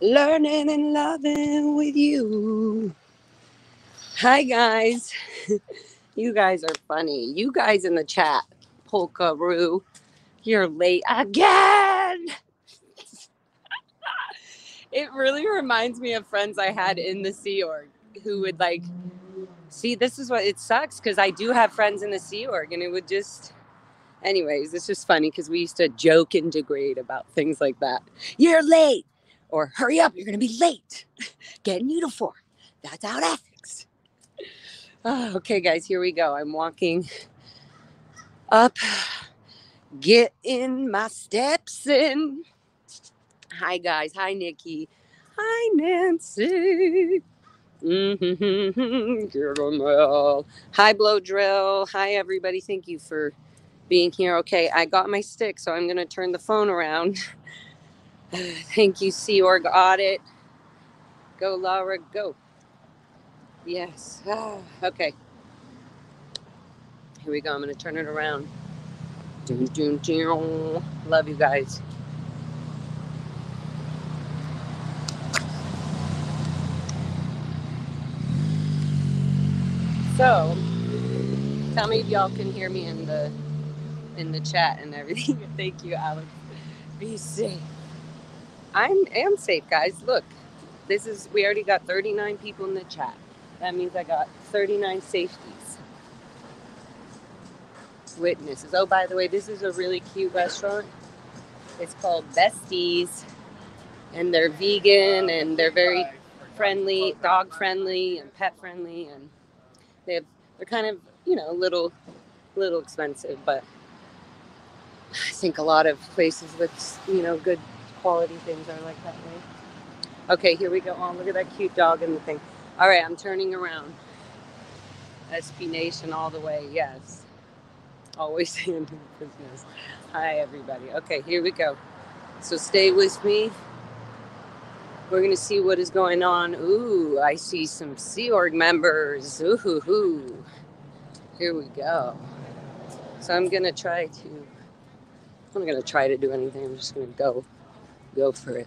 Learning and loving with you. Hi, guys. You guys are funny. You guys in the chat, Polkaroo, you're late again. It really reminds me of friends I had in the Sea Org who would like, see, this is what it sucks because I do have friends in the Sea Org and it would just, anyways, it's just funny because we used to joke and degrade about things like that. You're late. Or hurry up, you're going to be late. Get in uniform. That's out ethics. Oh, okay, guys, here we go. I'm walking up. Get in my steps in. Hi, guys. Hi, Nikki. Hi, Nancy. Hi, Blow Drill. Hi, everybody. Thank you for being here. Okay, I got my stick, so I'm going to turn the phone around. Thank you, Sea Org Audit. Go, Laura, go. Yes. Okay. Here we go. I'm going to turn it around. Love you guys. So, tell me if y'all can hear me in the chat and everything. Thank you, Alex. Be safe. I am safe, guys. Look, we already got 39 people in the chat. That means I got 39 safeties. Witnesses. Oh, by the way, this is a really cute restaurant. It's called Besties, and they're vegan and they're very friendly, dog friendly and pet friendly, and they're kind of, a little expensive, but I think a lot of places with, good quality things are like that way. Okay, here we go. Oh, look at that cute dog in the thing. All right, I'm turning around. SP Nation all the way, yes. Always handling business. Hi, everybody. Okay, here we go. So stay with me. We're going to see what is going on. Ooh, I see some Sea Org members. Ooh. Here we go. So I'm going to try to do anything. I'm just going to go for it.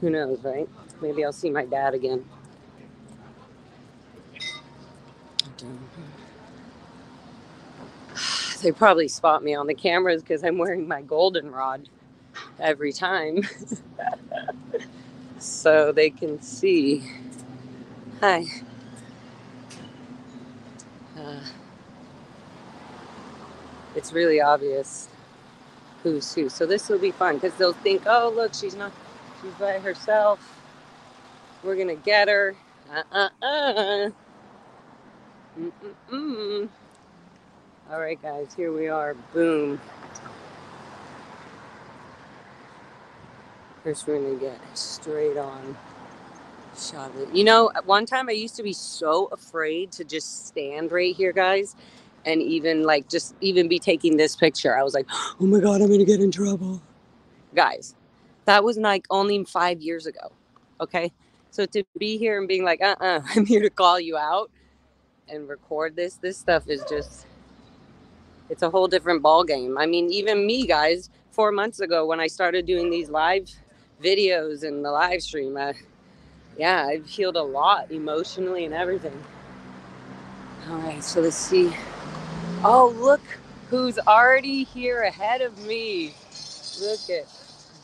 Who knows, right? Maybe I'll see my dad again. They probably spot me on the cameras because I'm wearing my goldenrod every time. So they can see. Hi. It's really obvious who's who. So this will be fun because they'll think, oh, look, she's by herself. We're going to get her. All right, guys, here we are. Boom. First, we're going to get straight on shot of it. At one time I used to be so afraid to just stand right here, guys, and even be taking this picture. I was like, oh my God, I'm going to get in trouble. Guys, that was like only 5 years ago. Okay. So to be here and being like, I'm here to call you out and record this stuff is just, it's a whole different ball game. I mean, even me, guys, 4 months ago when I started doing these live videos and the live stream, I've healed a lot emotionally and everything. All right, so let's see. Oh, look who's already here ahead of me. Look at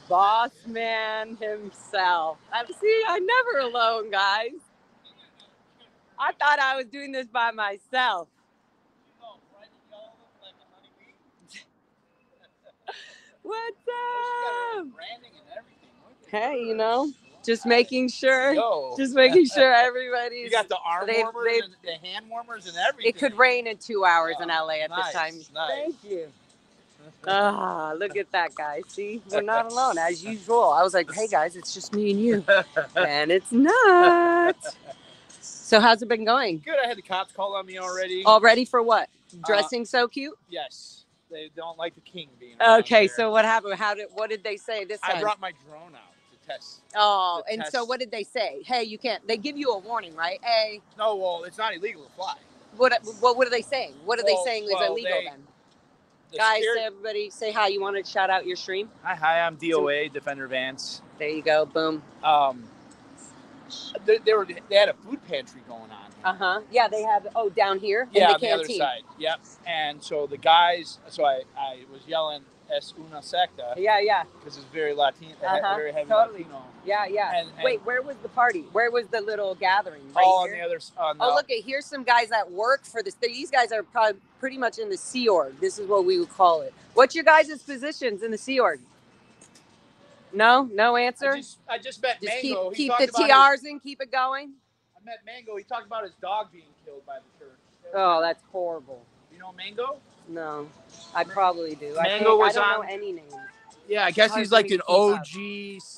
Boss Man himself. I'm never alone, guys. I thought I was doing this by myself. What's up? Hey, just making sure. Just making sure everybody's. You got the arm warmers and the hand warmers and everything. It could rain in 2 hours in LA at this time. Nice. Thank you. Look at that, guys. See, we're not alone as usual. I was like, hey guys, it's just me and you. And it's not. So how's it been going? Good. I had the cops call on me already. Already for what? Dressing so cute? Yes. They don't like the king being around Okay, there. so what happened? What did they say this time? I brought my drone out to test. Oh, and so what did they say? Hey, you can't. They give you a warning, right? Hey. No, well, it's not illegal to fly. What are they saying? What are they saying is illegal then? Guys, everybody, say hi. You want to shout out your stream? Hi, I'm DOA, Defender Vance. There you go. Boom. They had a food pantry going on. Yeah, they have. Oh, down here. Yeah, in on the other side. Yep. And so the guys. So I was yelling "Es una secta." Yeah. Because it's very Latino. Very heavy totally. Latino. Yeah. And wait, where was the party? Where was the little gathering? Right all here? On the other. Oh, look! Here's some guys that work for this. These guys are probably pretty much in the Sea Org. This is what we would call it. What's your guys' positions in the Sea Org? No answer. I just met Mango. Keep the TRs in. Keep it going. I met Mango. He talked about his dog being killed by the church. Oh, that's horrible. You know Mango? No, I probably do. Mango was I don't know any names. Yeah, I guess he's like an OG.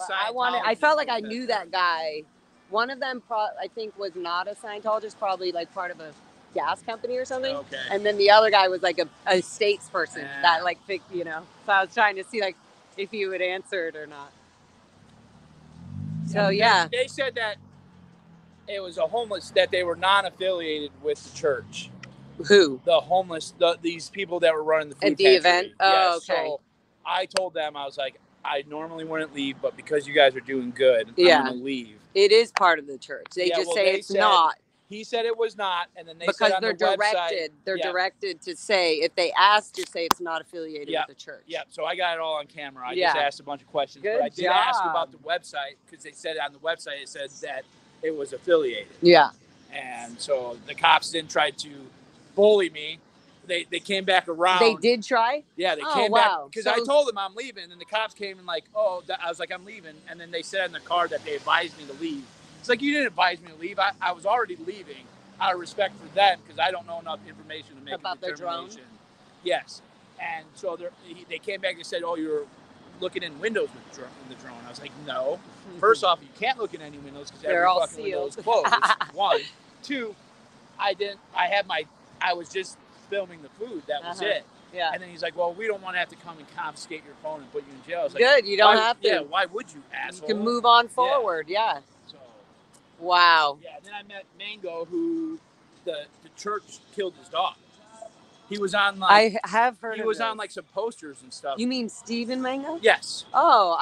I felt like I knew that guy. One of them, I think, was not a Scientologist. Probably like part of a gas company or something. Okay. And then the other guy was like a statesperson that like, you know. So I was trying to see like if you would answer it or not. So yeah. They said that it was a homeless, that they were non-affiliated with the church. Who? The homeless, these people that were running the food at the pantry. event. Oh, okay. So I told them, I was like, I normally wouldn't leave, but because you guys are doing good, I'm going to leave. It is part of the church. They say it's not. He said it was not, and then they because said on they're the directed. Website, they're directed to say, if they ask to say it's not affiliated with the church. Yeah. So I got it all on camera. I just asked a bunch of questions, but I did ask about the website because they said on the website it said that it was affiliated. Yeah. And so the cops didn't try to bully me. They came back around. They did try? Yeah, they came back because I told them I'm leaving, and the cops came and like, I was like, I'm leaving, and then they said in the card that they advised me to leave. It's like, you didn't advise me to leave. I was already leaving out of respect for them because I don't know enough information to make about a determination. Their drone? Yes. And so they came back and said, you're looking in windows with the drone. I was like, no. First off, you can't look in any windows because every all fucking window is sealed. closed. One. Two, I was just filming the food. That was it. Yeah. And then he's like, well, we don't want to have to come and confiscate your phone and put you in jail. I was like, good, you don't have to. Yeah, why would you, asshole? You can move on forward, yeah. So, wow. Yeah, and then I met Mango, who the church killed his dog. He was on like I have heard. He was on like some posters and stuff. You mean Stephen Mango? Yes. Oh,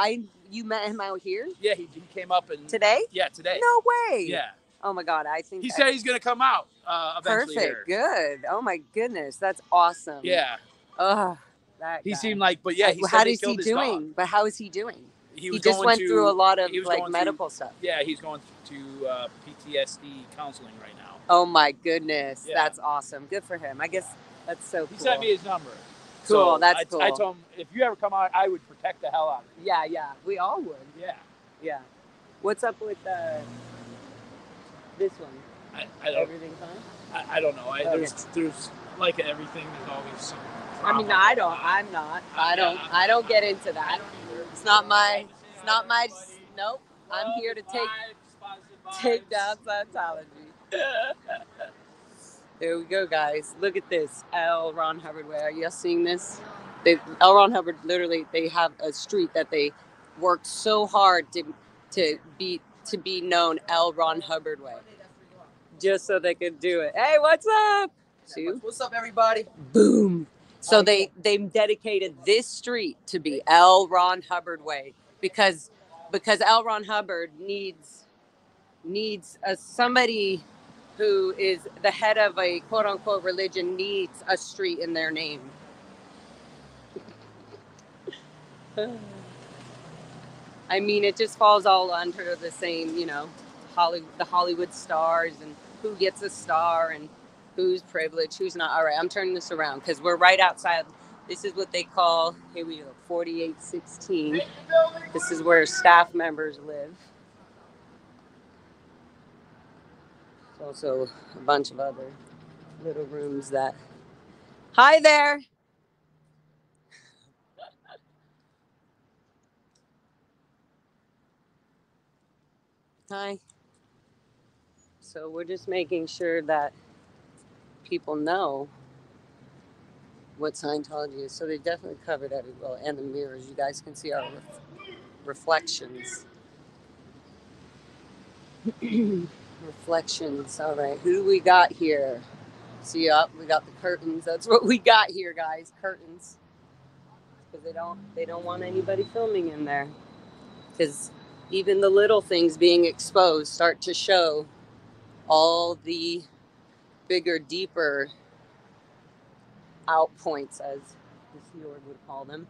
you met him out here? Yeah, he came up and today. Yeah, today. No way. Yeah. Oh my God, I think he said he's gonna come out eventually. Perfect. Good. Oh my goodness, that's awesome. Yeah. Ugh. That he guy. seemed like, but yeah, he how said is he doing? Dog. But how is he doing? He just went through a lot of like medical stuff. Yeah, he's going to PTSD counseling right now. Oh my goodness, Yeah. That's awesome. Good for him. I guess that's so cool. He sent me his number. Cool, so that's cool. I told him, if you ever come out, I would protect the hell out of you. Yeah, we all would. Yeah. What's up with this one? I don't. Everything fine? I don't know. There's like everything. There's always some. I mean, I don't. I'm not. I don't get into that. It's not my. Nope. I'm here to take down Scientology. There we go, guys. Look at this. L. Ron Hubbard way. Are you seeing this? L. Ron Hubbard, literally, they have a street that they worked so hard to be known L. Ron Hubbard way. Just so they could do it. Hey, what's up? What's up, everybody? Boom. So they dedicated this street to be L. Ron Hubbard way because L. Ron Hubbard needs somebody who is the head of a quote unquote religion needs a street in their name. I mean, it just falls all under the same, the Hollywood stars and who gets a star and who's privileged, who's not. All right, I'm turning this around because we're right outside. This is what they call, here we go, 4816. This is where staff members live. There's also a bunch of other little rooms that... Hi there! Hi. So we're just making sure that people know what Scientology is. So they definitely covered every well, and the mirrors. You guys can see our reflections. Reflections. All right. Who do we got here? See up. We got the curtains. That's what we got here, guys. Curtains. because they don't want anybody filming in there, because even the little things being exposed start to show all the bigger, deeper out points, as the Sea Org would call them.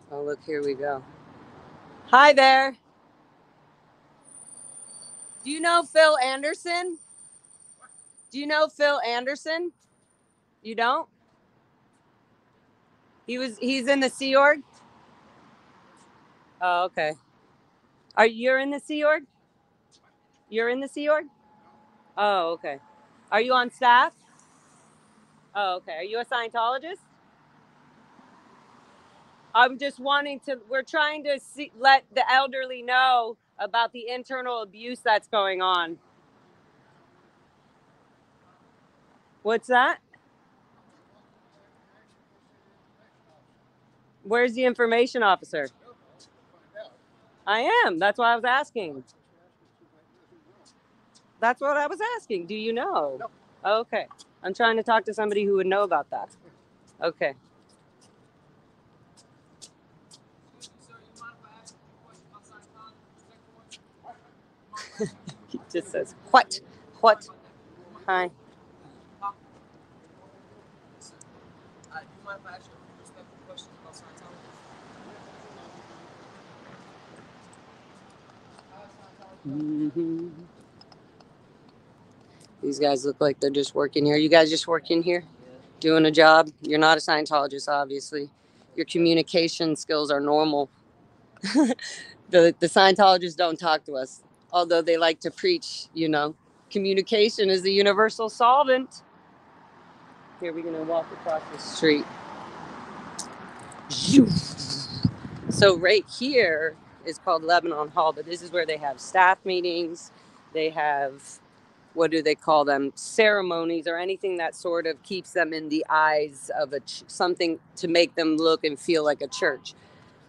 Oh, look, here we go. Hi there. Do you know Phil Anderson? Do you know Phil Anderson? You don't? He's in the Sea Org? Oh, okay. You're in the Sea Org? You're in the Sea Org? Oh, okay. Are you on staff? Oh, okay. Are you a Scientologist? I'm just we're trying to let the elderly know about the internal abuse that's going on. What's that? Where's the information officer? I am. That's why I was asking. That's what I was asking. Do you know? No. Okay. I'm trying to talk to somebody who would know about that. Okay. He just says, what? What? Hi. Do you mind if I ask you a few respectful questions about Scientology? Mm-hmm. These guys look like they're just working here. You guys just working here? Doing a job? You're not a Scientologist, obviously. Your communication skills are normal. The Scientologists don't talk to us, although they like to preach, communication is the universal solvent. Here, we're going to walk across the street. So right here is called Lebanon Hall, but this is where they have staff meetings. They have, what do they call them, ceremonies, or anything that sort of keeps them in the eyes of something to make them look and feel like a church.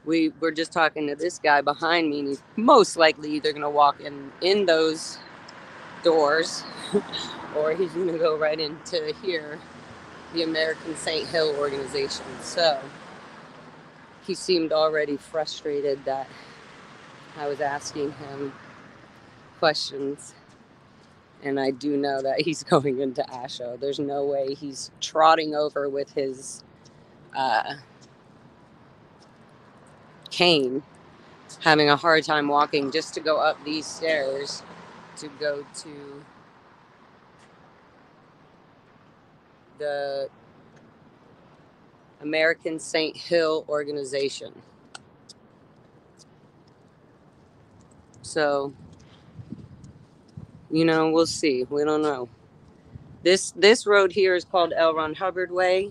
We were just talking to this guy behind me, and he's most likely either going to walk in those doors or he's going to go right into here, the American St. Hill organization. So he seemed already frustrated that I was asking him questions. And I do know that he's going into ASHO. There's no way he's trotting over with his cane, having a hard time walking just to go up these stairs to go to the American St. Hill organization. So, we'll see. We don't know. This road here is called L. Ron Hubbard Way.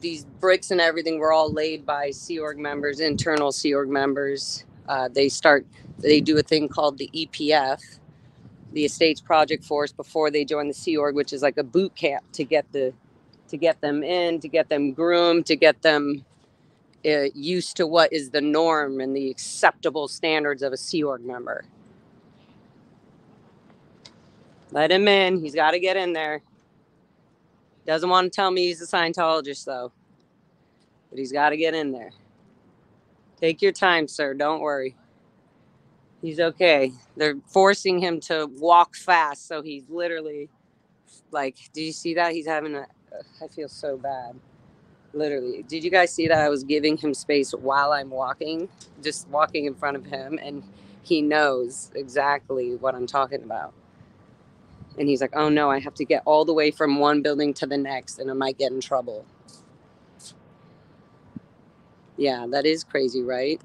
These bricks and everything were all laid by Sea Org members, internal Sea Org members. They do a thing called the EPF, the Estates Project Force, before they join the Sea Org, which is like a boot camp to get them in, to get them groomed, to get them used to what is the norm and the acceptable standards of a Sea Org member. Let him in. He's got to get in there. Doesn't want to tell me he's a Scientologist, though. But he's got to get in there. Take your time, sir. Don't worry. He's okay. They're forcing him to walk fast, so he's literally, do you see that? He's having I feel so bad. Literally. Did you guys see that? I was giving him space while I'm walking, just walking in front of him, and he knows exactly what I'm talking about. And he's like, oh no, I have to get all the way from one building to the next, and I might get in trouble. Yeah, that is crazy, right?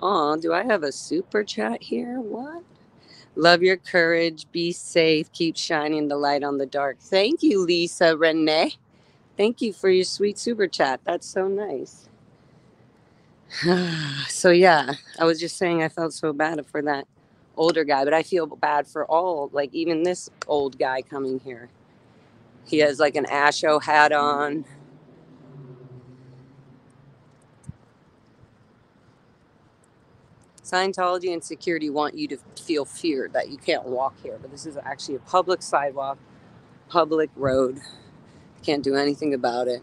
Oh, do I have a super chat here? What? Love your courage. Be safe. Keep shining the light on the dark. Thank you, Lisa Renee. Thank you for your sweet super chat. That's so nice. So yeah, I was just saying I felt so bad for that older guy, but I feel bad for all, even this old guy coming here. He has an ASHO hat on. Scientology and security want you to feel feared that you can't walk here, but this is actually a public sidewalk, public road. Can't do anything about it.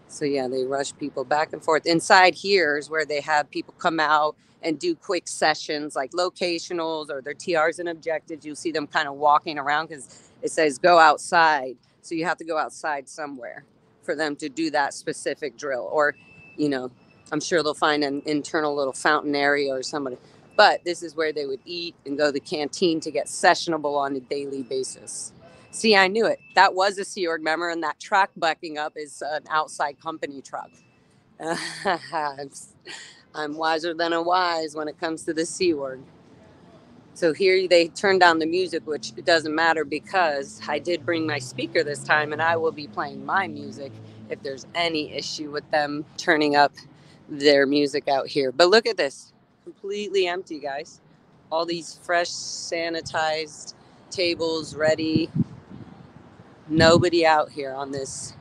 So yeah, they rush people back and forth. Inside here is where they have people come out and do quick sessions like locationals or their TRs and objectives. You'll see them kind of walking around because it says go outside. So you have to go outside somewhere for them to do that specific drill. Or, you know, I'm sure they'll find an internal little fountain area or somebody. But this is where they would eat and go to the canteen to get sessionable on a daily basis. See, I knew it. That was a Sea Org member, and that truck backing up is an outside company truck. I'm wiser than a wise when it comes to the Sea Org. So here they turn down the music, which doesn't matter because I did bring my speaker this time, and I will be playing my music if there's any issue with them turning up their music out here. But look at this. Completely empty, guys. All these fresh, sanitized tables ready. Nobody out here on this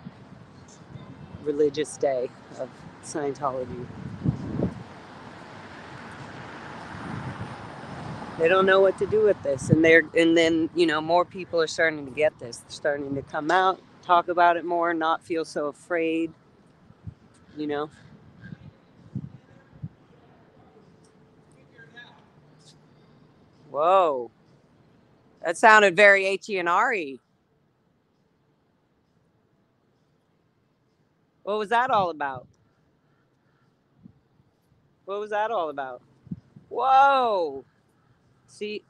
religious day of Scientology. They don't know what to do with this, and then more people are starting to get this. They're starting to come out, talk about it more, not feel so afraid. Whoa, that sounded very H-E-N-R-E. What was that all about? What was that all about? Whoa. See,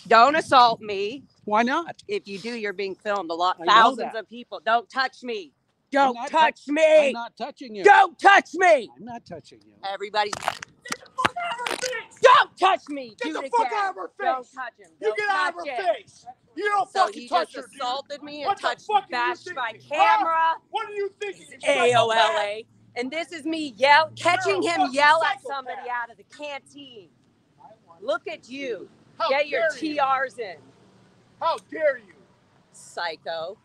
don't assault me. Why not? If you do, you're being filmed. Thousands of people. Don't touch me. Don't touch me. I'm not touching you. Don't touch me. I'm not touching you. Everybody. Get the fuck out of her face. Don't touch me. Get the fuck out of her face. Don't touch him. You get out of her face. You don't fucking touch her, dude. So he just assaulted me and bashed my camera. Huh? What are you thinking? AOLA. And this is me catching him yell at somebody out of the canteen. Look at you. Get your TRs in. How dare you? Psycho.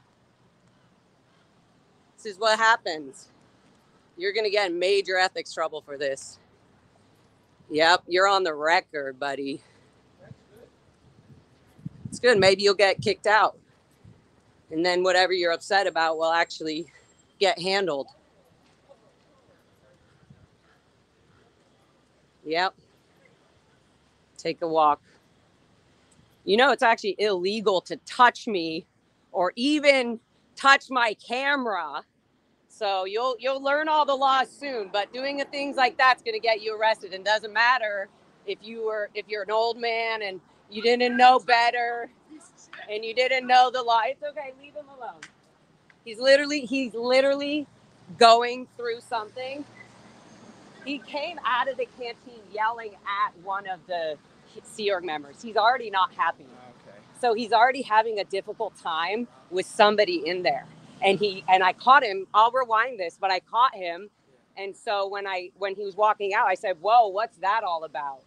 This is what happens. You're going to get in major ethics trouble for this. Yep, you're on the record, buddy. It's good. Maybe you'll get kicked out. And then whatever you're upset about will actually get handled. Yep. Take a walk. It's actually illegal to touch me or even touch my camera. So you'll learn all the laws soon, but doing things like that's going to get you arrested. And doesn't matter if you're an old man and you didn't know better and you didn't know the law. It's okay, leave him alone. He's literally going through something. He came out of the canteen yelling at one of the Sea Org members. He's already not happy. Okay. So he's already having a difficult time with somebody in there. And I caught him. I'll rewind this, but I caught him. And so when he was walking out, I said, "Whoa, what's that all about?"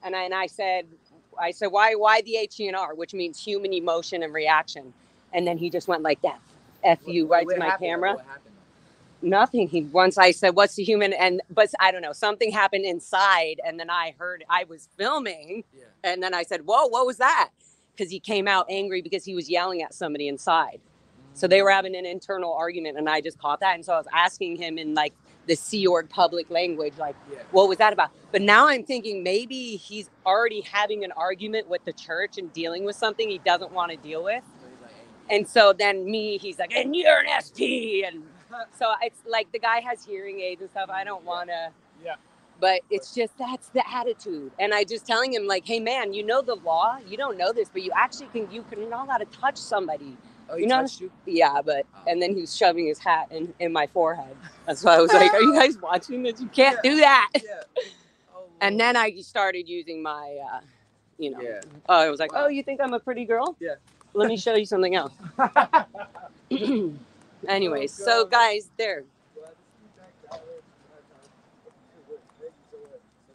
And I said, why the HENR, which means human emotion and reaction. And then he just went like that. F you right to my camera. What happened? Nothing. Once I said, "What's the human?" But I don't know. Something happened inside, and then I heard I was filming, and then I said, "Whoa, what was that?" Because he came out angry because he was yelling at somebody inside. So they were having an internal argument, and I just caught that. And so I was asking him in like the Sea Org public language, like, what was that about? But now I'm thinking maybe he's already having an argument with the church and dealing with something he doesn't want to deal with. And so then he's like, "And you're an SP," and so it's like the guy has hearing aids and stuff. I don't want to. Yeah. But it's just that's the attitude. And I just telling him like, "Hey man, you know the law. You don't know this, but you actually you're not allowed to touch somebody." Oh, he touched you? Yeah, but and then he was shoving his hat in my forehead. That's why I was like, "Are you guys watching this? You can't do that." Yeah. Oh, and then I started using my, I was like, "Oh, you think I'm a pretty girl? Yeah. Let me show you something else." Anyways, so guys, there.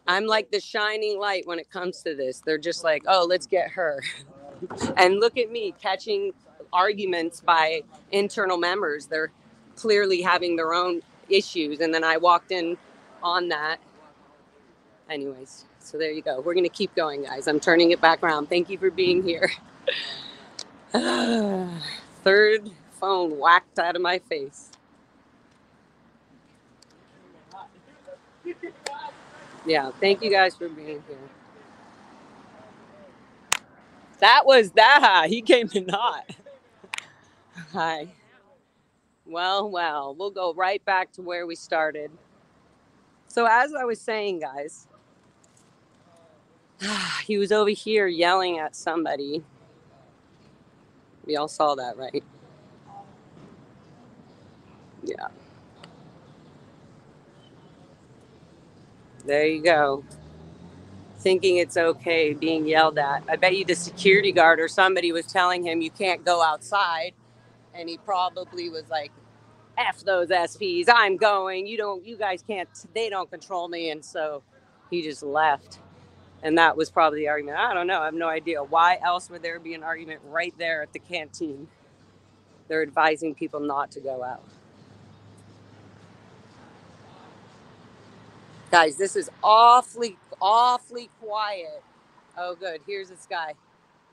I'm like the shining light when it comes to this. They're just like, "Oh, let's get her." And look at me catching arguments by internal members. They're clearly having their own issues. And then I walked in on that. Anyways, so there you go. We're going to keep going, guys. I'm turning it back around. Thank you for being here. Third phone whacked out of my face. Yeah, thank you guys for being here. That was that. He came in hot. Hi. Well, we'll go right back to where we started. So as I was saying, guys, he was over here yelling at somebody. We all saw that, right? Yeah. There you go. Thinking it's okay being yelled at. I bet you the security guard or somebody was telling him you can't go outside. And he probably was like, F those SPs, I'm going. You guys can't, they don't control me. And so he just left. And that was probably the argument. I don't know. I have no idea. Why else would there be an argument right there at the canteen? They're advising people not to go out. Guys, this is awfully quiet. Oh, good. Here's this guy.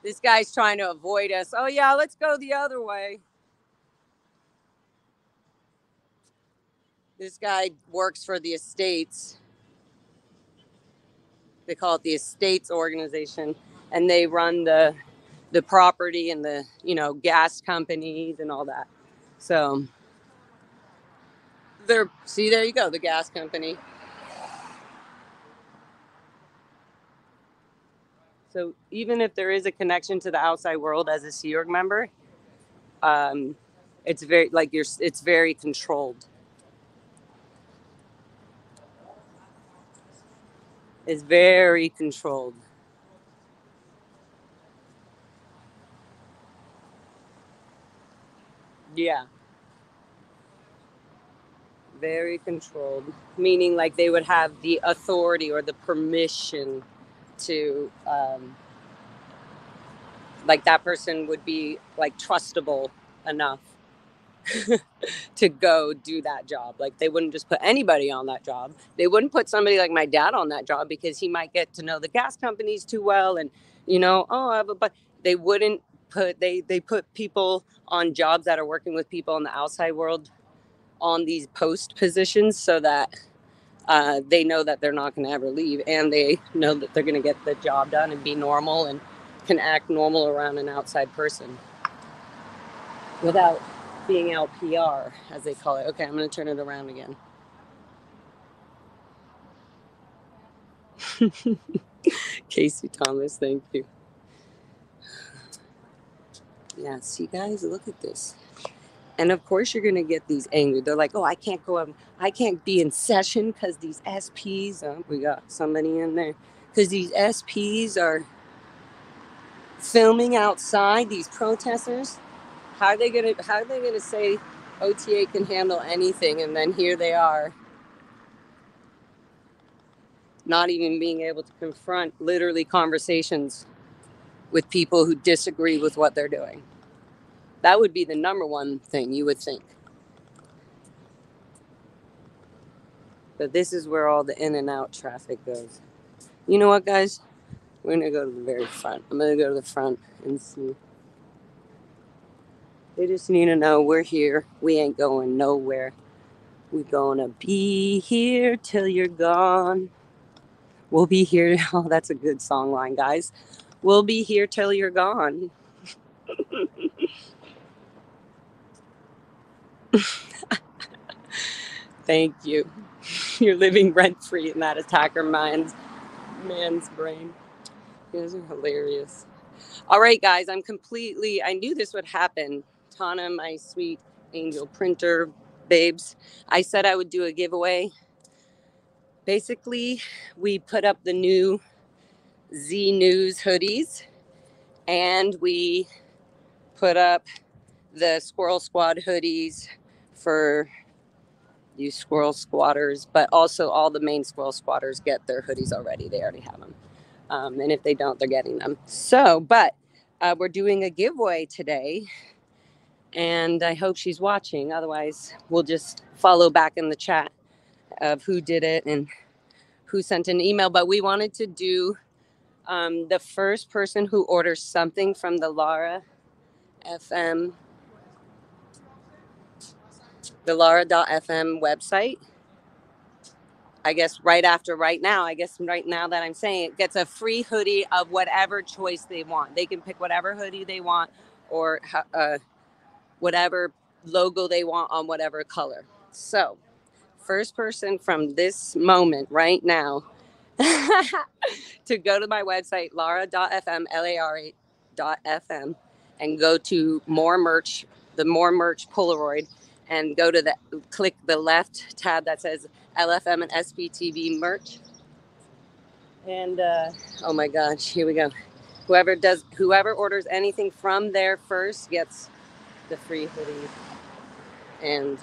This guy's trying to avoid us. Oh, yeah, let's go the other way. This guy works for the estates. They call it the estates organization. And they run the property and the, gas companies and all that. So, there you go, the gas company. So even if there is a connection to the outside world as a Sea Org member, it's very it's very controlled. It's very controlled. Yeah. Very controlled, meaning like they would have the authority or the permission to, like that person would be like trustable enough to go do that job. Like they wouldn't just put anybody on that job. They wouldn't put somebody like my dad on that job because he might get to know the gas companies too well. And, but they wouldn't put, they put people on jobs that are working with people in the outside world on these post positions so that they know that they're not going to ever leave, and they know that they're going to get the job done and be normal and can act normal around an outside person without being LPR, as they call it. Okay, I'm going to turn it around again. Casey Thomas, thank you. Yeah, see guys, look at this. And of course you're going to get these angry. They're like, oh, I can't go up. I can't be in session because these SPs, we got somebody in there, because these SPs are filming outside, these protesters. How are they gonna say OTA can handle anything, and then here they are not even being able to confront literally conversations with people who disagree with what they're doing? That would be the number one thing you would think. But this is where all the in and out traffic goes. You know what, guys? We're gonna go to the very front. I'm gonna go to the front and see. They just need to know we're here. We ain't going nowhere. We're gonna be here till you're gone. We'll be here. Oh, that's a good song line, guys. We'll be here till you're gone. Thank you. You're living rent-free in that attacker man's brain. You guys are hilarious. All right, guys, I knew this would happen. Tana, my sweet angel printer babes, I said I would do a giveaway. Basically, we put up the new Z News hoodies, and we put up the Squirrel Squad hoodies for you squirrel squatters, but also all the main squirrel squatters get their hoodies already. They already have them. And if they don't, they're getting them. So, but we're doing a giveaway today, and I hope she's watching. Otherwise, we'll just follow back in the chat of who did it and who sent an email, but we wanted to do the first person who orders something from the LFM, the Lara.fm website. I guess right now that I'm saying it, gets a free hoodie of whatever choice they want. They can pick whatever hoodie they want or whatever logo they want on whatever color. So, first person from this moment right now to go to my website, lara.fm, LARA.fm, and go to more merch, the more merch Polaroid, and go to click the left tab that says LFM and SPTV merch. And oh my gosh, here we go. Whoever orders anything from there first gets the free hoodie. And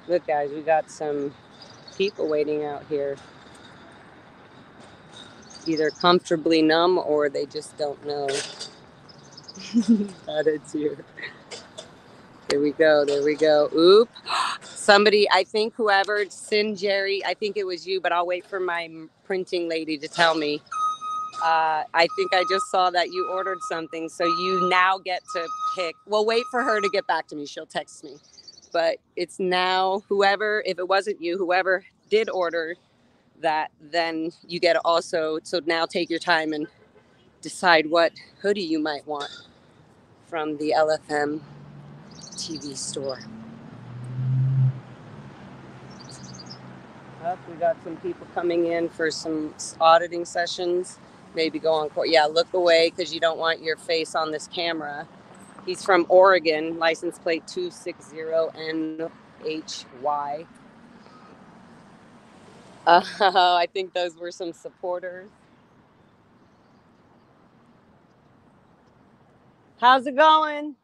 look, guys, we got some people waiting out here, either comfortably numb or they just don't know that it's here. There we go. Oop. Somebody, I think whoever, Jerry, I think it was you, but I'll wait for my printing lady to tell me. I think I just saw that you ordered something, so you now get to pick. Well, wait for her to get back to me. She'll text me. But it's now whoever, if it wasn't you, whoever did order that, then you get also, so now take your time and decide what hoodie you might want from the LFM TV store. We got some people coming in for some auditing sessions. Maybe go on court. Yeah, look away because you don't want your face on this camera. He's from Oregon, license plate 260NHY. I think those were some supporters. How's it going?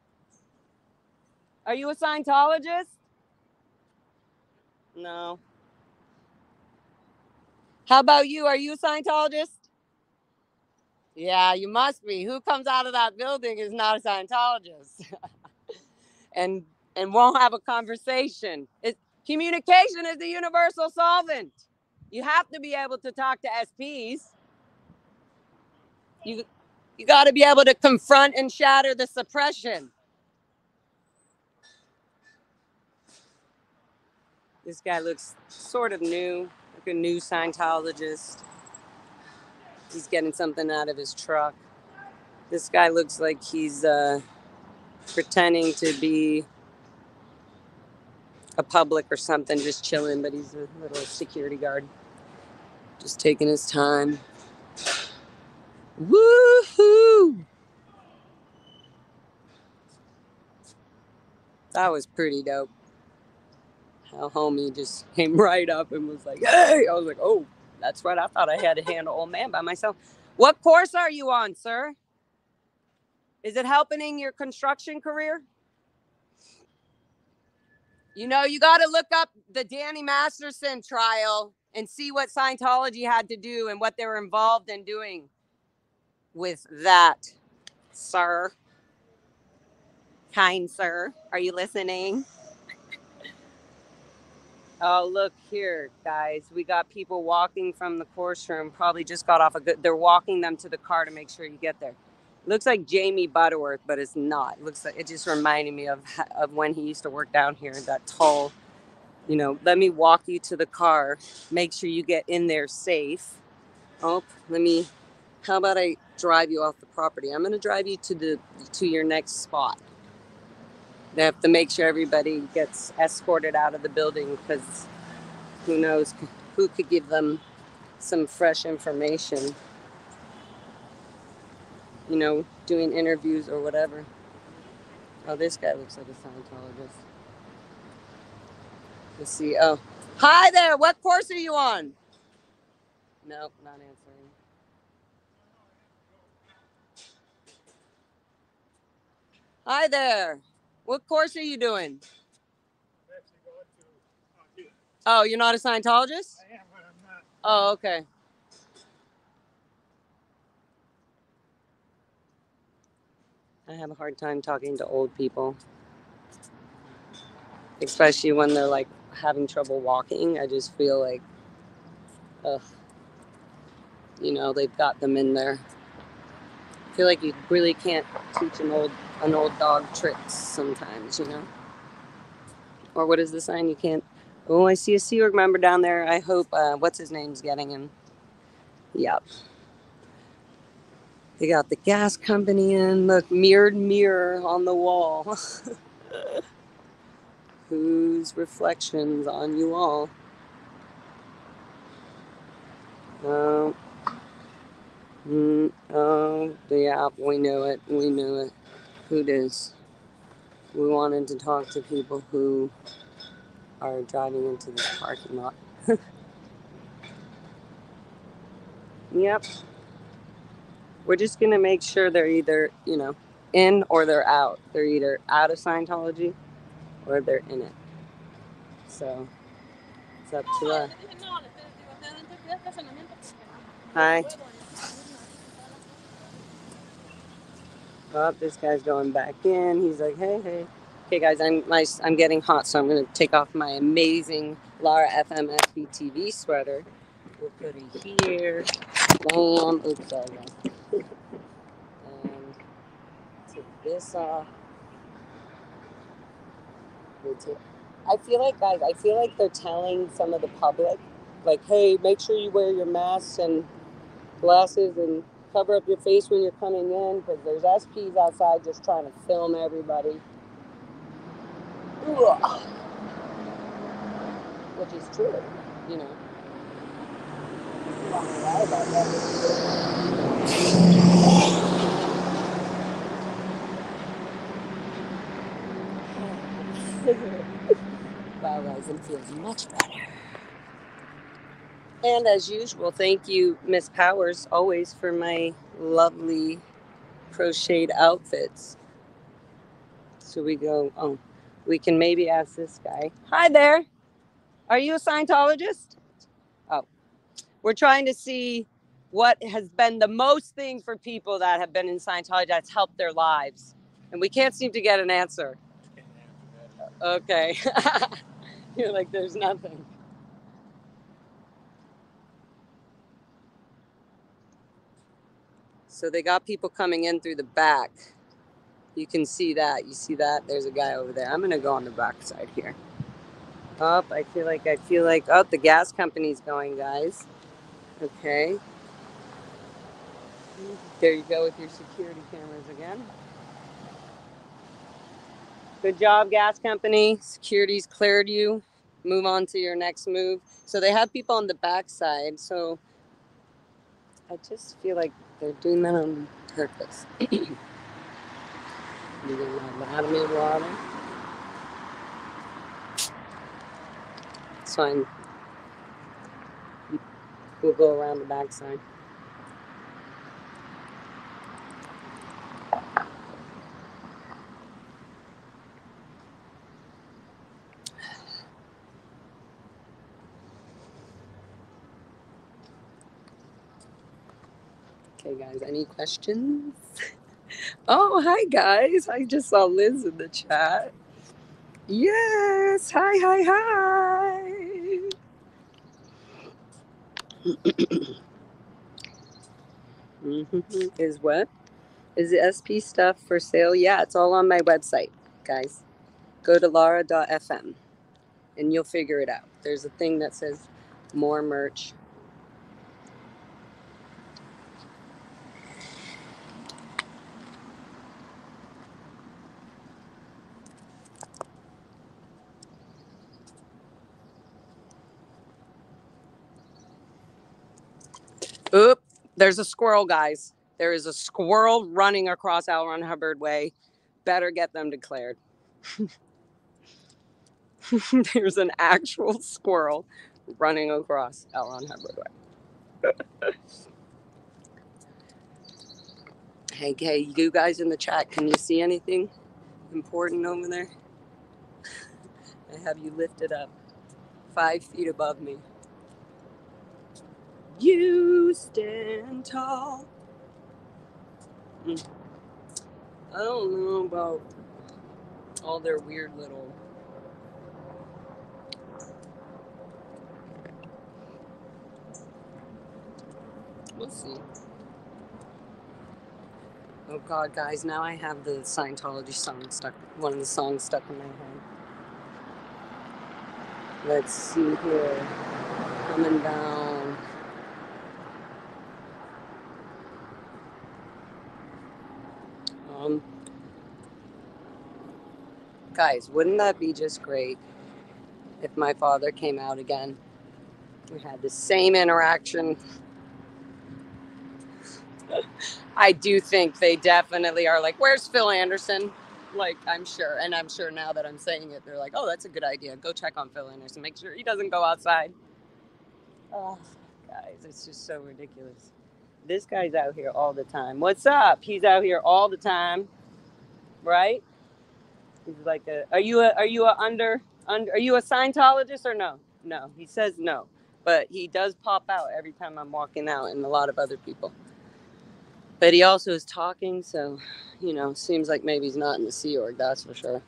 Are you a Scientologist? No. How about you? Are you a Scientologist? Yeah, you must be. Who comes out of that building is not a Scientologist and won't have a conversation. Communication is the universal solvent. You have to be able to talk to SPs. You got to be able to confront and shatter the suppression. This guy looks sort of new, like a new Scientologist. He's getting something out of his truck. This guy looks like he's pretending to be a public or something, just chilling, but he's a little security guard. Just taking his time. Woohoo! That was pretty dope. How homie just came right up and was like, hey! I was like, oh, that's right. I thought I had to handle old man by myself. What course are you on, sir? Is it helping in your construction career? You know, you got to look up the Danny Masterson trial and see what Scientology had to do and what they were involved in doing with that, sir. Kind sir, are you listening? Oh, look here, guys. We got people walking from the course room, probably just got off they're walking them to the car to make sure you get there. Looks like Jamie Butterworth, but it's not. It looks like it just reminded me of when he used to work down here, that tall, you know, let me walk you to the car. Make sure you get in there safe. Oh, how about I drive you off the property? I'm going to drive you to your next spot. They have to make sure everybody gets escorted out of the building because who knows who could give them some fresh information, you know, doing interviews or whatever. Oh, this guy looks like a Scientologist. Let's see. Oh, hi there. What course are you on? Nope, not answering. Hi there. What course are you doing? Oh, you're not a Scientologist? I am, but I'm not. Oh, okay. I have a hard time talking to old people, especially when they're like having trouble walking. I just feel like, ugh, you know, they've got them in there. I feel like you really can't teach an old dog tricks sometimes, you know. Or what is the sign? You can't. Oh, I see a Sea Org member down there. I hope what's his name's getting him. Yep. They got the gas company in. Look, mirrored mirror on the wall. Whose reflections on you all? Oh, oh, yeah, we knew it. We knew it. Who dis? We wanted to talk to people who are driving into this parking lot. Yep. We're just going to make sure they're either, you know, in or they're out. They're either out of Scientology or they're in it. So it's up to us. Hi. Oh, this guy's going back in. He's like, hey, hey. Okay, guys, I'm getting hot, so I'm going to take off my amazing LFM TV sweater. We'll put it here. Bam. Oops, sorry, guys. And take this off. I feel like, guys, they're telling some of the public, like, hey, make sure you wear your masks and glasses and cover up your face when you're coming in, because there's SPs outside just trying to film everybody. Ugh. Which is true, you know. I'm not gonna lie about that. Wow, guys, it feels much better. And as usual, thank you, Miss Powers, always for my lovely crocheted outfits. So we go, we can maybe ask this guy. Hi there. Are you a Scientologist? Oh, we're trying to see what has been the most thing for people that have been in Scientology that's helped their lives. And we can't seem to get an answer. Okay. You're like, there's nothing. So they got people coming in through the back. You can see that. You see that? There's a guy over there. I'm going to go on the back side here. Oh, I feel like, oh, the gas company's going, guys. Okay. There you go with your security cameras again. Good job, gas company. Security's cleared you. Move on to your next move. So they have people on the back side. So I just feel like they're doing that on purpose. You get my vitamin water. It's fine. We'll go around the back side. Okay, guys, any questions? Oh, hi, guys. I just saw Liz in the chat. Yes. Hi, hi, hi. Is what? Is the SP stuff for sale? Yeah, it's all on my website, guys. Go to lara.fm and you'll figure it out. There's a thing that says more merch. Oop, there's a squirrel, guys. There is a squirrel running across L. Ron Hubbard Way. Better get them declared. There's an actual squirrel running across L. Ron Hubbard Way. Hey, you guys in the chat, can you see anything important over there? I have you lifted up 5 feet above me. You stand tall. I don't know about all their weird little Let's see. Oh God, guys, now I have the Scientology song stuck, one of the songs stuck in my head. Let's see here. Coming down. Guys, wouldn't that be just great if my father came out again? We had the same interaction. I do think they definitely are like, where's Phil Anderson? Like, I'm sure. And I'm sure now that I'm saying it, they're like, oh, that's a good idea. Go check on Phil Anderson. Make sure he doesn't go outside. Oh, guys, it's just so ridiculous. This guy's out here all the time. What's up? He's out here all the time, right? He's like are you a Scientologist or no? No, he says no, but he does pop out every time I'm walking out, and a lot of other people. But he also is talking, so seems like maybe he's not in the Sea Org. That's for sure.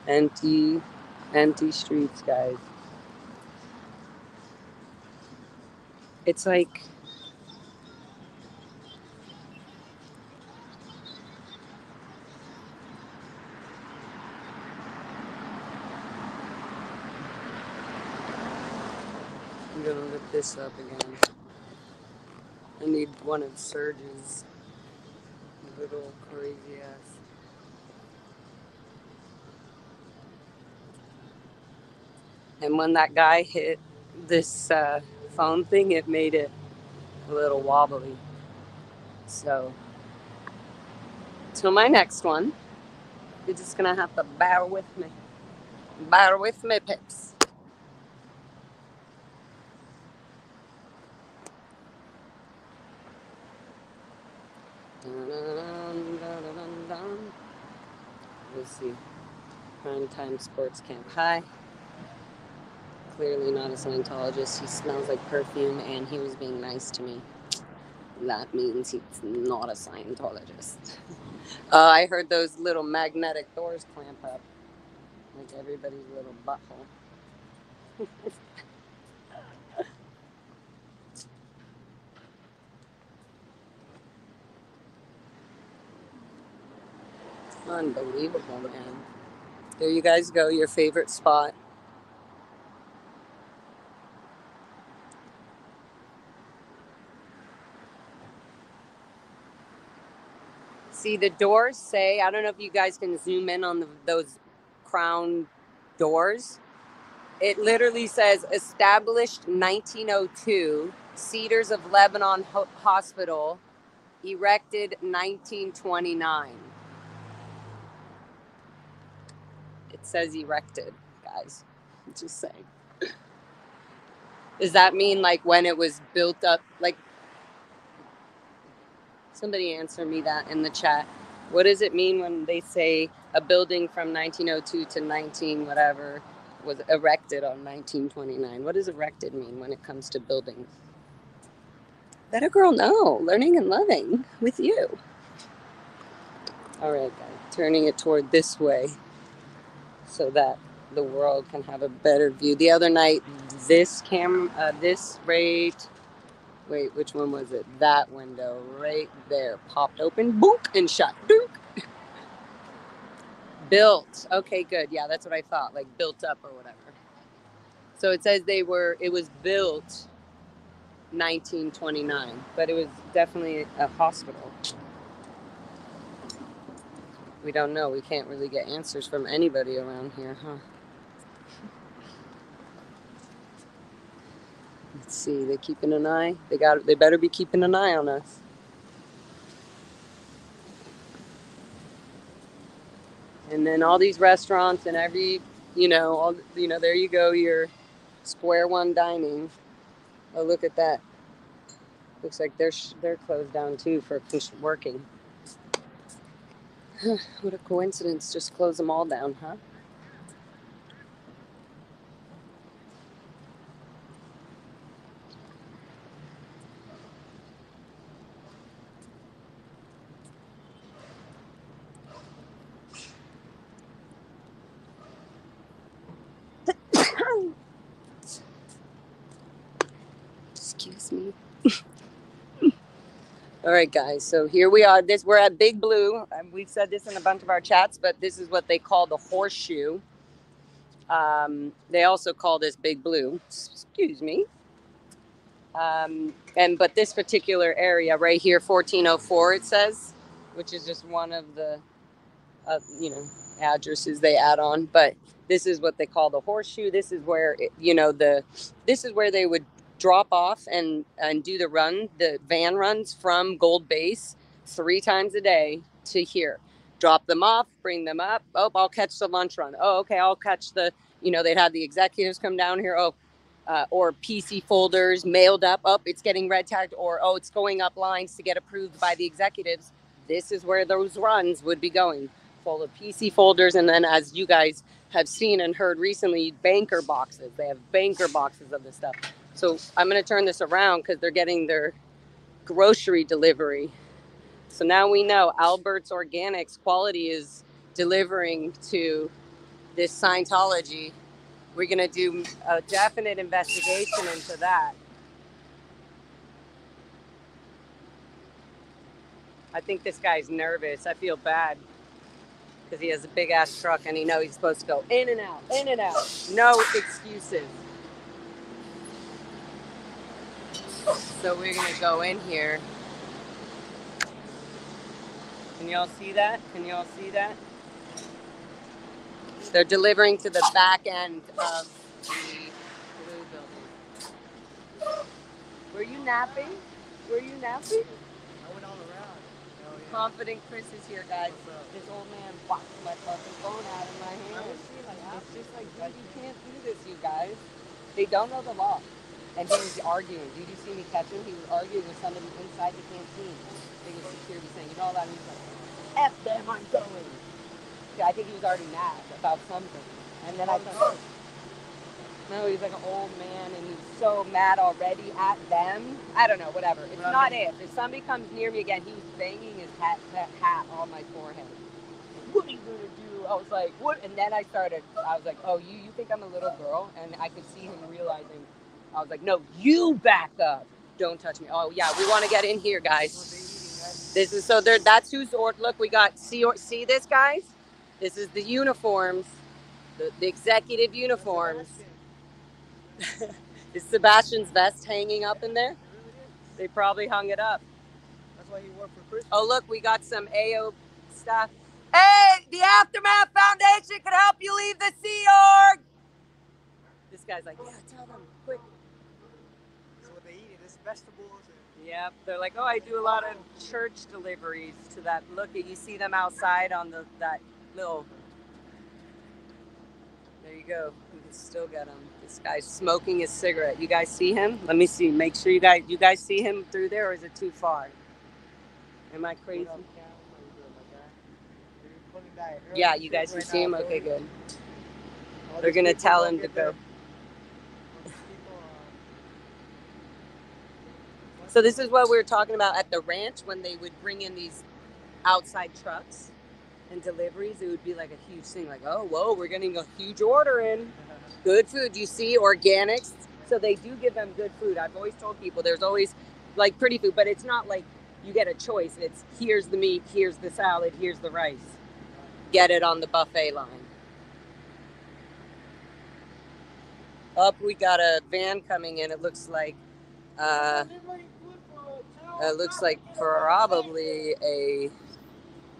Empty streets, guys. It's like I'm gonna look this up again. I need one of Serge's little crazy ass. And when that guy hit this phone thing, it made it a little wobbly. So, till my next one, you're just gonna have to bear with me. Bear with me, pips. Let's see. Primetime Sports Camp. Hi. Clearly not a Scientologist. He smells like perfume and he was being nice to me. That means he's not a Scientologist. I heard those little magnetic doors clamp up. Like everybody's little butthole. Unbelievable, man. There you guys go, your favorite spot. See, the doors say, I don't know if you guys can zoom in on those crown doors. It literally says, established 1902, Cedars of Lebanon Hospital, erected 1929. It says erected, guys. Just saying. Does that mean like when it was built up? Like, somebody answer me that in the chat. What does it mean when they say a building from 1902 to 19 whatever was erected on 1929? What does erected mean when it comes to buildings? Let a girl know. Learning and loving with you. All right, guys. Turning it toward this way so that the world can have a better view. The other night, this right... Wait, which one was it? That window right there popped open, boop, and shut. Dook. Built. Okay, good. Yeah, that's what I thought. Like built up or whatever. So it says it was built 1929, but it was definitely a hospital. We don't know. We can't really get answers from anybody around here, huh? Let's see. They keeping an eye. They better be keeping an eye on us. And then all these restaurants and every, there you go, your Square One Dining. Oh, look at that. Looks like they're closed down too for working. What a coincidence. Just close them all down, huh? Excuse me. All right, guys. So here we are. We're at Big Blue. We've said this in a bunch of our chats, but this is what they call the horseshoe. They also call this Big Blue. Excuse me. But this particular area right here, 1404, it says, which is just one of the, addresses they add on. But this is what they call the horseshoe. This is where this is where they would drop off and do the van runs from Gold Base 3 times a day to here. Drop them off, bring them up. Oh, I'll catch the lunch run. Oh, okay, I'll catch they'd have the executives come down here. Oh, or PC folders mailed up. Oh, it's getting red tagged. Or, oh, it's going up lines to get approved by the executives. This is where those runs would be going, full of PC folders. And then, as you guys have seen and heard recently, banker boxes. They have banker boxes of this stuff. So I'm going to turn this around because they're getting their grocery delivery. So now we know Albert's Organics Quality is delivering to this Scientology. We're going to do a definite investigation into that. I think this guy's nervous. I feel bad because he has a big ass truck and he knows he's supposed to go in and out, in and out. No excuses. So we're going to go in here. Can y'all see that? Can y'all see that? They're delivering to the back end of the Blue building. Were you napping? Were you napping? I went all around. Oh, yeah. Confident Chris is here, guys. This old man whacked my fucking phone out of my hand. It's just like, dude, you can't do this, you guys. They don't know the law. And he was arguing. Did you see me catch him? He was arguing with somebody inside the canteen. They was security saying, you know all that? And he was like, F them, I'm going. Yeah, I think he was already mad about something. And then I thought, no, he's like an old man and he's so mad already at them. I don't know, whatever. It's not if. If somebody comes near me again, he was banging his hat on my forehead. What are you going to do? I was like, what? And then I was like, oh, you think I'm a little girl? And I could see him realizing. I was like, no, you back up. Don't touch me. Oh, yeah, we want to get in here, guys. This is that's who's, look, we got, see this, guys? This is the uniforms, the executive uniforms. Is Sebastian's vest hanging up in there? They probably hung it up. That's why he worked for Christmas. Oh, look, we got some AO stuff. Hey, the Aftermath Foundation can help you leave the Sea Org. This guy's like, yeah, tell them, quick. This is what they eat. It's vegetables. Yep, they're like, oh, I do a lot of church deliveries to that. Look, you see them outside on that little. There you go. You can still get him. This guy's smoking his cigarette. You guys see him? Let me see. Make sure you guys see him through there, or is it too far? Am I crazy? Yeah, you guys can see him? Okay, good. They're going to tell him to go. So this is what we were talking about at the ranch when they would bring in these outside trucks and deliveries. It would be like a huge thing, like, oh, whoa, we're getting a huge order in. Good food. You see, organics. So they do give them good food. I've always told people there's always like pretty food, but it's not like you get a choice. It's here's the meat, here's the salad, here's the rice. Get it on the buffet line. Up, we got a van coming in. It looks like probably a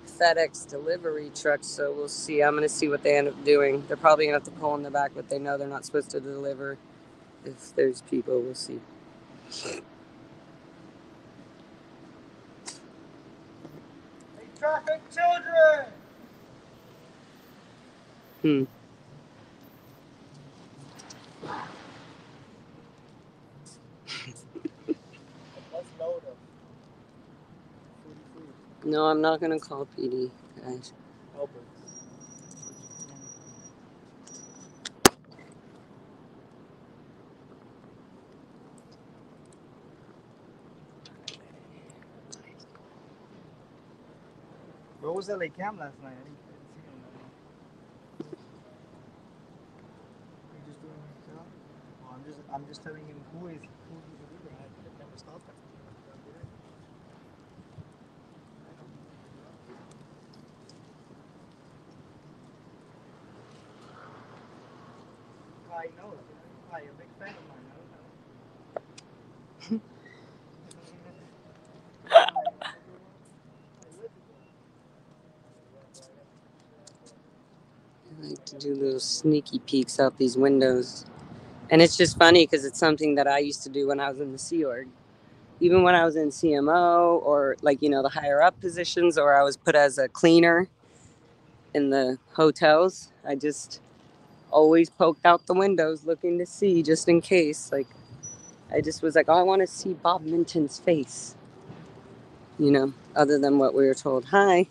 FedEx delivery truck, so we'll see. I'm going to see what they end up doing. They're probably going to have to pull in the back, but they know they're not supposed to deliver if there's people. We'll see. They traffic children! Let's load them. No, I'm not going to call PD, guys. Open. Where was LA Cam last night? I didn't see him that night. You just doing his job? Well, I'm just telling him who he's delivering. I know. You're a big fan of mine. I like to do little sneaky peeks out these windows. And it's just funny because it's something that I used to do when I was in the Sea Org. Even when I was in CMO or like, the higher up positions, or I was put as a cleaner in the hotels, I just always poked out the windows looking to see just in case. Like, I just was like, oh, I want to see Bob Minton's face, other than what we were told. Hi.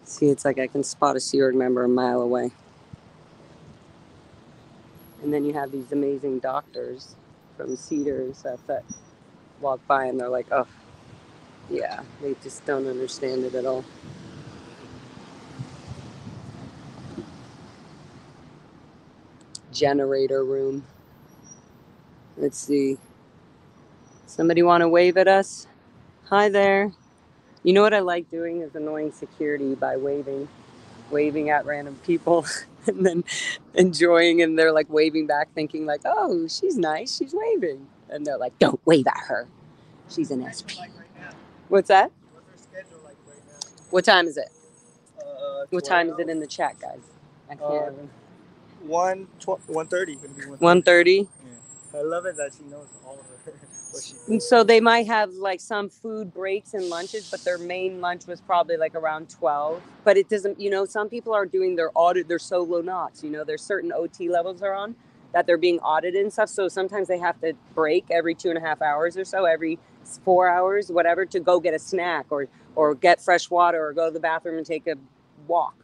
See, it's like I can spot a Sea Org member a mile away. And then you have these amazing doctors from Cedar and stuff that walk by and they're like, oh, yeah, they just don't understand it at all. Generator room. Let's see. Somebody want to wave at us? Hi there. You know what I like doing is annoying security by waving at random people and then enjoying, and they're like waving back thinking like, oh, she's nice, she's waving. And they're like, don't wave at her. She's an SP. What's that? What's their schedule like right now? What time is it? What time is it in the chat, guys? I can't. 1:30. 1:30. I love it that she knows all of her. So they might have like some food breaks and lunches, but their main lunch was probably like around 12. But it doesn't, some people are doing their solo knots. There's certain OT levels they're on that they're being audited and stuff. So sometimes they have to break every 2.5 hours or so, every 4 hours, whatever, to go get a snack or get fresh water or go to the bathroom and take a walk.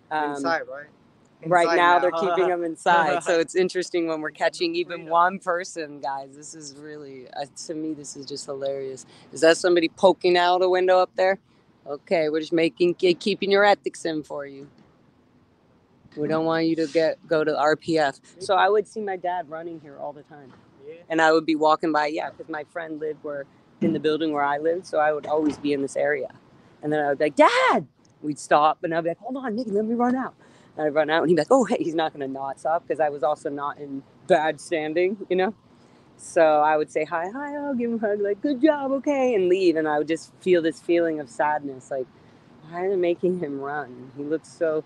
Inside, right? Right now, they're keeping them inside. So it's interesting when we're catching even one person, guys. This is really, to me, this is just hilarious. Is that somebody poking out a window up there? Okay, we're just keeping your ethics in for you. We don't want you to go to RPF. So I would see my dad running here all the time. And I would be walking by, because my friend lived in the building where I lived, so I would always be in this area. And then I would be like, Dad! We'd stop, and I'd be like, hold on, Nikki, let me run out. And I'd run out, and he'd be like, oh, hey, he's not going to not stop, because I was also not in bad standing, So I would say, hi, I'll give him a hug, like, good job, okay, and leave. And I would just feel this feeling of sadness, like, why are they making him run? He looks so,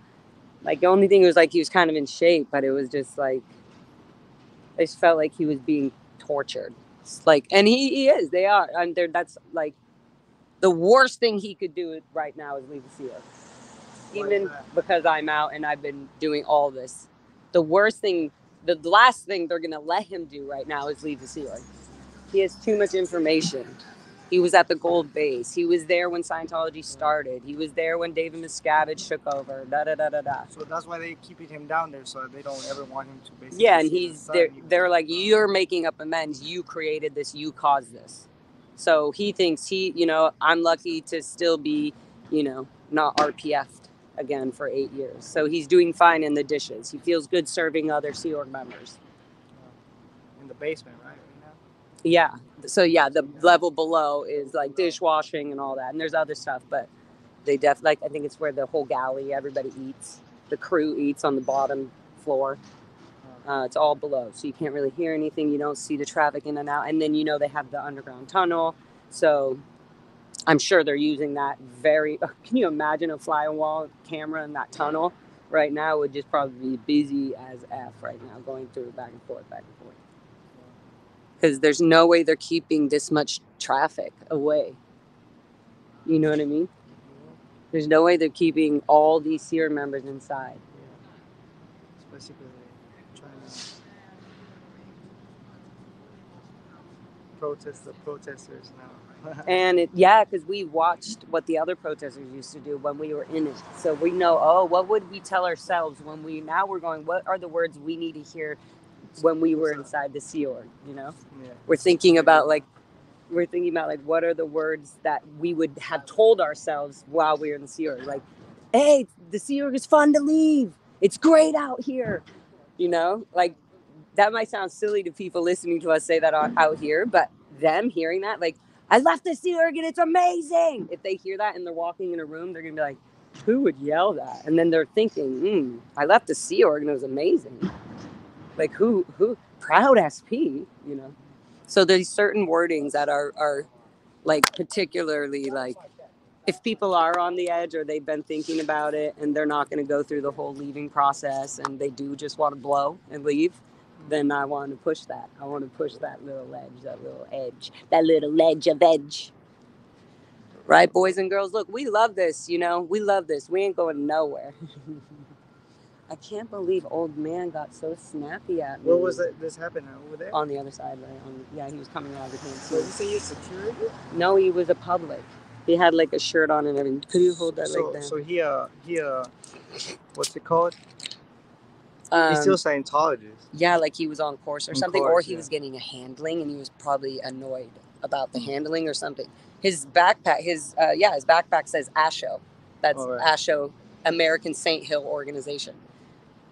like, the only thing was, like, he was kind of in shape, but it was just, like, I just felt like he was being tortured. Like, and he is, they are. And that's, like, the worst thing he could do right now is leave the Sea Org. Even because I'm out and I've been doing all this. The worst thing, the last thing they're going to let him do right now is leave the Sea Org. He has too much information. He was at the Gold Base. He was there when Scientology started. He was there when David Miscavige took over. So that's why they're keeping him down there, so they don't ever want him to basically. Yeah, and they're like, you're making up amends. You created this. You caused this. So he thinks I'm lucky to still be, not RPF'd again for 8 years. So he's doing fine in the dishes. He feels good serving other Sea Org members. In the basement, right? Yeah. So the level below is like dishwashing and all that. And there's other stuff, but they I think it's where the whole galley, everybody eats. The crew eats on the bottom floor. It's all below. So you can't really hear anything. You don't see the traffic in and out. And then, they have the underground tunnel. So I'm sure they're using that can you imagine a fly-on-wall camera in that tunnel? Right now, it would just probably be busy as F right now, going through back and forth. Because there's no way they're keeping this much traffic away. You know what I mean? There's no way they're keeping all these Sea Org members inside. Yeah. Especially trying to protest the protesters now. And because we watched what the other protesters used to do when we were in it. So we know, what would we tell ourselves now we're going, what are the words we need to hear when we were inside the Sea Org, Yeah. We're thinking about what are the words that we would have told ourselves while we were in the Sea Org. Like, hey, the Sea Org is fun to leave. It's great out here. Like, that might sound silly to people listening to us say that out here, but them hearing that, like, I left the Sea Organ, it's amazing. If they hear that and they're walking in a room, they're going to be like, who would yell that? And then they're thinking, I left the Sea Organ, it was amazing. Like, who, proud SP, you know? So there's certain wordings that are like, particularly, like, if people are on the edge or they've been thinking about it and they're not going to go through the whole leaving process and they do just want to blow and leave, then I want to push that. I want to push that little edge, that little edge, that little edge of edge. Right, boys and girls? Look, we love this, you know? We love this. We ain't going nowhere. I can't believe old man got so snappy at me. Where was this happening? Over there? On the other side, right? Yeah, he was coming out of the canteen. So you say you're security? No, he was a public. He had like a shirt on and everything. Could you hold that like that? So he what's it called? He's still Scientologist. Yeah, like he was on course or something, or he was getting a handling and he was probably annoyed about the handling or something. His backpack, his backpack says ASHO. That's ASHO, American Saint Hill Organization.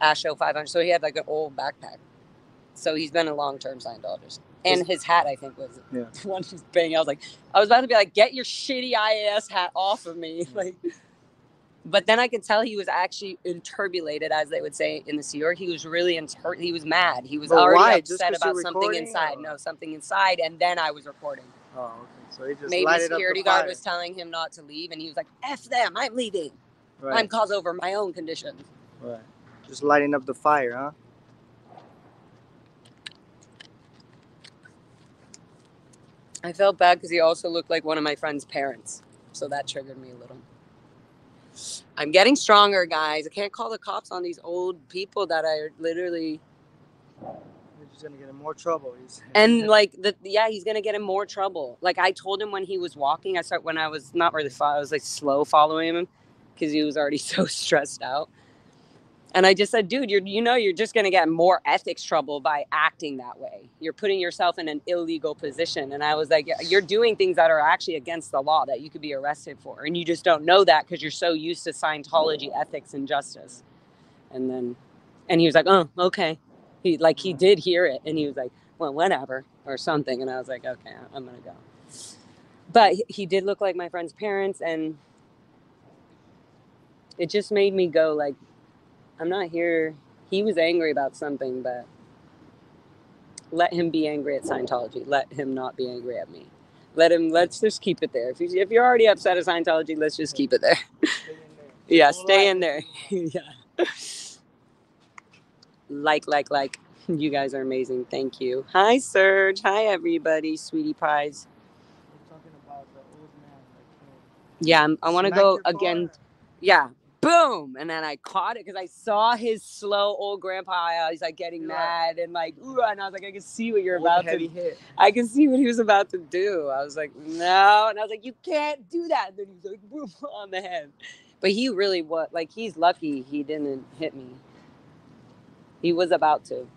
ASHO 500. So he had like an old backpack. So he's been a long-term Scientologist. And his hat, I think, was the one she's banging. I was about to be like, get your shitty IAS hat off of me. Like, but then I could tell he was actually inturbulated, as they would say in the Sea Org. He was really he was mad. He was already upset about something inside. No, something inside. And then I was recording. Oh, okay. So he just maybe lighted security up the guard fire. was telling him not to leave, and he was like, F them, I'm leaving. Right. I'm cause over my own conditions. Right. Just lighting up the fire, huh? I felt bad because he also looked like one of my friend's parents. So that triggered me a little. I'm getting stronger, guys. I can't call the cops on these old people that are literally... He's just going to get in more trouble. And like, he's going to get in more trouble. Like I told him when he was walking, when I was not really I was like slow following him because he was already so stressed out. And I just said, dude, you're just going to get more ethics trouble by acting that way. You're putting yourself in an illegal position. And I was like, you're doing things that are actually against the law that you could be arrested for. And you just don't know that because you're so used to Scientology ethics and justice. And he was like, oh, okay. He did hear it. And he was like, well, whatever, or something. And I was like, okay, I'm going to go. But he did look like my friend's parents. And it just made me go like, I'm not here. He was angry about something, but let him be angry at Scientology. Let him not be angry at me. Let's just keep it there. If you're already upset at Scientology, let's just keep it there. Yeah, stay in there. Yeah. Like. You guys are amazing. Thank you. Hi, Serge. Hi, everybody. Sweetie pies. We're talking about the old man. Yeah, I want to go again. Yeah. Boom! And then I caught it because I saw his slow old grandpa. He's like getting mad and like, ooh, and I was like, I can see what you're about to do. I can see what he was about to do. I was like, no. And I was like, you can't do that. And then he was like, boom, on the head. But he really he's lucky he didn't hit me. He was about to.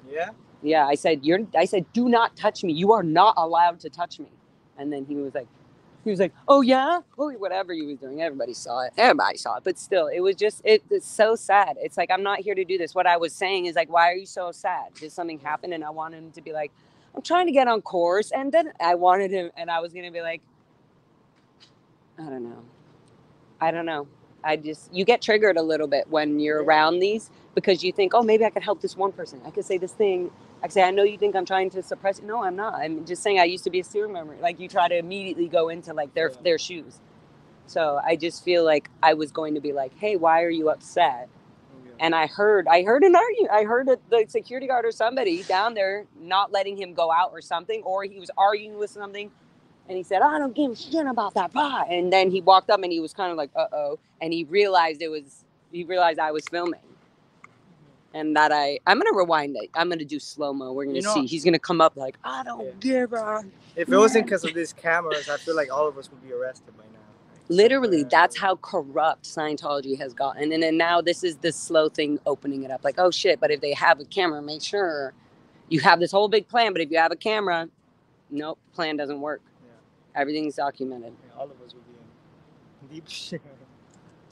Yeah? Yeah, I said, do not touch me. You are not allowed to touch me. And then he was like, oh, yeah? Oh, whatever he was doing. Everybody saw it. But still, it was just, it's so sad. It's like, I'm not here to do this. What I was saying is like, why are you so sad? Did something happen? And I wanted him to be like, I'm trying to get on course. And then I wanted him, and I was going to be like, I don't know. You get triggered a little bit when you're around these because you think, oh, maybe I could help this one person. I could say this thing. I could say, I know you think I'm trying to suppress it. No, I'm not. I'm just saying I used to be a student member. Like you try to immediately go into like their shoes. So I just feel like I was going to be like, hey, why are you upset? Yeah. And I heard an argument. I heard the security guard or somebody down there not letting him go out or something, or he was arguing with something. And he said, I don't give a shit about that. Blah. And then he walked up and he was kind of like, uh-oh. And he realized I was filming. And that I'm going to rewind it. I'm going to do slow-mo. We're going to see. He's going to come up like, I don't give a... If it wasn't because of these cameras, I feel like all of us would be arrested by now. Literally, that's how corrupt Scientology has gotten. And then now this is the slow thing opening it up. Like, oh, shit, but if they have a camera, make sure you have this whole big plan. But if you have a camera, nope, plan doesn't work. Everything's documented. Yeah, all of us would be in deep shit.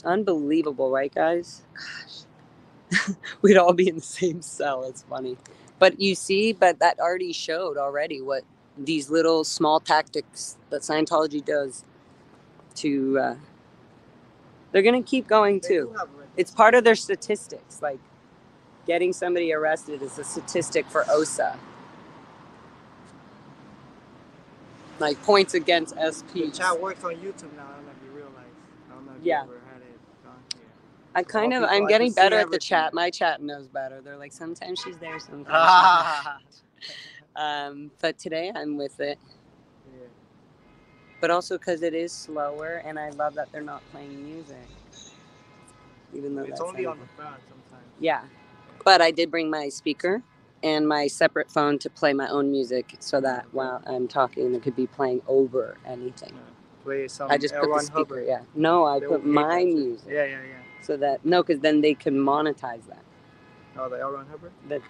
Unbelievable, right, guys? Gosh. We'd all be in the same cell. It's funny. But you see, but that already showed already what these little small tactics that Scientology does to, they're going to keep going too. It's part of their statistics. Like getting somebody arrested is a statistic for OSA. Like points against SPs. The chat works on YouTube now. I don't know if you realize. I don't know if you ever had it done here. I'm getting better at the chat. My chat knows better. They're like, sometimes she's there, sometimes she's not. But today I'm with it. Yeah. But also because it is slower, and I love that they're not playing music. Even though it's only on the front sometimes. Yeah. But I did bring my speaker and my separate phone to play my own music so that while I'm talking, it could be playing over anything. Play some I just put the speaker, yeah. No, I put my music. Yeah. So that, no, because then they can monetize that. Oh, the L. Ron Hubbard? The L.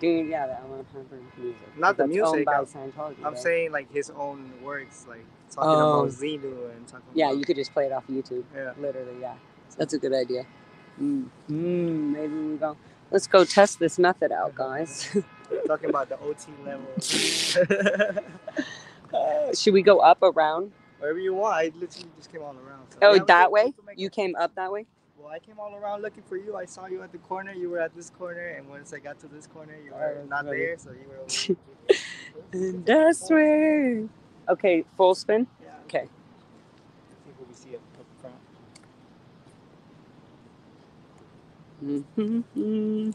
Ron Hubbard music. Not the music. Owned by Scientology, I'm saying like his own works, like talking about Xenu and talking about... you could just play it off YouTube. Yeah. Literally, yeah. That's a good idea. Maybe we go. Let's go test this method out, guys. Talking about the OT level. Should we go up, around? Wherever you want. I literally just came all around. So. That way? You came up that way? Well, I came all around looking for you. I saw you at the corner. You were at this corner. And once I got to this corner, you were not there. So you were over there. That's weird. Okay, full spin? Yeah. Okay. Let's see what we see up front. Mm-hmm.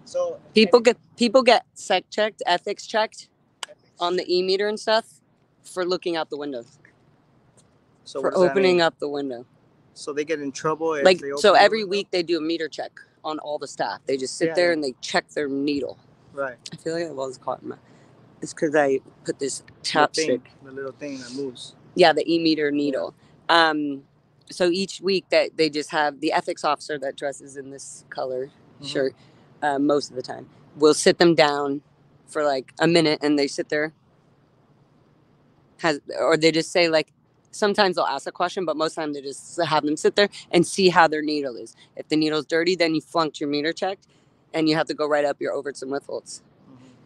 So people get sec checked, ethics checked on the e-meter and stuff for looking out the windows. So for opening up the window. So they get in trouble if like they open so every the window? week they do a meter check on all the staff. They just sit there and they check their needle. Right. I feel like I was caught in my... It's because I put this chopstick. The little thing that moves. Yeah, the e-meter needle. Yeah. So each week that they just have the ethics officer that dresses in this color shirt most of the time will sit them down for like a minute and they sit there. Or they just say like, sometimes they'll ask a question, but most of the time they just have them sit there and see how their needle is. If the needle's dirty, then you flunked your meter check and you have to go right up your overts and withholds.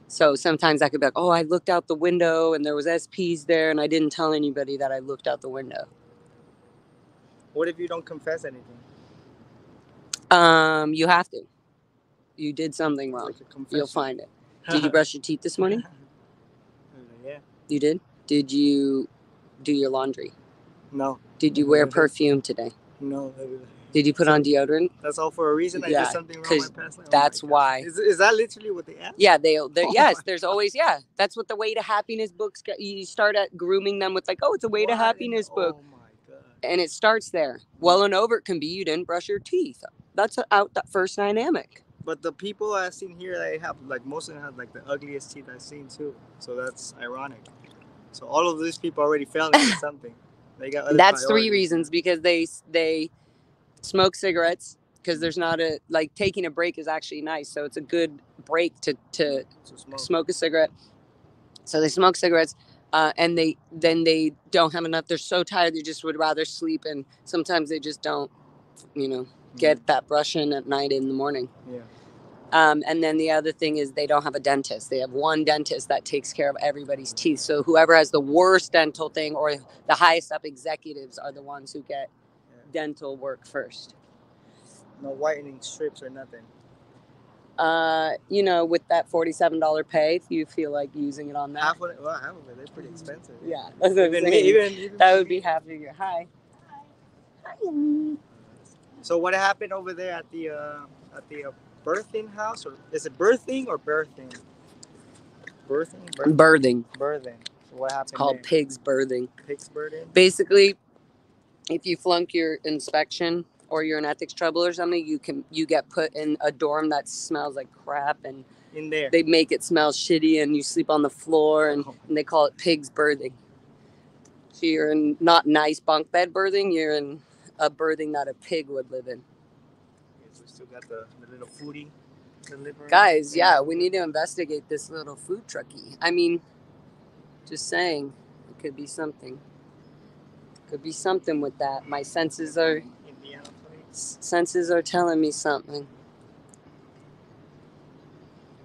So sometimes I could be like, oh, I looked out the window and there was SPs there and I didn't tell anybody that I looked out the window. What if you don't confess anything? You have to. You did something wrong. You'll find it. Did you brush your teeth this morning? Yeah. You did? Did you do your laundry? No. Did you wear perfume today? No. Did you put on deodorant? That's all for a reason. I did something wrong in my past life. That's why. Is that literally what they ask? Yeah, yes. There's always That's what the Way to Happiness books. You start at grooming them with like, oh, it's a Way to Happiness book. Oh my god. And it starts there. Well and over it can be you didn't brush your teeth. That's out that first dynamic. But the people I've seen here, they have like most of them have like the ugliest teeth I've seen too. So that's ironic. So all of these people already failing at something. They got other That's priorities. 3 reasons because they smoke cigarettes because there's not taking a break is actually nice. So it's a good break to smoke a cigarette. So they smoke cigarettes and they don't have enough. They're so tired they just would rather sleep, and sometimes they just don't, get that brush in at night in the morning. Yeah. And then the other thing is they don't have a dentist. They have one dentist that takes care of everybody's teeth. So whoever has the worst dental thing or the highest up executives are the ones who get dental work first. No whitening strips or nothing. With that $47 pay, if you feel like using it on that. Half of it, they're pretty expensive. Yeah, that's what I'm saying. Even that would be half of your Hi. So what happened over there at the birthing house, or is it birthing or birthing? Birthing. So what happened? It's called pigs birthing. Pigs birthing. Basically, if you flunk your inspection or you're in ethics trouble or something, you get put in a dorm that smells like crap, and in there they make it smell shitty, and you sleep on the floor, and they call it pigs birthing. So you're in not nice bunk bed birthing, you're in a birthing that a pig would live in. So we still got the little foodie delivery. Guys, we need to investigate this little food truckie. I mean, just saying, it could be something. Could be something with that. My senses are... Indiana Senses are telling me something.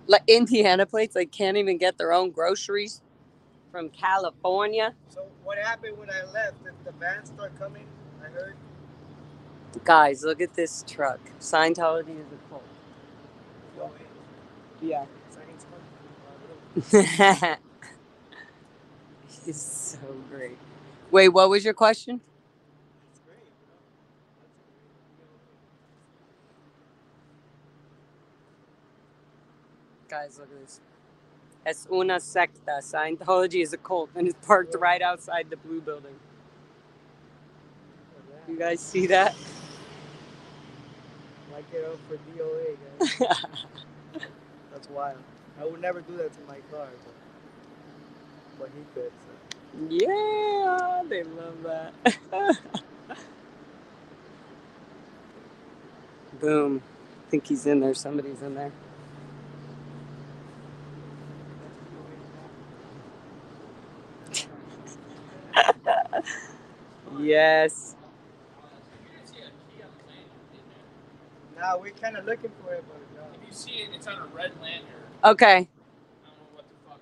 Like Indiana plates, like can't even get their own groceries from California. So what happened when I left? Did the vans start coming? I heard. Guys, look at this truck. Scientology is a cult. No way. Yeah. Scientology. He's so great. Wait, what was your question? That's great, bro. Guys, look at this. Es una secta. Scientology is a cult and it's parked right outside the blue building. You guys see that? Like it up for DOA, guys. That's wild. I would never do that to my car, but he could. So. Yeah, they love that. Boom. I think he's in there. Somebody's in there. Yes. Nah, we're kind of looking for it, but no. If you see it, it's on a red lanyard. Okay. I don't know what the fuck.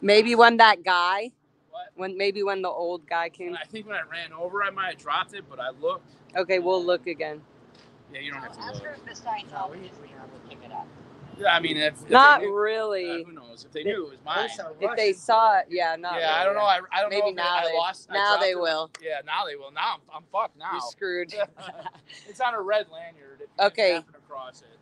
Maybe when that guy. What? Maybe when the old guy came. I think when I ran over, I might have dropped it, but I looked. Okay, we'll look again. Yeah, you don't have to Ask look. her if the Scientology will pick it up. Yeah, I mean, if Not they knew, really. who knows? If they knew it was mine. If they saw it, yeah, not. Yeah, really. I don't know. I don't Maybe know. now I they. lost. Now they it. will. Yeah, now they will. Now I'm fucked. Now You're screwed. It's on a red lanyard. If Okay. You happen across it.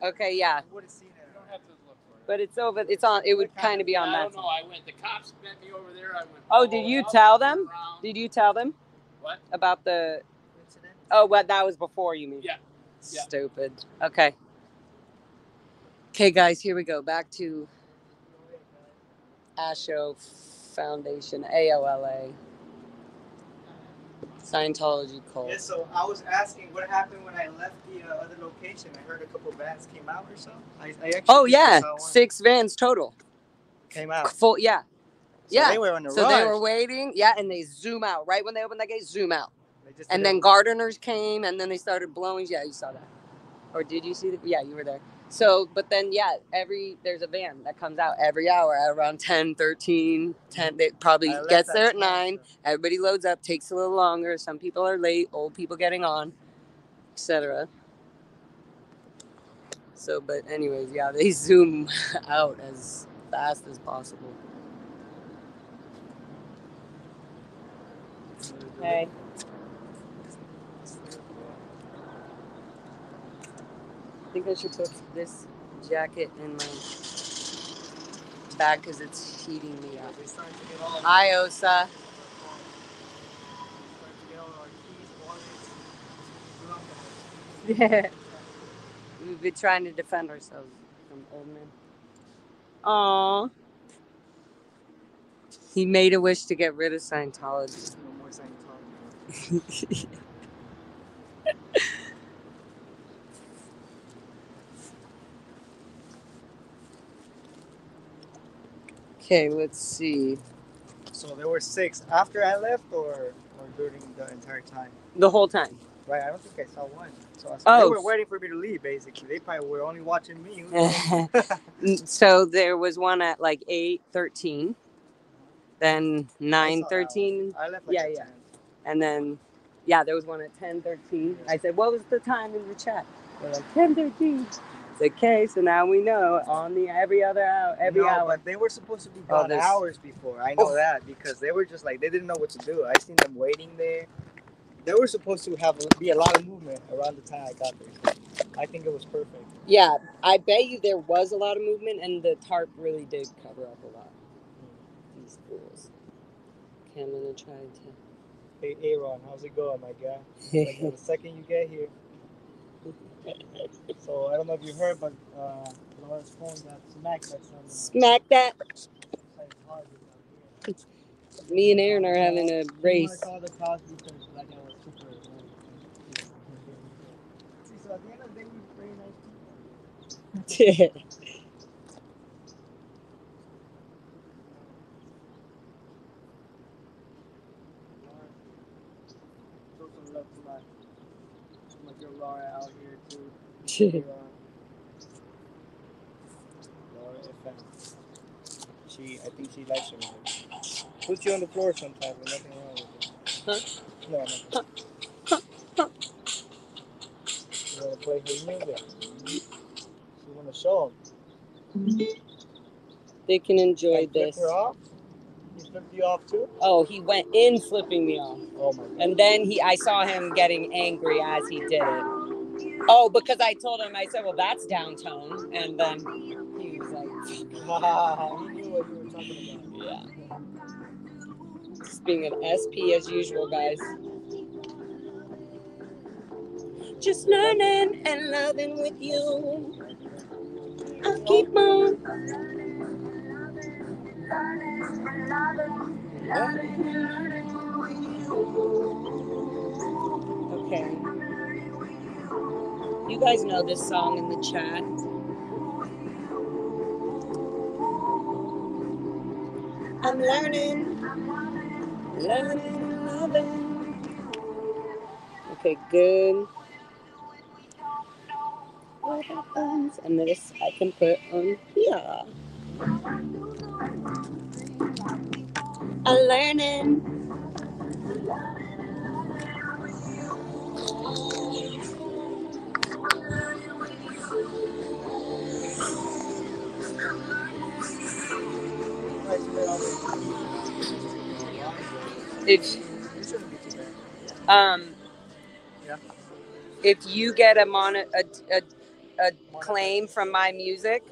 Okay, yeah. You don't have to look for it. But it's over. It's on. It would kind of be on that. I don't know. I went. The cops met me over there. I went. Oh, did you tell them? Did you tell them? What? About the incident? Oh, what? That was before, you mean? Yeah. Stupid. Okay. Okay, guys. Here we go. Back to Asho Foundation, AOLA, Scientology cult. Yeah, so I was asking what happened when I left the other location. I heard a couple vans came out or so. I actually yeah, 6 vans total. Came out. Full, yeah. So they were on the So they were waiting, and they zoom out. Right when they opened that gate, zoom out. And then gardeners came, and then they started blowing. Yeah, you saw that. Or did you see that? Yeah, you were there. So, but then, there's a van that comes out every hour at around 10, 13, 10. It probably gets there at 9. So. Everybody loads up, takes a little longer. Some people are late, old people getting on, etc. So, but anyways, yeah, they zoom out as fast as possible. Hey. I think I should put this jacket in my bag because it's heating me up. Hi, Osa. Yeah. We've been trying to defend ourselves from old men. Aww. He made a wish to get rid of Scientology. No more Scientology. Okay, let's see. So there were 6 after I left or during the entire time? The whole time. Right, I don't think I saw one. So they were waiting for me to leave, basically. They probably were only watching me. So there was one at like 8:13, then 9:13. I left like at 10. And then, there was one at 10:13. I said, what was the time in the chat? They're like, 10:13. It's okay, so now we know on the every hour. But they were supposed to be gone hours before. I know that because they were just like, they didn't know what to do. I seen them waiting there. They were supposed to be a lot of movement around the time I got there. I think it was perfect. Yeah, I bet you there was a lot of movement, and the tarp really did cover up a lot. These fools. Okay, I'm going to try to... Hey, Aaron, how's it going, my guy? Like, the second you get here. So, I don't know if you heard, but Laura's phone got smacked by someone. Smack that! Me and Aaron are having a race. I call the cops because like I was super. See, so at the end of the day, we're very nice people. Show some love to my My girl Laura out here too. Laura FM. I think she likes your music. Put you on the floor sometimes, but nothing wrong with it. Huh? No, nothing. You want to play her music? You want to show them? They can enjoy Like this. flip her off? He flipped you off too? Oh, he went in flipping me off. Oh my God. And then I saw him getting angry as he did it. Oh, because I told him, I said, well, that's downtone. And then he was like, He knew what you were talking about. yeah. Just being an SP as usual, guys. Just learning and loving with you. I'll keep on. Okay. You guys know this song in the chat. I'm learning, loving. Okay, good. And this I can put on here. I'm learning. If you get a claim from my music,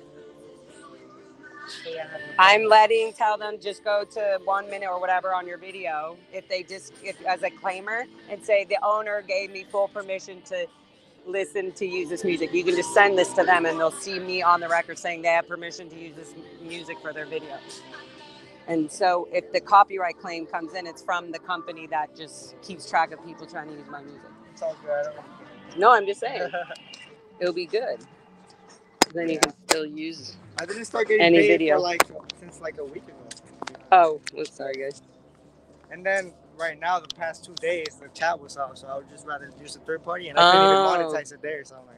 I'm tell them just go to 1 minute or whatever on your video. If as a claimer and say the owner gave me full permission to listen to use this music, you can just send this to them and they'll see me on the record saying they have permission to use this music for their video. And so if the copyright claim comes in, it's from the company that just keeps track of people trying to use my music. Sounds good. No, I'm just saying. It'll be good. Then you can still use I didn't start getting any paid video since a week ago. Oh, sorry guys. And then right now, the past 2 days, the chat was off, so I would just rather use a third party, and I couldn't even monetize it there. So I'm like,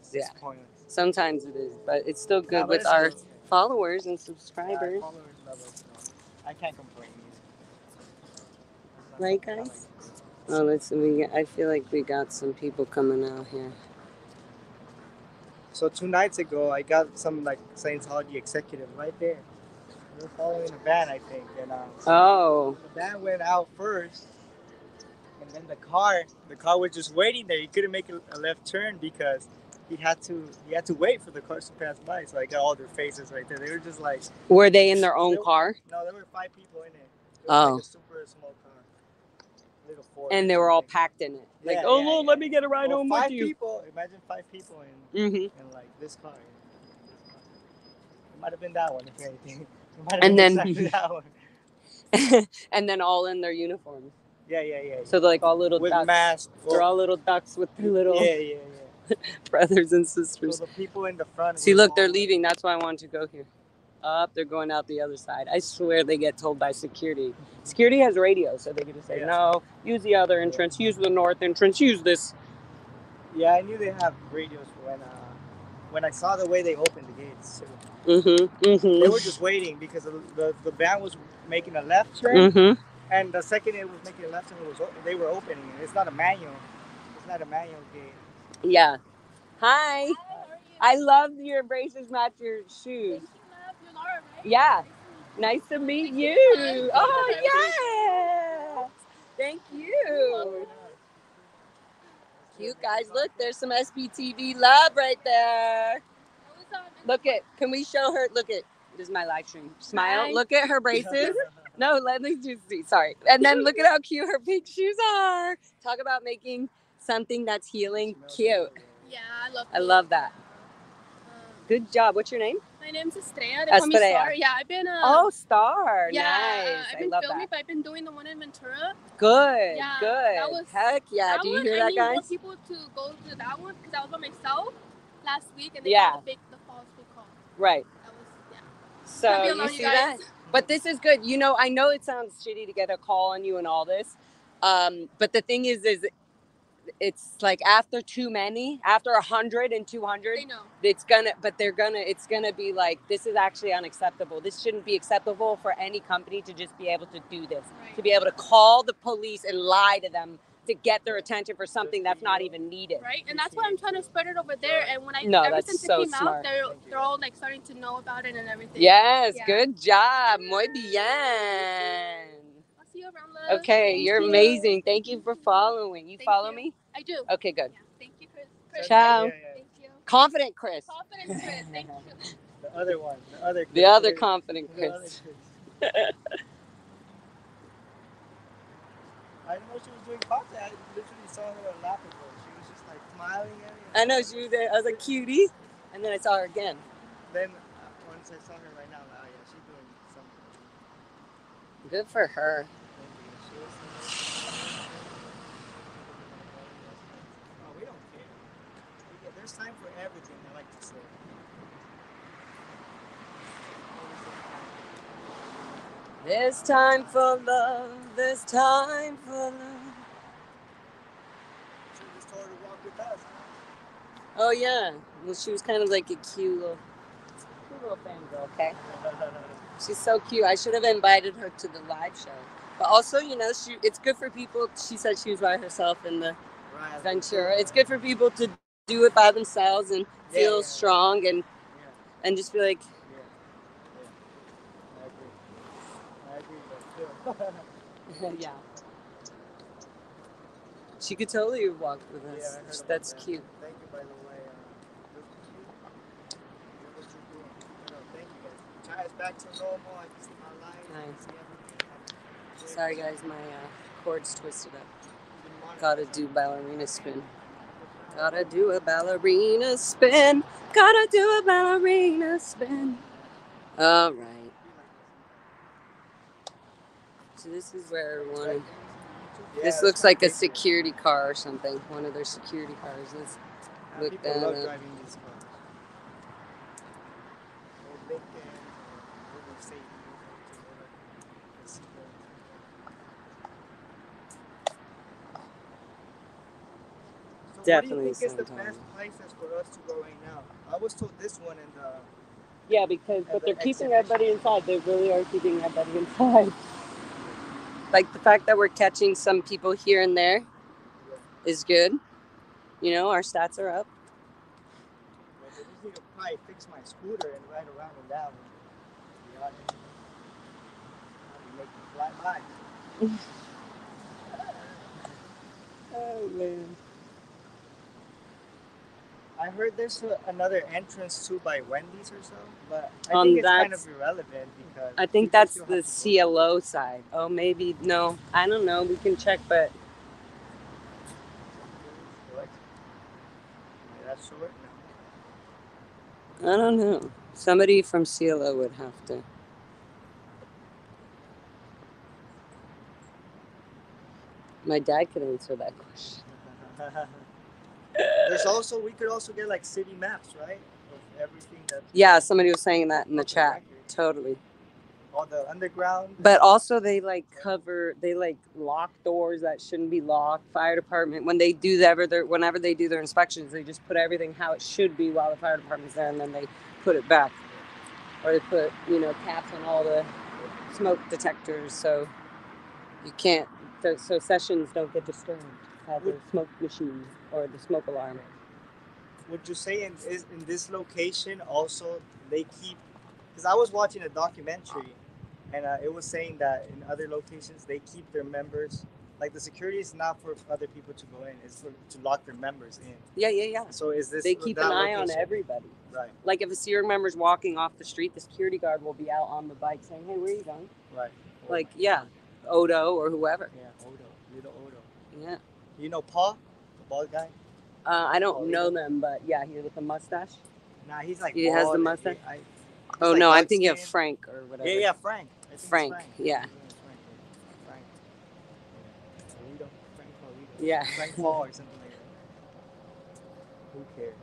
it's disappointing. Sometimes it is, but it's still good with our followers and subscribers. Followers love us, so I can't complain. Right, guys? Oh, listen, I feel like we got some people coming out here. So 2 nights ago, I got some Scientology executive right there. They were following a van, I think, and the van went out first, and then the car was just waiting there. He couldn't make a left turn because he had to wait for the cars to pass by. So I got all their faces right there. They were just like. Were they in their own car? No, there were 5 people in it. It was like a super small car. Little Ford. And they were all packed in it. Let me get a ride home with you. 5 people. Imagine 5 people in like this car. It might have been that one, if anything. And then that one. and then all in their uniforms. Yeah. So they're like all little with ducks. Masks. They're all little ducks with their little brothers and sisters. So the people in the front. See, look, they're leaving. That's why I wanted to go here. They're going out the other side. I swear they get told by security. Security has radio, so they can just say, no, use the other entrance, use the north entrance, use this. Yeah, I knew they have radios when I saw the way they opened the gates. So they were just waiting because the van was making a left turn, and the second it was making a left turn, they were opening it. It's not a manual. It's not a manual gate. Yeah. Hi. I love your braces match your shoes. Yeah. Nice to meet you. Oh, yeah. Thank you. Cute guys. Look, there's some SPTV love right there. Look at, can we show her? Look at, this is my live stream. Smile. Hi. Look at her braces. No, let me just see. Sorry. And then look at how cute her pink shoes are. Talk about making something that's healing cute. Yeah, I love that. Good job. What's your name? My name's Estrella. They call me Star. Yeah, I've been. Star. Yeah, nice. I've been filming, but I've been doing the one in Ventura. Good. Yeah, good. Heck yeah. Do you hear that, guys? I need more people to go to that one because I was by myself last week and they got the false big call. Right. That was, So you see that? But this is good. You know, I know it sounds shitty to get a call on you and all this. But the thing is it's like after too many, after 100 and 200, They know. it's gonna be like, this is actually unacceptable. This shouldn't be acceptable for any company to just be able to do this, Right. to be able to call the police and lie to them to get their attention for something that's not even needed. Right, and that's why I'm trying to spread it over there. And when ever since it came out, they're all like starting to know about it and everything. Yes, good job, muy bien. I'll see you around, love. Okay, you're amazing. Thank you for following. You follow me? I do. Okay, good. Yeah. Thank you, Chris. Ciao. Thank you. Confident Chris. Confident Chris. Thank you. The other one. The other confident Chris. I didn't know she was doing content. I literally saw her a lap ago. She was just like smiling at me. I know, she was there. I was like, cutie. And then I saw her again. Then once I saw her right now, I'm like, oh yeah, she's doing something. Good for her. Oh, we don't care. There's time for everything, I like to say. There's time for love. There's time for love. She just told her to walk with us. Oh, yeah. Well, she was kind of like a cute little fangirl, okay? She's so cute. I should have invited her to the live show. But also, you know, it's good for people. She said she was by herself in the Ventura. It's good for people to do it by themselves and feel strong and just be like... Yeah. She could totally walk with us. Yeah, that's cute. Thank you, by the way. Thank you, guys. Chai's back to normal. I can see my life. Nice. Sorry, guys. My cord's twisted up. Gotta do ballerina spin. Gotta do a ballerina spin. Gotta do a ballerina spin. All right. So this is where everyone... This looks like a security car or something. One of their security cars. Let's look that up. Driving these cars. Definitely. What do you think is the best places for us to go right now? I was told this one and the... Yeah, but they're keeping everybody inside. They really are keeping everybody inside. Like the fact that we're catching some people here and there is good. You know, our stats are up. I just need to probably fix my scooter and ride around in that one. To be honest. Make me fly by. Oh, man. I heard there's another entrance too by Wendy's or so, but I think it's kind of irrelevant because... I think that's the CLO side. Oh, maybe. No, I don't know. We can check, but... That's short? No. I don't know. Somebody from CLO would have to... My dad could answer that question. We could also get like city maps, right? Of everything that... Yeah, somebody was saying that in the chat. Totally. All the underground. But also they lock doors that shouldn't be locked. Fire department, whenever they do their inspections, they just put everything how it should be while the fire department's there, and then they put it back. Or they put, caps on all the smoke detectors so you can't, so sessions don't get disturbed by the smoke machine or the smoke alarm. Would you say in this location also they keep, because I was watching a documentary and it was saying that in other locations they keep their members, like the security is not for other people to go in, it's to lock their members in. Yeah. So is this... They keep an eye on everybody. Right. Like if a CR member's walking off the street, the security guard will be out on the bike saying, hey, where are you going? Right. Like, yeah, Odo or whoever. Yeah, little Odo. Yeah. You know Paul, the bald guy? I don't know them, but yeah, he with the mustache. Nah, he's like he has the mustache. Like I'm thinking of Frank or whatever. Yeah, Frank. Frank. Yeah. Frank. Yeah. Frank Paul or something like that. Who cares?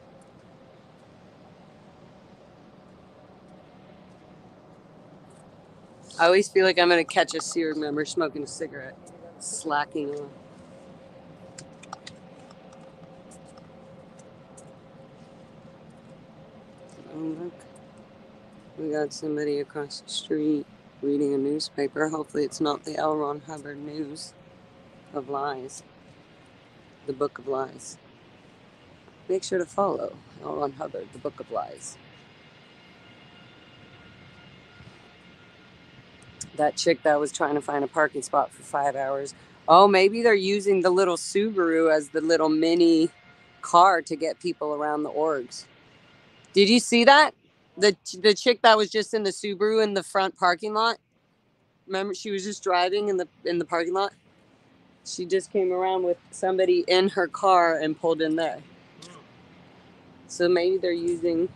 I always feel like I'm gonna catch a CR member smoking a cigarette, slacking on. look. We got somebody across the street reading a newspaper. Hopefully it's not the L. Ron Hubbard news of lies. The Book of Lies. Make sure to follow L. Ron Hubbard, The Book of Lies. That chick that was trying to find a parking spot for 5 hours. Oh, maybe they're using the little Subaru as the little mini car to get people around the orgs. Did you see that? The chick that was just in the Subaru in the front parking lot? Remember, she was just driving in the parking lot? She just came around with somebody in her car and pulled in there. So maybe they're using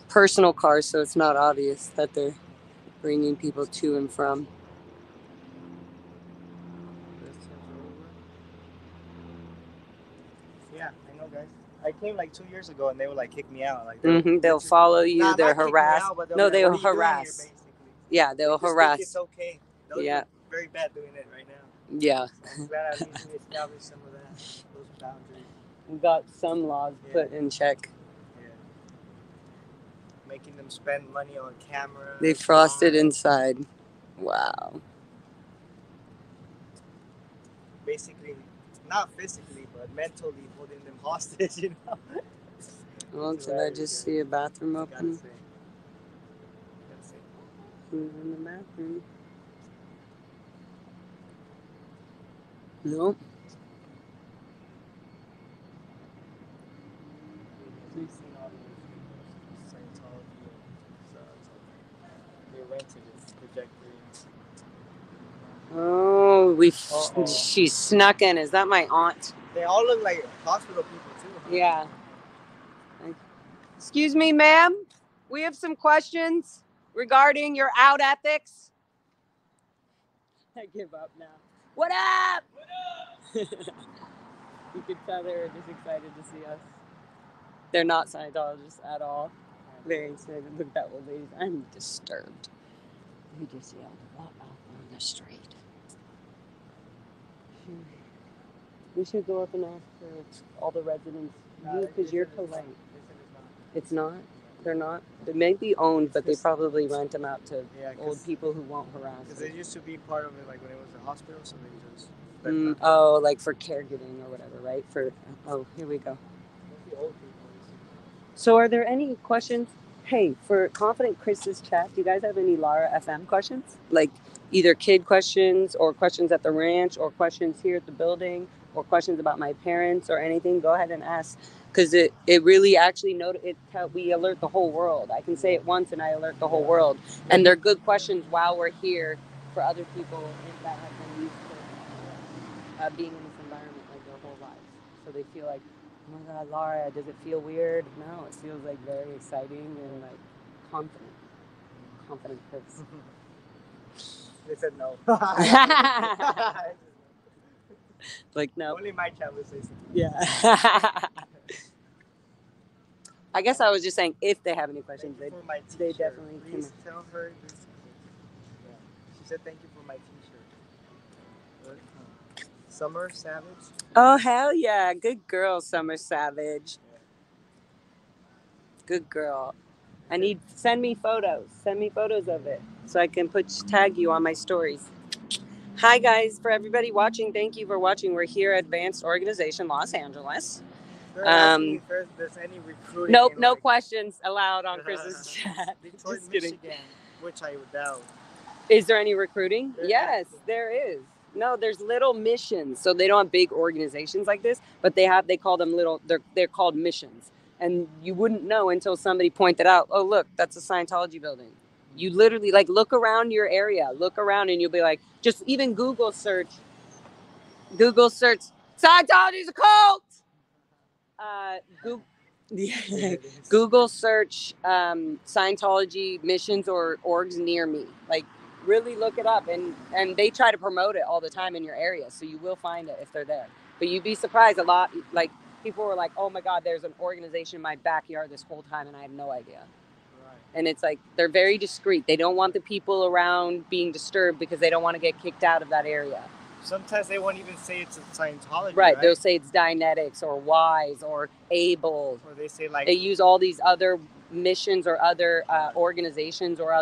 personal cars, so it's not obvious that they're bringing people to and from. Yeah, I know, guys. I came like 2 years ago, and they would like kick me out. Like they'll follow you. Nah, they're not harassed. Out, no, they'll like, harass. Here, yeah, they'll harass. It's okay. Those yeah. are very bad doing it right now. Yeah. So I'm glad at least we established some of that, those boundaries. We got some laws put in check. Yeah. Making them spend money on camera. They frosted inside. Wow. Basically, not physically, but mentally holding them hostage, you know? Well, did I just see a bathroom open? Gotta say. Who's in the bathroom? Nope. We've seen all the Scientology, so they rented its projector. Oh, she snuck in. Is that my aunt? They all look like hospital people too. Huh? Yeah. Excuse me, ma'am. We have some questions regarding your out ethics. I give up now. What up? What up? You could tell they're just excited to see us. They're not Scientologists at all. Very excited. Look at that old lady. I'm disturbed. We just yelled out on the street. We should go up and ask for all the residents. Because you're polite. It's not? They're not? They may be owned, but they probably rent them out to old people who won't harass. Because they used to be part of it, like when it was a hospital, so they just... like for caregiving or whatever, right? Here we go. So are there any questions? Hey, for Confident Chris's chat, do you guys have any Lara FM questions? Like either kid questions or questions at the ranch or questions here at the building or questions about my parents or anything? Go ahead and ask. Because it really actually we alert the whole world. I can say it once and I alert the whole world. And they're good questions while we're here for other people that have been used to being in this environment like their whole lives. So they feel like, oh my God, Laura, does it feel weird? No, it feels like very exciting and like confident. Confident Chris. They said no. Like no. Only my chat would say something. Yeah. I guess I was just saying if they have any questions, they definitely can. Please tell her this. Yeah. She said thank you for my t-shirt. Summer Savage. Oh hell yeah. Good girl, Summer Savage. Good girl. Send me photos. Send me photos of it so I can tag you on my stories. Hi guys, for everybody watching, thank you for watching. We're here at Advanced Organization Los Angeles. They're asking if there's any recruiting. Nope, no questions allowed on Chris's chat. Detroit, Michigan, which I would doubt. Is there any recruiting? Yes, there is. No, there's little missions. So they don't have big organizations like this, but they call them little, they're called missions. And you wouldn't know until somebody pointed out, oh, look, that's a Scientology building. You literally, like, look around your area. Look around and you'll be like, just even Google search, Scientology's a cult! Google search Scientology missions or orgs near me. Like, really look it up. And they try to promote it all the time in your area. So you will find it if they're there. But you'd be surprised a lot. Like, people were like, oh, my God, there's an organization in my backyard this whole time, and I had no idea. And it's like, they're very discreet. They don't want the people around being disturbed because they don't want to get kicked out of that area. Sometimes they won't even say it's a Scientology, right? They'll say it's Dianetics or Wise or Able. Or they say like... They use all these other missions or other organizations or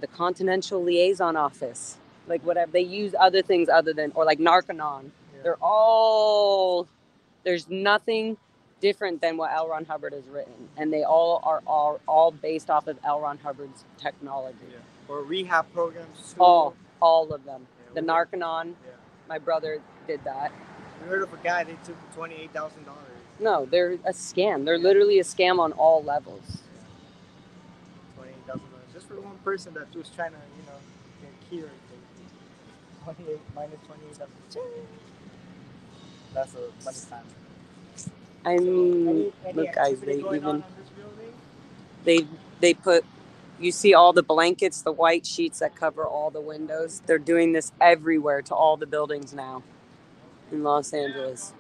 the Continental Liaison Office, like whatever. They use other things other than, or like Narconon. Yeah. There's nothing different than what L. Ron Hubbard has written, and they all are all based off of L. Ron Hubbard's technology. Yeah. Or rehab programs too. All of them. Yeah, the Narconon. Yeah. My brother did that. We heard of a guy, they took $28,000. No, they're a scam. They're literally a scam on all levels. Yeah. $28,000 just for one person that was trying to, get cured. 28 minus 28,000. That's a money time. I mean, look, guys, they put. You see all the blankets, the white sheets that cover all the windows. They're doing this everywhere to all the buildings now in Los Angeles.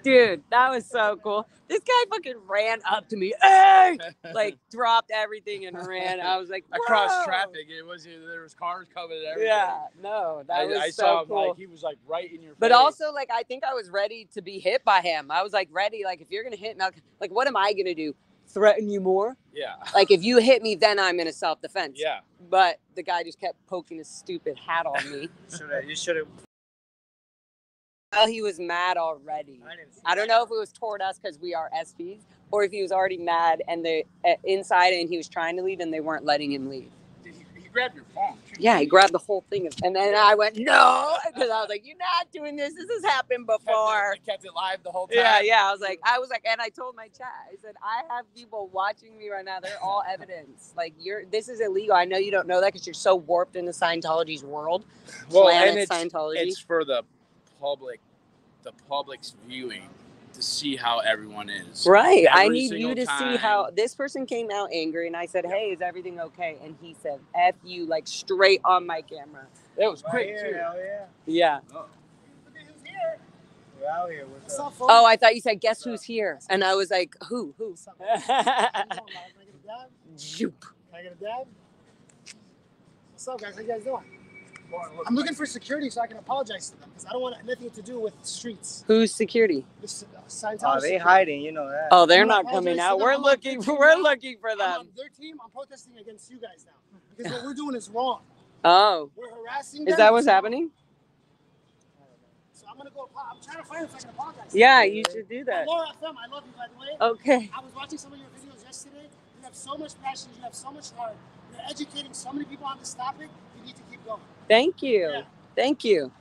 Dude, that was so cool. This guy fucking ran up to me, hey! Like dropped everything and ran. I was like, whoa! Across traffic. There was cars coming and everything. Yeah, no, that was I so saw him, cool. like, he was like right in your face. But also, like, I think I was ready to be hit by him. I was like ready, like, if you're gonna hit me, like, what am I gonna do? Threaten you more? Yeah. Like, if you hit me, then I'm in self-defense. Yeah. But the guy just kept poking his stupid hat on me. You should have. Well, he was mad already. I don't know if it was toward us because we are SPs, or if he was already mad and they inside and he was trying to leave and they weren't letting him leave. He grabbed your phone too. Yeah, he grabbed the whole thing, and then I went no, because I was like, "You're not doing this. This has happened before." Kept it live the whole time. Yeah. I was like, and I told my chat, I said, I have people watching me right now. They're all evidence. Like, this is illegal. I know you don't know that because you're so warped into Scientology's world. Well, Planet and Scientology. It's for the public's viewing to see how everyone is. Right. I need you to see how this person came out angry, and I said, "Hey, is everything okay?" And he said, "F you," like straight on my camera. It was quick too. Hell yeah. Yeah. Oh. We're out here. What's up, folks? Oh, I thought you said, "Guess who's here?" And I was like, "Who?" What's up, man? Can I get a dab? What's up, guys? How you guys doing? I'm looking for security so I can apologize to them because I don't want anything to do with streets. Who's security? This Oh, they hiding, you know that. Oh, they're not coming out. We're looking for them. I'm on their team. I'm protesting against you guys now because what we're doing is wrong. Oh. We're harassing them. Is that what's happening? So I'm gonna go. I'm trying to find if I can apologize. Yeah, you should do that. Laura FM, I love you, by the way. Okay. I was watching some of your videos yesterday. You have so much passion. You have so much heart. You're educating so many people on this topic. You need to keep going. Thank you. Yeah. Thank you.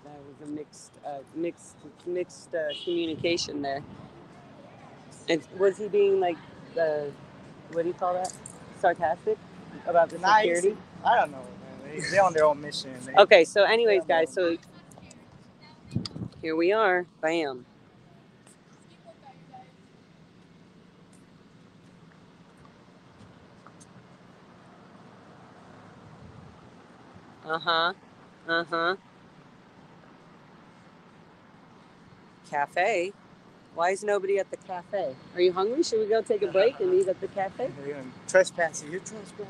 That was a mixed communication there. And was he being like, what do you call that? Sarcastic about the security? I don't know, man. They're on their own mission. Okay, so anyways, guys, so here we are. Bam. Cafe? Why is nobody at the cafe? Are you hungry? Should we go take a break and eat at the cafe? You're trespassing. You're trespassing.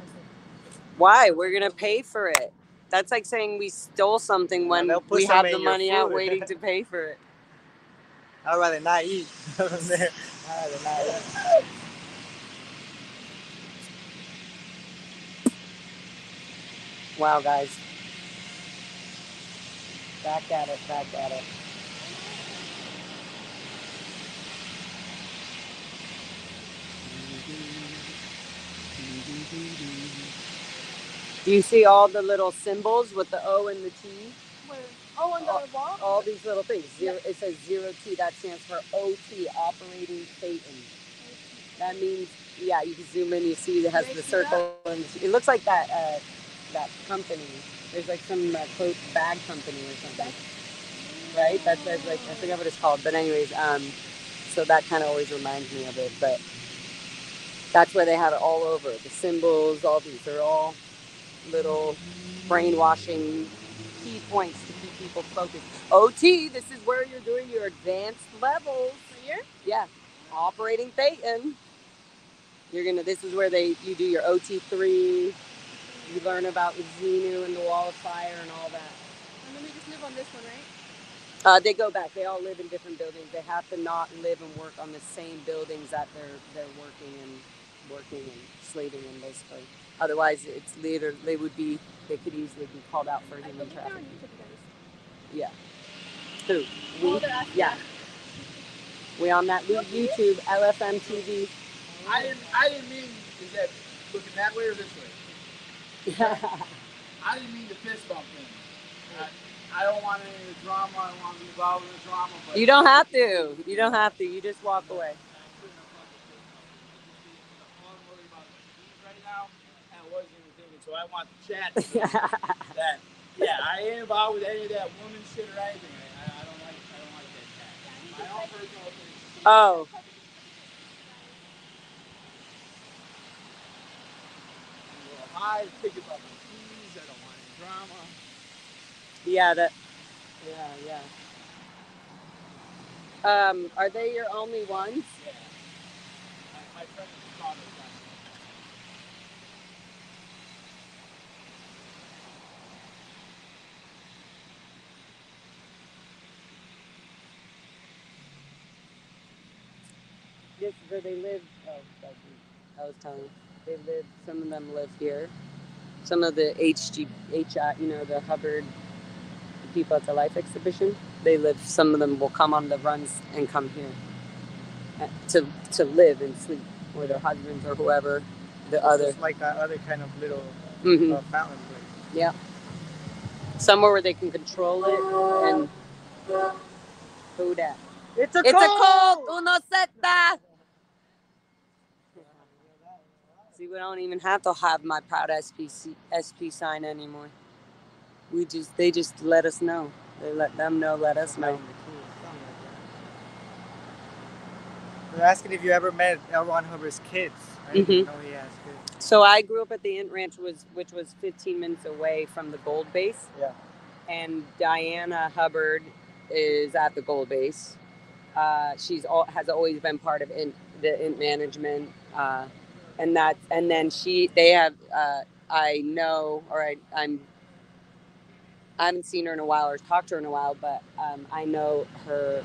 Why? We're going to pay for it. That's like saying we stole something when we have the money out waiting to pay for it. I'd rather not eat. Wow, guys. Back at it. Do you see all the little symbols with the O and the T? Where? Oh, on the wall? All these little things. It says 0T. That stands for OT, Operating Satan. That means, yeah, you can zoom in. You see it has the circle. And it looks like that company. There's like some quote bag company or something. Right? That's like, I forget what it's called. But anyways, so that kind of always reminds me of it. But that's where they have it all over. The symbols, all these. They're all little brainwashing key points to keep people focused. OT, this is where you're doing your advanced levels. Here? Yeah. Operating Thetan. This is where you do your OT3. You learn about Xenu and the Wall of Fire and all that. And then we just live live on this one, right? They go back. They all live in different buildings. They have to not live and work on the same buildings that they're working and slaving in, basically. Otherwise, it's later they could easily be called out for human trafficking. Yeah. Who? We? Yeah. We on that YouTube LFM TV. I didn't mean is that looking that way or this way. I didn't mean to fist bump him. I don't want any of the drama. I don't want to be involved in the drama. But you don't have to. You don't have to. You just walk away. Right now, I wasn't even thinking, so I want the chat to know that. Yeah, I ain't involved with any of that woman shit or anything. I don't like that chat. My own personal opinion. Oh. I think about my keys. I don't want any drama. Yeah, yeah. Are they your only ones? Yeah. My friend is father. Yes, where they live. Oh, I was telling you. They live. Some of them live here. Some of the the Hubbard people at the Life exhibition. They live. Some of them will come on the runs and come here to live and sleep, or their husbands or whoever. The other. It's like that other kind of little fountain place. Yeah. Somewhere where they can control it and. Who that? It's a cold. Uno seta. See, we don't even have to have my proud SP sign anymore. They just let us know. They let them know, let us know. They're asking if you ever met L. Ron Hubbard's kids. I didn't know he has kids. So I grew up at the Int Ranch, which was 15 minutes away from the Gold Base. Yeah. And Diana Hubbard is at the Gold Base. Has always been part of the Int management. I haven't seen her in a while or talked to her in a while, but I know her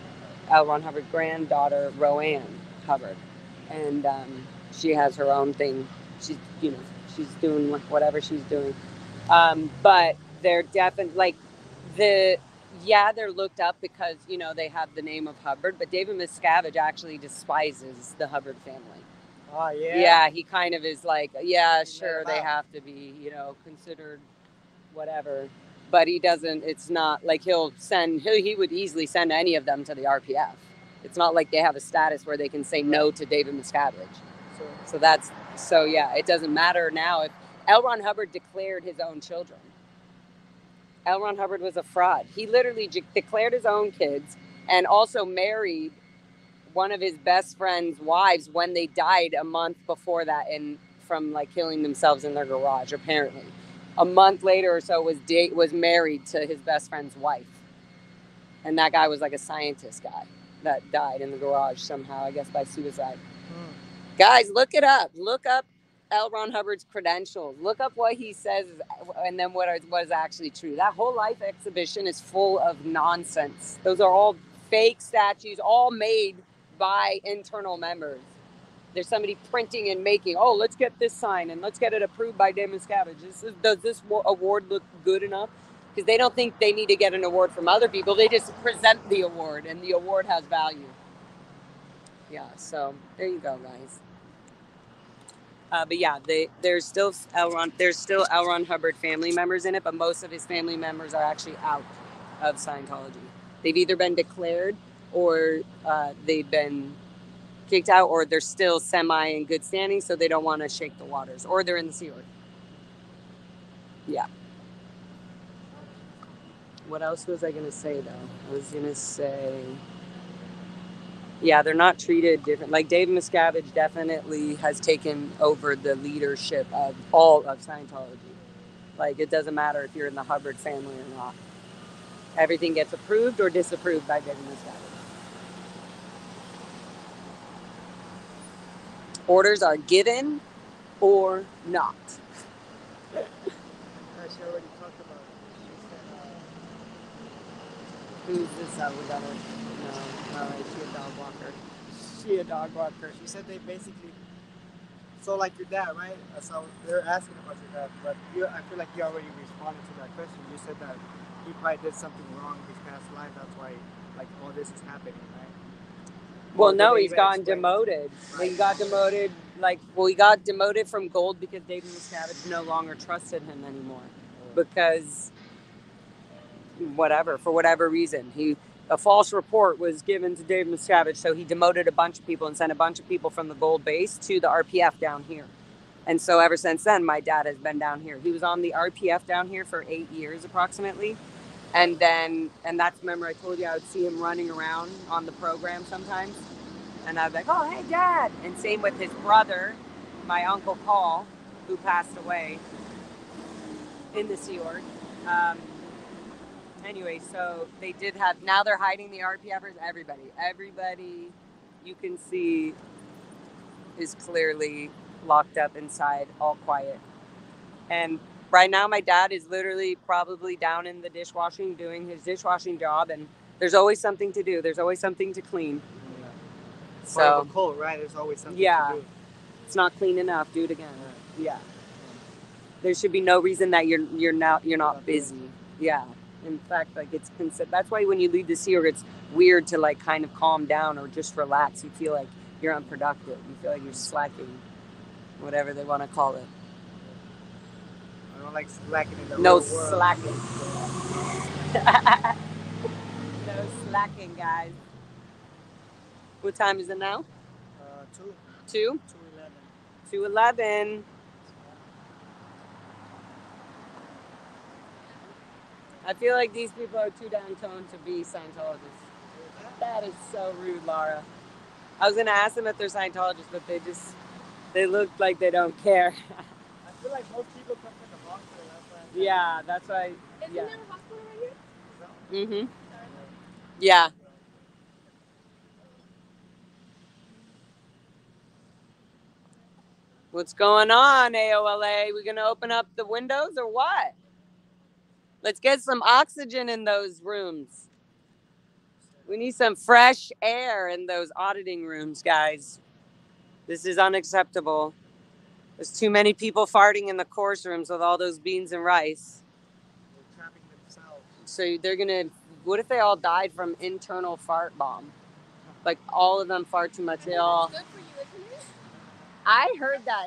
L. Ron Hubbard granddaughter, Roanne Hubbard, and she has her own thing. She's doing whatever she's doing, but they're definitely they're looked up because they have the name of Hubbard, but David Miscavige actually despises the Hubbard family. Oh, yeah? Yeah, he kind of is like, yeah, sure, they have to be, considered whatever. But he doesn't, it's not like he would easily send any of them to the RPF. It's not like they have a status where they can say no to David Miscavige. So it doesn't matter now. If L. Ron Hubbard declared his own children. L. Ron Hubbard was a fraud. He literally declared his own kids and also married one of his best friend's wives when they died a month before that from killing themselves in their garage, apparently. A month later or so was married to his best friend's wife. And that guy was like a scientist guy that died in the garage somehow, I guess by suicide. Guys, look it up. Look up L. Ron Hubbard's credentials. Look up what he says and then what is actually true. That whole Life exhibition is full of nonsense. Those are all fake statues, all made by internal members. There's somebody printing and making, let's get this sign and let's get it approved by David Miscavige. Does this award look good enough? Because they don't think they need to get an award from other people. They just present the award and the award has value. Yeah, so there you go, guys. But yeah, there's still L. Ron Hubbard family members in it, but most of his family members are actually out of Scientology. They've either been declared or they've been kicked out, or they're still semi in good standing, so they don't want to shake the waters, or they're in the Sea Org. Yeah. What else was I going to say, though? I was going to say, yeah, they're not treated different. Like, Dave Miscavige definitely has taken over the leadership of all of Scientology. Like, it doesn't matter if you're in the Hubbard family or not. Everything gets approved or disapproved by Dave Miscavige. Orders are given or not. She already talked about it. She said Who's this we got her? No, alright, she a dog walker. She a dog walker. She said they basically. So like your dad, right? So they're asking about your dad, but I feel like you already responded to that question. You said that he probably did something wrong in his past life. That's why like all this is happening, right? Well, no, he's gotten demoted. Right. He got demoted, he got demoted from gold because David Miscavige no longer trusted him anymore. Because, for whatever reason, a false report was given to David Miscavige, so he demoted a bunch of people and sent a bunch of people from the gold base to the RPF down here. And so ever since then, my dad has been down here. He was on the RPF down here for 8 years approximately. And that's, remember I told you I would see him running around on the program sometimes. And I'd be like, oh, hey, Dad. And same with his brother, my Uncle Paul, who passed away in the Sea Org. Anyway, so they did have, now they're hiding the RPFers. Everybody you can see is clearly locked up inside, all quiet. And right now, my dad is literally probably down in the dishwashing, doing his dishwashing job, and there's always something to do. There's always something to clean. Yeah. So, part of a cult, right? There's always something to do. It's not clean enough. Do it again. Yeah. There should be no reason that you're not busy. Yeah. In fact, like that's why when you leave the Sea Org, it's weird to like kind of calm down or just relax. You feel like you're unproductive. You feel like you're slacking, whatever they want to call it. I don't like slacking in the No real world. slacking. No slacking, guys. What time is it now? 2? 2:11. 2:11. I feel like these people are too down-toned to be Scientologists. That is so rude, Laura. I was going to ask them if they're Scientologists, but they look like they don't care. I feel like most people come from the hospital. That's why. Isn't there a hospital right here? Mm-hmm. Yeah. What's going on, AOLA? We gonna open up the windows or what? Let's get some oxygen in those rooms. We need some fresh air in those auditing rooms, guys. This is unacceptable. There's too many people farting in the course rooms with all those beans and rice. They're trapping themselves. So they're gonna, what if they all died from internal fart bomb? Like all of them fart too much. They all. Good for you, isn't it? I heard that.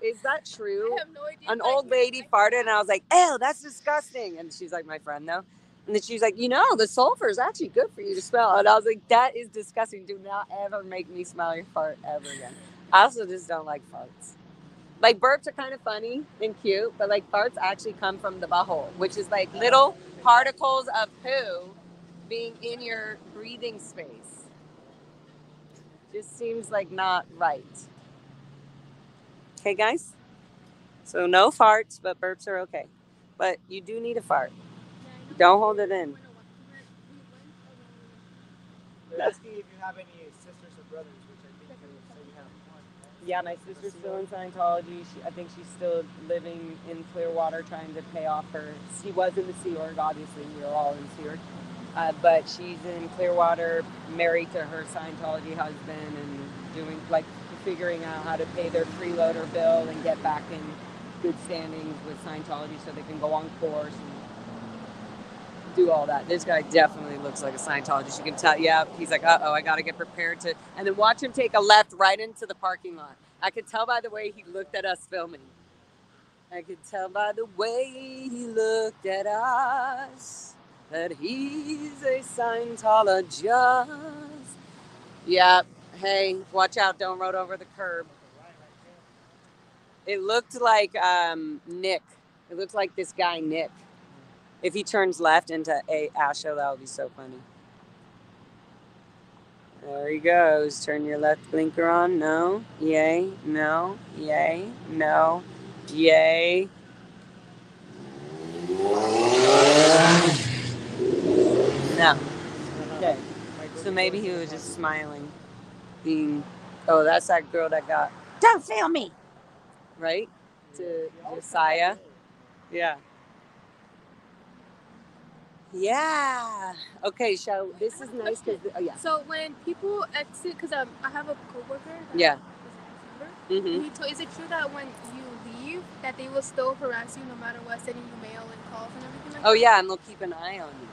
Is that true? I have no idea. An old lady farted and I was like, ew, that's disgusting. And she's like, my friend though. And then she's like, the sulfur is actually good for you to smell. And I was like, that is disgusting. Do not ever make me smell your fart ever again. I also just don't like farts. Like burps are kind of funny and cute, but like farts actually come from the butthole, which is like little particles of poo being in your breathing space. Just seems like not right. Okay, guys? So no farts, but burps are okay. But you do need a fart. Don't hold it in. They're asking if you have any sisters or brothers, which I think you say you have one. Right? Yeah, my sister's still in Scientology. I think she's still living in Clearwater trying to pay off her. She was in the Sea Org, obviously. We were all in the Sea Org. But she's in Clearwater, married to her Scientology husband and doing, figuring out how to pay their freeloader bill and get back in good standings with Scientology so they can go on course and do all that. This guy definitely looks like a Scientologist. You can tell, he's like, uh-oh, I got to get prepared to, and then watch him take a left right into the parking lot. I could tell by the way he looked at us filming. I could tell by the way he looked at us that he's a Scientologist. Yeah. Hey, watch out, don't roll over the curb. It looked like Nick. It looked like this guy, Nick. If he turns left into Asha, that would be so funny. There he goes. Turn your left blinker on. No. Yay. No. Yay. No. Yay. No. Okay. So maybe he was just smiling. Oh, that's that girl that got, don't film me, right? To Josiah. Yeah. Yeah. Okay, so this is nice because, oh, yeah. So when people exit, because I have a coworker. Yeah. Mm-hmm. Is it true that when you leave, that they will still harass you no matter what, sending you mail and calls and everything like that? Oh, yeah, and they'll keep an eye on you.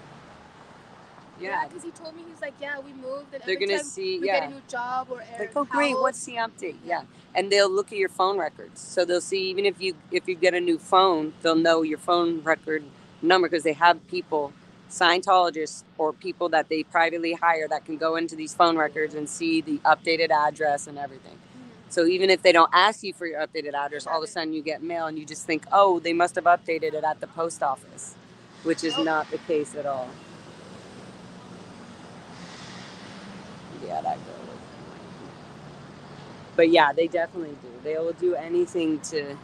Yeah, because he told me, he's like, yeah, we moved, and they're every gonna time see, we get a new job or like, oh great, house, what's the update? Yeah, and they'll look at your phone records, so they'll see even if you get a new phone, they'll know your phone record number because they have people, Scientologists or people that they privately hire that can go into these phone records and see the updated address and everything. Mm-hmm. So even if they don't ask you for your updated address, all of a sudden you get mail and you just think, oh, they must have updated it at the post office, which is not the case at all. Yeah, that girl. But yeah, they definitely do. They will do anything to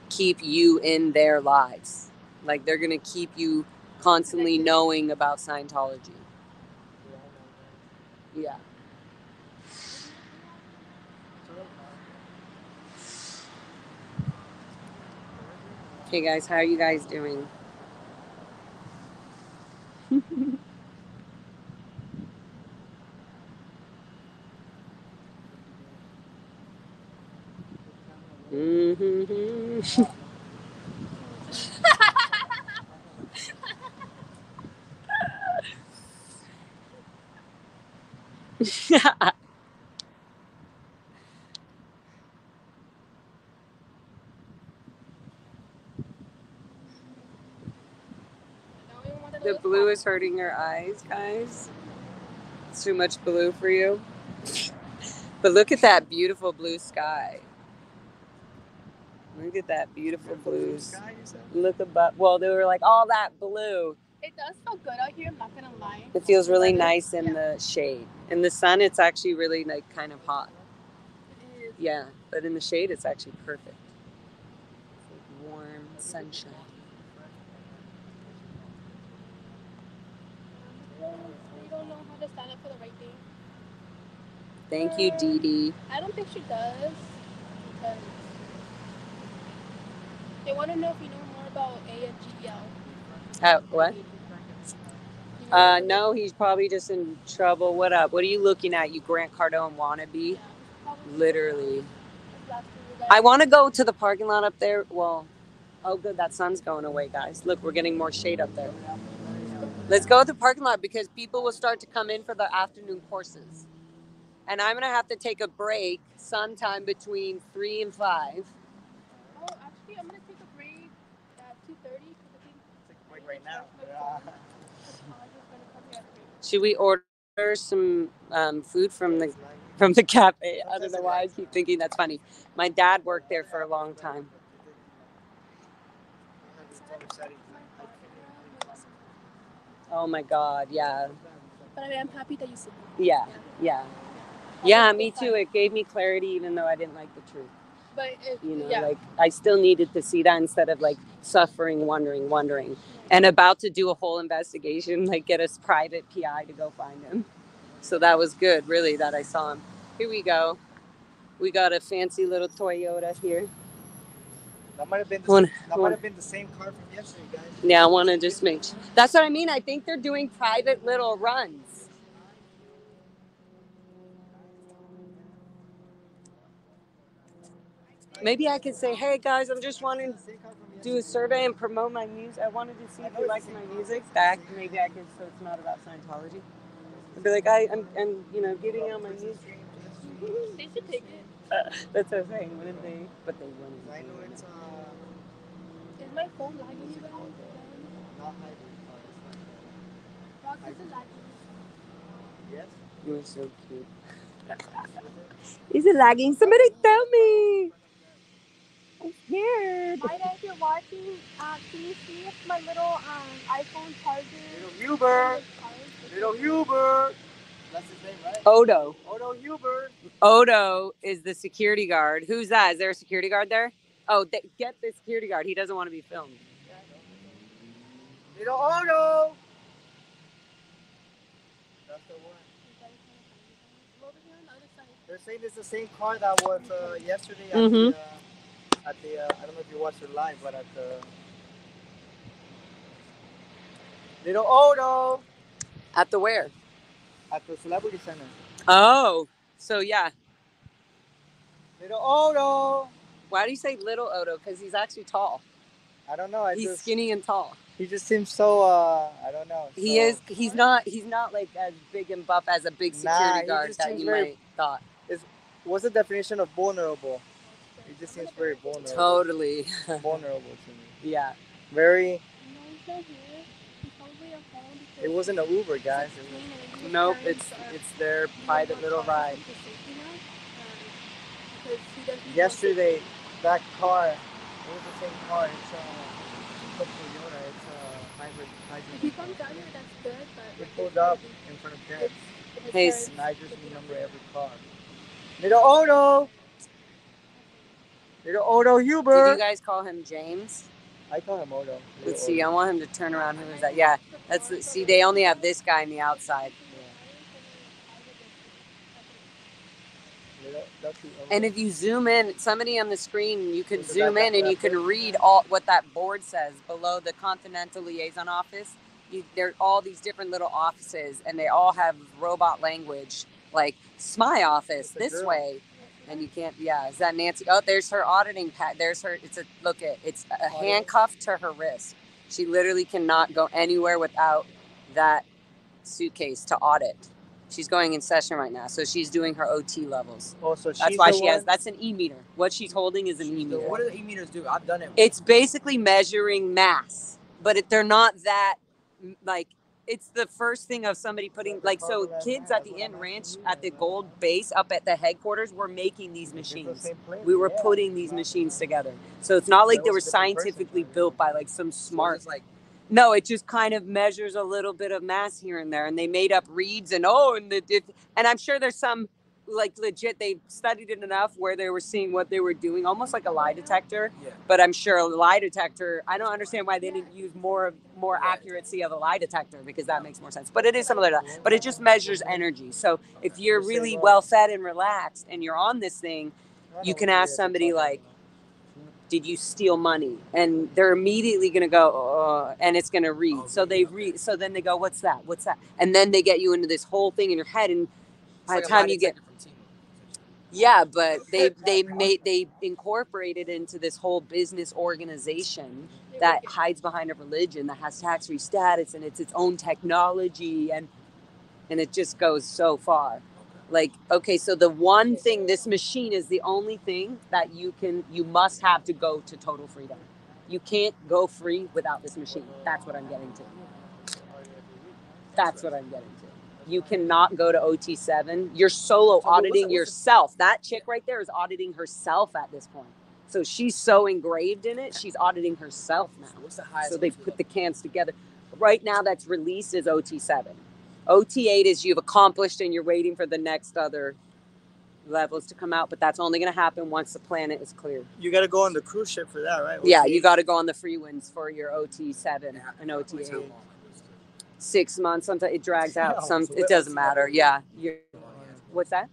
keep you in their lives. Like they're going to keep you constantly knowing about Scientology. Yeah. Okay, guys, how are you guys doing? Mm-hmm. The blue is hurting your eyes, guys. It's too much blue for you. But look at that beautiful blue sky. Look at that beautiful blues. Look above. Well, they were like all that blue. It does feel good out here, I'm not gonna lie. It feels really nice in the shade. In the sun, it's actually really like kind of hot. It is. Yeah, but in the shade, it's actually perfect. It's like warm sunshine. We don't know how to stand up for the right thing. Thank you, Dee Dee. I don't think she does. Because they want to know if you know more about A and GDL. What? No, he's probably just in trouble. What up? What are you looking at, you Grant Cardone wannabe? Yeah, literally. I want to go to the parking lot up there. Well, oh, good. That sun's going away, guys. Look, we're getting more shade up there. Let's go to the parking lot because people will start to come in for the afternoon courses. And I'm going to have to take a break sometime between 3 and 5. Oh, actually, I'm going to take a break at 2:30 because I think take a break right now. Should we order some food from the cafe? I don't know why I keep thinking that's funny. My dad worked there for a long time. Oh my God, yeah. But I mean, I'm happy that you said that. Yeah, me too. It gave me clarity even though I didn't like the truth. But like I still needed to see that instead of like suffering, wondering. And about to do a whole investigation, like get a private PI to go find him. So that was good, really, that I saw him. Here we go. We got a fancy little Toyota here. That might have been the same car from yesterday, guys. Yeah, I want to just make sure. That's what I mean. I think they're doing private little runs. Maybe I could say, hey guys, I'm just wanting to do a survey and promote my music. I wanted to see if you like my music. Maybe I could, so it's not about Scientology. I'd be like, I'm giving out my music. They should take it. That's what I'm saying. Wouldn't they? But they wouldn't. I know it's Is my phone lagging you guys? Not Rock, is it lagging? Yes. You're so cute. Is it lagging? Somebody tell me. I'm scared. Hi guys, if you're watching, can you see if my little iPhone charger? Little Huber. That's his name, right? Odo Huber. Odo is the security guard. Who's that? Is there a security guard there? Oh, get the security guard. He doesn't want to be filmed. Little Odo. That's the one. They're saying it's the same car that was yesterday at the I don't know if you watched it live, but at Little Odo. At the where? At the Celebrity Center. Oh, so yeah. Little Odo. Why do you say little Odo? Because he's actually tall. I don't know. He's skinny and tall. He just seems so. I don't know. He is. He's not like as big and buff as a big security guard that you might thought. What's the definition of vulnerable? He just seems very vulnerable. Totally. Vulnerable to me. Yeah. Very. It wasn't an Uber, guys. Nope. It's their private little ride. Yesterday, that car, it was the same car. It's a Toyota. It's a hybrid. If he comes down here, that's good. But it pulled up in front of Jets. Hey, and I just remember every car. Little Odo. Little Odo Huber. Did you guys call him James? I call him Odo. Let's see. I want him to turn around. Who is that? Yeah. See, they only have this guy on the outside. And if you zoom in, somebody on the screen, you can zoom in and you can read all what that board says below the Continental Liaison Office. There are all these different little offices, and they all have robot language, like "my office this way," and you can't. Yeah, is that Nancy? Oh, there's her auditing pad. There's her. It's a handcuff to her wrist. She literally cannot go anywhere without that suitcase to audit. She's going in session right now, so she's doing her OT levels. Oh, so that's why she has. That's an e-meter. What she's holding is an e-meter. What do the e-meters do? I've done it. It's basically measuring mass, but they're not that like. It's the first thing of somebody putting so kids at the Inn Ranch at the Gold Base up at the headquarters were making these machines. We were putting these machines together, so it's not like they were scientifically built by like some smart No, it just kind of measures a little bit of mass here and there, and they made up reads and I'm sure there's some like legit. They studied it enough where they were seeing what they were doing, almost like a lie detector. Yeah. But I'm sure a lie detector. I don't understand why they didn't use more accuracy of a lie detector, because that makes more sense. But it is similar to that. But it just measures energy. So if you're really well fed and relaxed and you're on this thing, you can ask somebody like, did you steal money? And they're immediately going to go, and it's going to read. So they read. So then they go, what's that? What's that? And then they get you into this whole thing in your head. And by the time you get, yeah, but they incorporated into this whole business organization that hides behind a religion that has tax-free status, and it's its own technology, and it just goes so far. Like, okay, so the one thing, this machine is the only thing that you must have to go to total freedom. You can't go free without this machine. That's what I'm getting to. You cannot go to OT7. You're solo auditing yourself. That chick right there is auditing herself at this point. So she's so engraved in it, she's auditing herself now. So they put the cans together. Right now that's released is OT7. OT8 is you've accomplished and you're waiting for the next other levels to come out, but that's only going to happen once the planet is clear. You got to go on the cruise ship for that, right? Yeah, you got to go on the free winds for your OT7 and OT8. 6 months, sometimes it drags out. It doesn't matter. Yeah. What's that?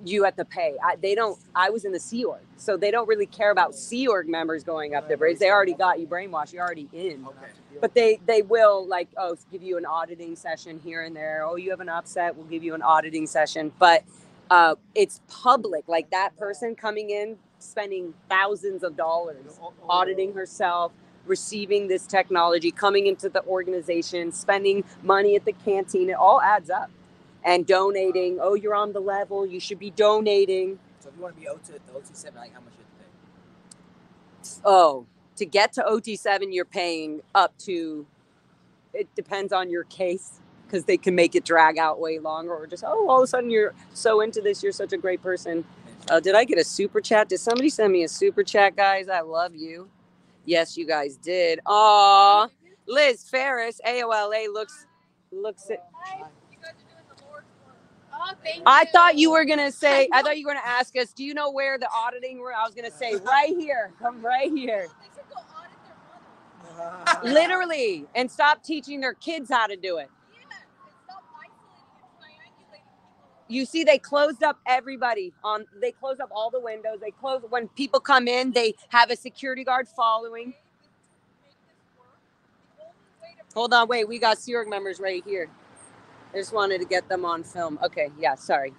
You have to pay. I was in the Sea Org, so they don't really care about Sea Org members going up the bridge. They already got you brainwashed. You're already in. Okay. But they will give you an auditing session here and there. Oh, you have an upset, we'll give you an auditing session. But it's public. Like that person coming in, spending thousands of dollars, auditing herself, receiving this technology, coming into the organization, spending money at the canteen, it all adds up. And donating, you're on the level, you should be donating. So if you want to be OT7, like how much you have to pay? Oh, to get to OT7, you're paying up to, it depends on your case, because they can make it drag out way longer, or just, all of a sudden you're so into this, you're such a great person. Did I get a super chat? Did somebody send me a super chat, guys? I love you. Yes, you guys did. Aw, Liz Ferris, AOLA looks at. Oh, thank you. I thought you were going to say, I thought you were going to ask us, do you know where the auditing were? I was going to say, right here. Come right here. They should go audit their mother. Literally. And stop teaching their kids how to do it. Yeah, and stop isolating and triangulating people. You see, they closed up everybody. They closed up all the windows. When people come in, they have a security guard following. To make this work, the only way to Hold on, wait. We got Sea Org members right here. I just wanted to get them on film. Okay, yeah, sorry.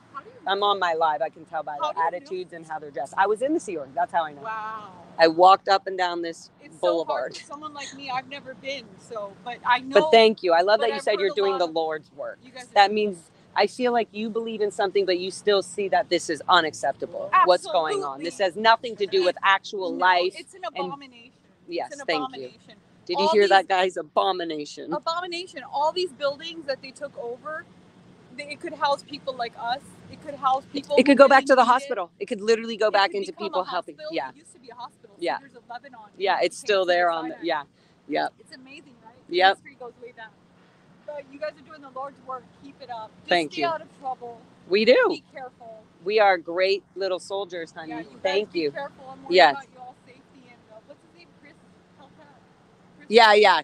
I'm on my live. I can tell by their attitudes and how they're dressed. I was in the Sea Org. That's how I know. Wow. I walked up and down this boulevard. So hard for someone like me. I've never been, but I know. But thank you. I love that you said you're doing the Lord's work. That means I feel like you believe in something, but you still see that this is unacceptable. Absolutely. What's going on? This has nothing to do with actual life. It's an abomination. Yes, it's an thank abomination. you. Did you hear that, guys? Abomination. Abomination. All these buildings that they took over, it could house people like us. It could house people. It could go back to the hospital. It could literally go back into people helping. Yeah. It used to be a hospital. Yeah. There's 11 on. Yeah, it's still there on the. Yeah. Yep. It's amazing, right? Yep. History goes way back. But you guys are doing the Lord's work. Keep it up. Just Thank stay you. out of trouble. We do. Be careful. We are great little soldiers, honey. Yeah, Thank you. Be careful. I'm worried Yes. about your safety and what's his name? Chris. Yeah.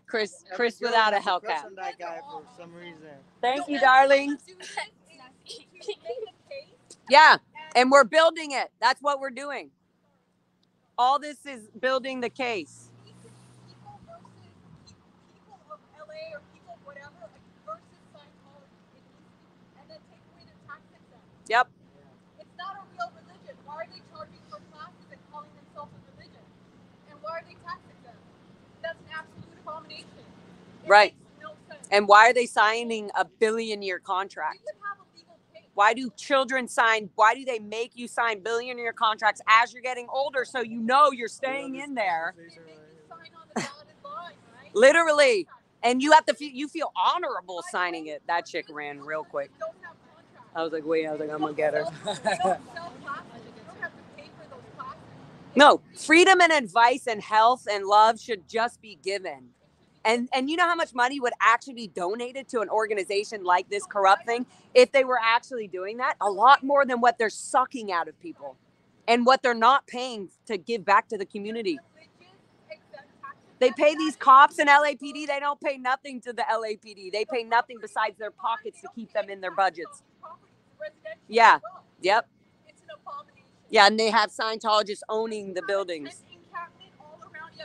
Chris without a Hellcat. On that guy for some reason. Thank you, darling. Yeah, and we're building it. That's what we're doing. All this is building the case. People of LA or people whatever versus Scientology, and then take away their tax exempt. Yep. It's not a real religion. Why are they charging for classes and calling themselves a religion? And why are they tax exempt? That's an absolute abomination. Right. Makes no sense. And why are they signing a billion-year contract? We would have a legal case. Why do children sign? Why do they make you sign billion-year contracts as you're getting older so you know you're staying in there? They make you sign on the dotted line, right? Literally. And you have to you feel honorable signing it. That chick ran real quick. Don't have contracts. I was like, wait, I'm gonna get her. Don't sell classes. You don't have to pay for those classes. No, freedom and advice and health and love should just be given. And you know how much money would actually be donated to an organization like this corrupt thing if they were actually doing that? A lot more than what they're sucking out of people and what they're not paying to give back to the community. They pay these cops in LAPD. They don't pay nothing to the LAPD. They pay nothing besides their pockets to keep them in their budgets. Yeah. Yep. It's an abomination. Yeah, and they have Scientologists owning the buildings.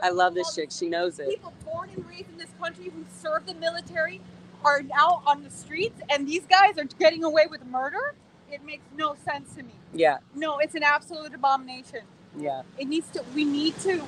I love this chick. She knows it. People born and raised in this country who serve the military are now on the streets, and these guys are getting away with murder. It makes no sense to me. Yeah. No, it's an absolute abomination. Yeah. It needs to. We need to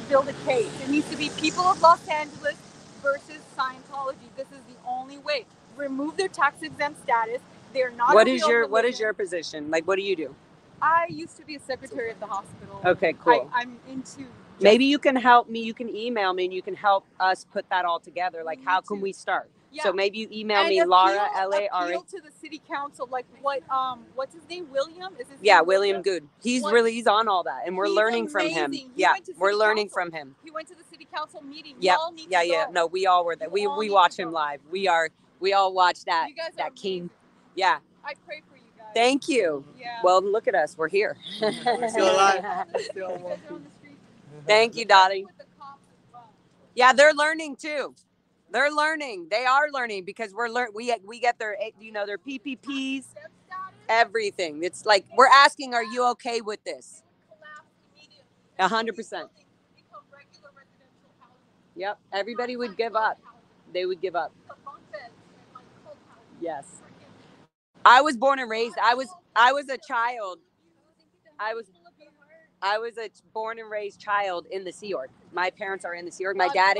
build a case. It needs to be people of Los Angeles versus Scientology. This is the only way. Remove their tax exempt status. They're not. What is your position? Like, what do you do? I used to be a secretary at the hospital. Okay, cool. I'm into. Maybe you can help me. You can email me, and you can help us put that all together. Like, how can we start? Yeah. So maybe you email me, appeal, Laura, L-A-R-A. Appeal to the city council, like what's his name? William? Is his Yeah, name William Good. He's on all that, and we're learning from him. Yeah, we're learning from him. He went to the city council meeting. Yeah, yeah. No, we all were there. We watch him live. We all watch that. You guys that are king. amazing. Yeah. I pray for you guys. Thank you. Yeah. Well, look at us. We're here. We're still alive. Still You guys are on the street. Thank you, Dottie. With the cops as well. Yeah, they're learning too. They're learning. They are learning because we get their their PPPs, everything. It's like we're asking, are you okay with this? 100%. Yep. Everybody would give up. They would give up. Yes. I was born and raised. I was a child. I was a born and raised child in the Sea Org. My parents are in the Sea Org. My dad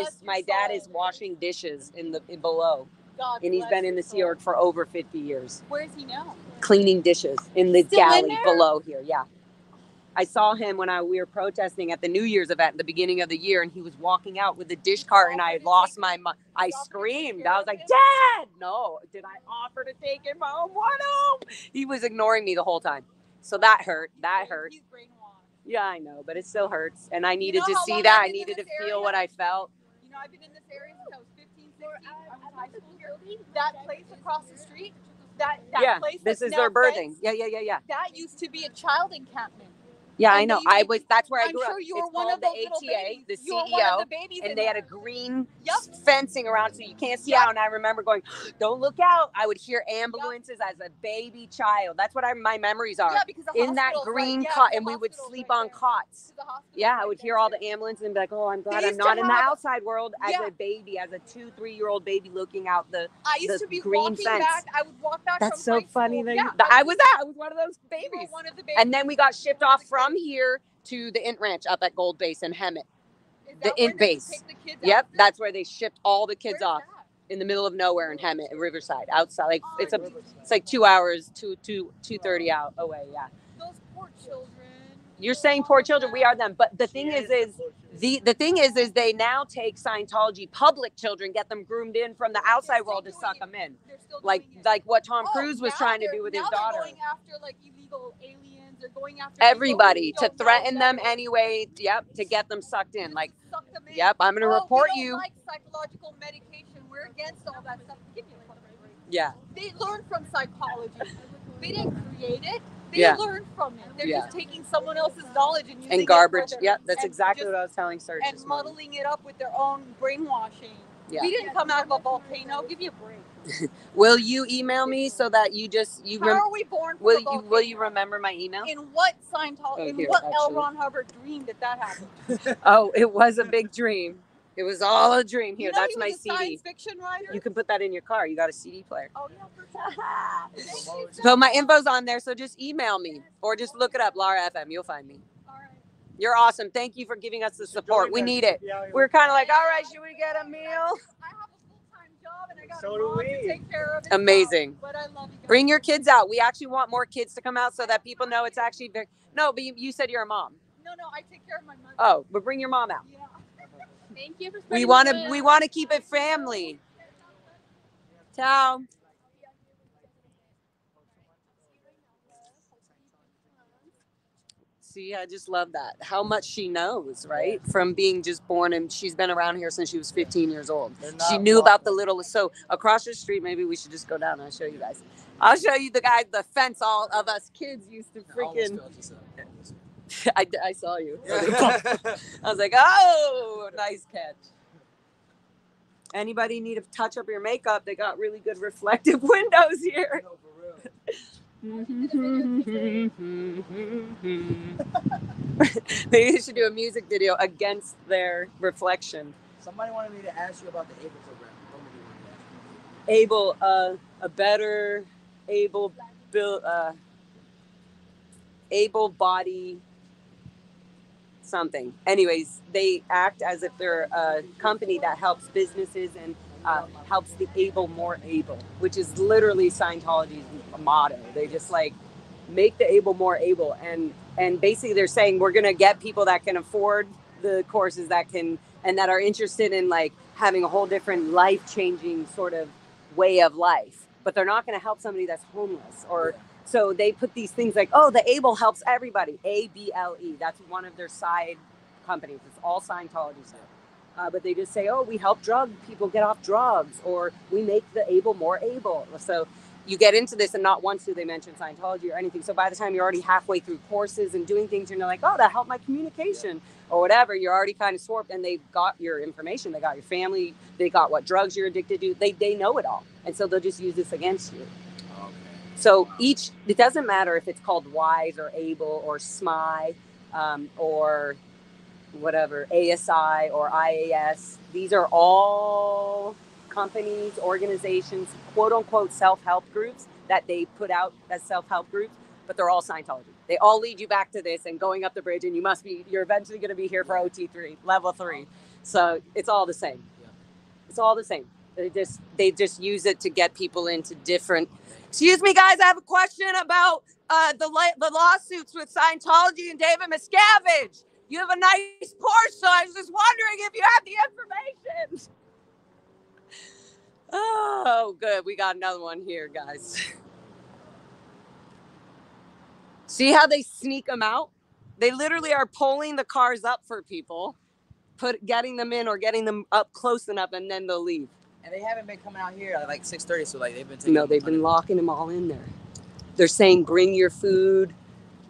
is washing dishes in below. And he's been in the Sea Org for over 50 years. Where is he now? Cleaning dishes in the Still galley in there? below here. Yeah. I saw him when we were protesting at the New Year's event at the beginning of the year, and he was walking out with a dish cart, and I had lost my mind. I screamed. I was like, Dad! No. Did I offer to take him home? What home? He was ignoring me the whole time. So that hurt. That hurt. He's brainwashed. Yeah, I know, but it still hurts. And I needed to how see long that. I've I been in needed to this feel area? what I felt. You know, I've been in this area since I was 15, 16. I went to high school here. That place across the street, that Yeah, place this that's is their now birthing. fenced, Yeah. that used to be a child encampment. Yeah, I know. Amazing. That's where I I'm grew sure up. you were It's one called of the those little ATA, babies. the You were one of CEO, the babies and in they had a there. green Yep. fencing around so you can't see Yep. out. And I remember going, "Don't look out!" I would hear ambulances as a baby child. That's what my memories are. Yeah, because the in that hospital's green right, yeah, cot, the and we would hospital's sleep right on there. cots. The hospital's Yeah, I right would there, hear all too. the ambulances and be like, "Oh, I'm glad They I'm used not to in the have- outside world as Yeah. a baby, as a 2-3-year-old baby looking out the I used to be green walking fence." back. I would walk back That's from so high funny. school. That Yeah, I was one of those you were babies. one of the babies. And then we got shipped off from here to the Int Ranch up at Gold Base in Hemet. Is The that where Int they Base. take the kids Yep, after? that's where they shipped all the kids Where's off. that? In the middle of nowhere in Hemet, Riverside, outside. Like Oh, it's Riverside. like 2 hours, 2:30 out away. Yeah. Those poor children. You're saying poor children. We are them. But the thing is the thing is they now take Scientology public children, get them groomed in from the outside world to suck them in. They're still Like doing it. like what Tom Cruise was now trying to they're- do with now his daughter. They're going after like illegal aliens. They're going after Everybody people who to don't know threaten them better. anyway. Yep, to get them sucked in. Like, Suck them in. yep, I'm gonna report we don't you. like psychological medication. We're against all that stuff. Give me a fucking break. Yeah. They learned from psychology. They didn't create it. They Yeah. learned from it. They're Yeah. just taking someone else's knowledge and using And it garbage. for their, Yeah, that's and exactly just- what I was telling Serge and this morning. muddling it up with their own brainwashing. Yeah. We didn't come out of a volcano. Give me a break. Will you email me so that How are we born from a volcano? will you remember my email? In what Scientology? Oh, here, what L. actually. Ron Hubbard dream did that happen? Oh, it was a big dream. It was all a dream. Here, You know that's he my was a CD. science fiction writer. You can put that in your car. You got a CD player. Oh yeah, for sure. So my info's on there, so just email me or just look it up, Lara FM. You'll find me. All right. You're awesome. Thank you for giving us the support. We need it. We're kind of like, all right, should we get a meal? I have a full-time job and I got So a do mom we. to take care of. Amazing. But I love you guys. Bring your kids out. We actually want more kids to come out so that people know it's actually very. No, but you said you're a mom. No, I take care of my mother. Oh, but bring your mom out. Yeah. Thank you for We spreading want the to. word. We want to keep it family. Ciao. See, I just love that. How much she knows, right? From being just born, and she's been around here since she was 15 years old. She knew about the little. So across the street, maybe we should just go down and I'll show you guys. I'll show you the guy, the fence all of us kids used to freaking. I saw you. I was like, oh, nice catch. Anybody need to touch up your makeup? They got really good reflective windows here. Maybe you should do a music video against their reflection. Somebody wanted me to ask you about the ABLE program. What would you want to ask? Able, a better able body something. Anyways, they act as if they're a company that helps businesses and helps the able more able, which is literally Scientology's motto. They just like make the able more able, and basically they're saying we're gonna get people that can afford the courses that can and that are interested in like having a whole different life-changing sort of way of life, but they're not gonna help somebody that's homeless or. So they put these things like, oh, the ABLE helps everybody. ABLE. That's one of their side companies. It's all Scientology stuff. But they just say, oh, we help people get off drugs, or we make the able more able. So you get into this, and not once do they mention Scientology or anything. So by the time you're already halfway through courses and doing things, you're like, oh, that helped my communication or whatever. You're already kind of swarped, and they've got your information. They got your family. They got what drugs you're addicted to. They know it all. And so they'll just use this against you. So it doesn't matter if it's called WISE or ABLE or SMI or whatever, ASI or IAS. These are all companies, organizations, quote unquote self-help groups that they put out as self-help groups, but they're all Scientology. They all lead you back to this and going up the bridge, and you're eventually going to be here for OT3, level 3. So it's all the same. It's all the same. They just use it to get people into different. Excuse me, guys. I have a question about the lawsuits with Scientology and David Miscavige. You have a nice Porsche, so I was just wondering if you have the information. Oh, good. We got another one here, guys. See how they sneak them out? They literally are pulling the cars up for people, getting them in or getting them up close enough, and then they'll leave. And they haven't been coming out here at like 6:30, so like they've been taking. No, they've been locking them all in there. They're saying, bring your food,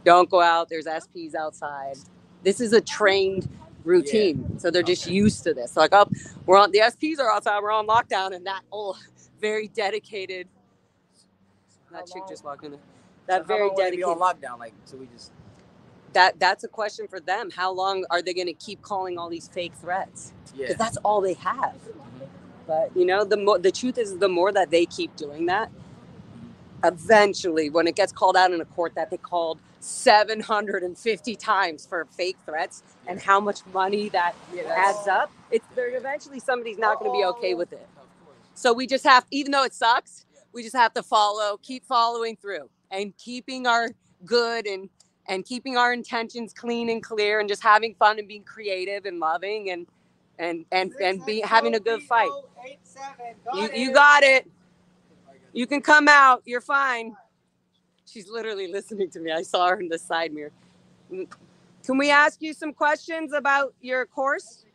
Don't go out. There's SPs outside. This is a trained routine. So they're just used to this. Like, oh, the SPs are outside. We're on lockdown. And that very dedicated. That chick just walked in. That very dedicated. Be on lockdown, like, so we just. That's a question for them. How long are they going to keep calling all these fake threats? Because that's all they have. But the truth is, the more that they keep doing that, eventually, when it gets called out in a court that they called 750 times for fake threats, and how much money that adds up, eventually somebody's not going to be okay with it. So we just have, even though it sucks, we just have to keep following through, and keeping our good and keeping our intentions clean and clear, and just having fun and being creative and loving and having a good fight. You got it. You can come out. You're fine. She's literally listening to me. I saw her in the side mirror. Can we ask you some questions about your course?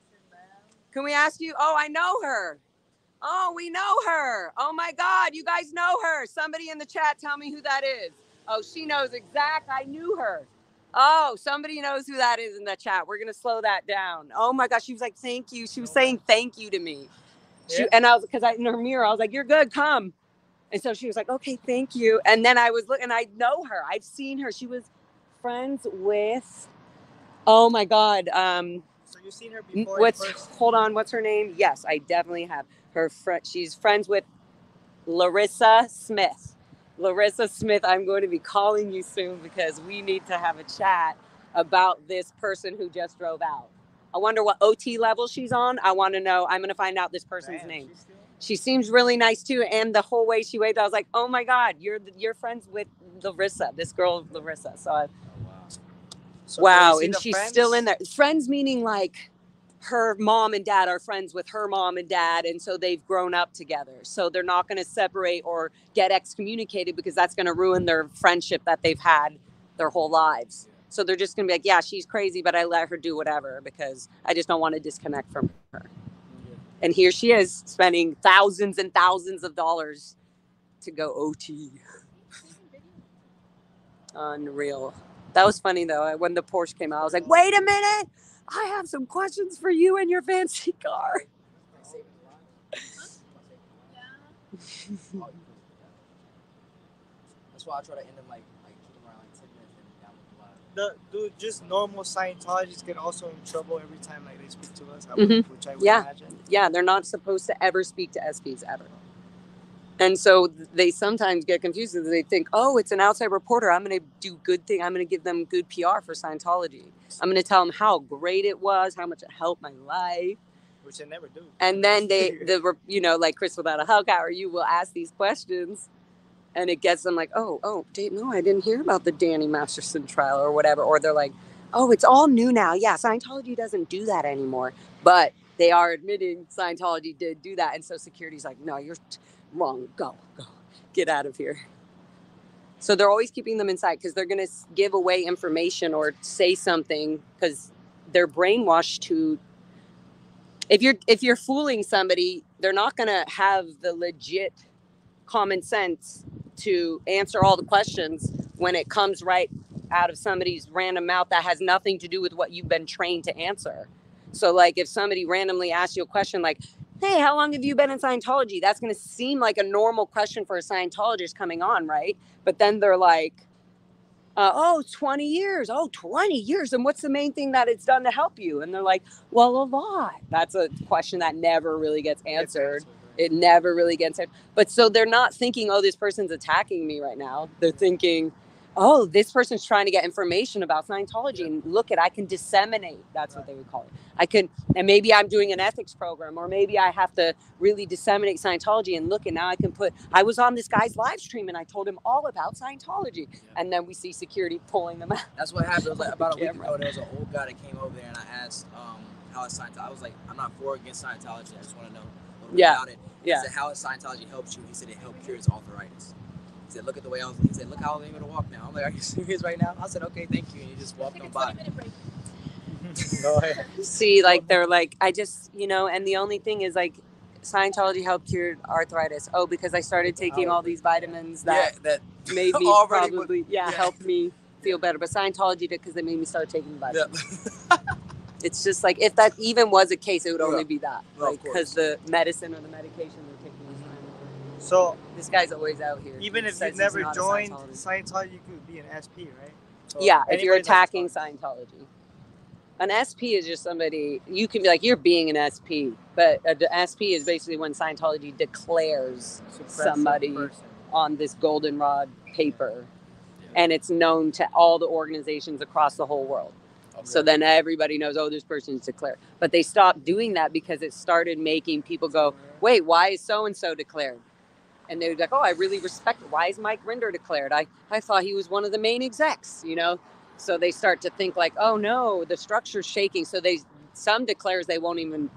Can we ask you? Oh, I know her. Oh, we know her. Oh my God, you guys know her. Somebody in the chat, tell me who that is. Oh, she knows I knew her. Oh, somebody knows who that is in the chat. We're going to slow that down. Oh my gosh, she was like, thank you. She was saying thank you to me. And I was, because in her mirror, I was like, you're good, come. And so she was like, okay, thank you. And then I was looking, I know her. I've seen her. She was friends with, oh my God. So you've seen her before? Hold on, what's her name? Yes, I definitely have. She's friends with Larissa Smith. Larissa Smith, I'm going to be calling you soon because we need to have a chat about this person who just drove out. I wonder what OT level she's on. I want to know. I'm going to find out this person's name. She seems really nice too. And the whole way she waved, I was like, oh my God, you're friends with Larissa, this girl, Larissa. So wow. And she's still in there. Friends meaning like her mom and dad are friends with her mom and dad. And so they've grown up together. So they're not going to separate or get excommunicated because that's going to ruin their friendship that they've had their whole lives. So they're just going to be like, yeah, she's crazy, but I let her do whatever because I just don't want to disconnect from her. And here she is spending thousands and thousands of dollars to go OT. Unreal. That was funny though. When the Porsche came out, I was like, wait a minute. I have some questions for you and your fancy car. That's why I try to end them like keep them around like 10 minutes and down with the live. Dude, just normal Scientologists get also in trouble every time like they speak to us, which I would imagine. Yeah, they're not supposed to ever speak to SPs ever. And so they sometimes get confused because they think, oh, it's an outside reporter. I'm going to do good thing. I'm going to give them good PR for Scientology. I'm going to tell them how great it was, how much it helped my life. Which they never do. And then like Chris Without a Hug Hour, you will ask these questions and it gets them like, no, I didn't hear about the Danny Masterson trial or whatever. Or they're like, oh, it's all new now. Yeah, Scientology doesn't do that anymore. But they are admitting Scientology did do that. And so security's like, no, you're wrong. Go. Get out of here. So they're always keeping them inside because they're going to give away information or say something because they're brainwashed to. If you're fooling somebody, they're not going to have the legit common sense to answer all the questions when it comes right out of somebody's random mouth that has nothing to do with what you've been trained to answer. So like if somebody randomly asks you a question like, hey, how long have you been in Scientology? That's going to seem like a normal question for a Scientologist coming on, right? But then they're like, 20 years. Oh, 20 years. And what's the main thing that it's done to help you? And they're like, well, a lot. That's a question that never really gets answered. It never really gets answered. But so they're not thinking, oh, this person's attacking me right now. They're thinking, oh, this person's trying to get information about Scientology and I can disseminate. That's what they would call it. And maybe I'm doing an ethics program, or maybe I have to really disseminate Scientology and now I was on this guy's live stream and I told him all about Scientology. Yeah. And then we see security pulling them out. That's what happened. It was like about a week ago, there was an old guy that came over there and I asked how is Scientology. I was like, I'm not for or against Scientology. I just want to know a little bit about it. He said, how has Scientology helped you? He said it helped cure his arthritis. He said, look at the way he said, look how I'm able to walk now. I'm like, are you serious right now? I said, okay, thank you. And he just walked on by. Go ahead. See, like, they're like, I just, and the only thing is like, Scientology helped cure arthritis. Oh, because I started taking all these vitamins that made me help me. feel better. But Scientology did because they made me start taking vitamins. Yeah. It's just like, if that even was a case, it would only Yeah. be that. Well, Like, because the medicine or the medication they're taking is fine. So This guy's always out here. even He if says you've he's never not a joined Scientologist. Scientology, you could be an SP, right? So Yeah, if you're anybody that's attacking Scientology. An SP is just somebody, you can be like, you're being an SP. But an SP is basically when Scientology declares somebody on this goldenrod paper. And it's known to all the organizations across the whole world. Okay. So then everybody knows, oh, this person's declared. But they stopped doing that because it started making people go, wait, why is so-and-so declared? And they would be like, oh, I really respect it. Why is Mike Rinder declared? I thought he was one of the main execs, you know? So they start to think like, oh no, the structure's shaking. So some declares they won't even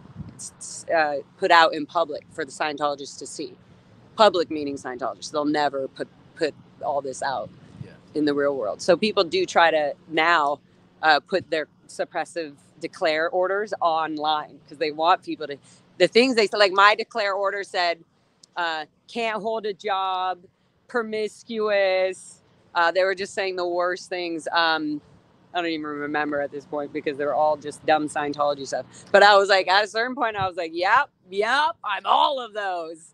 put out in public for the Scientologists to see. Public meaning Scientologists. They'll never put all this out in the real world. So people do try to now put their suppressive declare orders online because they want people to, the things they said, like my declare order said, can't hold a job, promiscuous. They were just saying the worst things. I don't even remember at this point because they're all just dumb Scientology stuff. But I was like, at a certain point, I was like, yep, I'm all of those.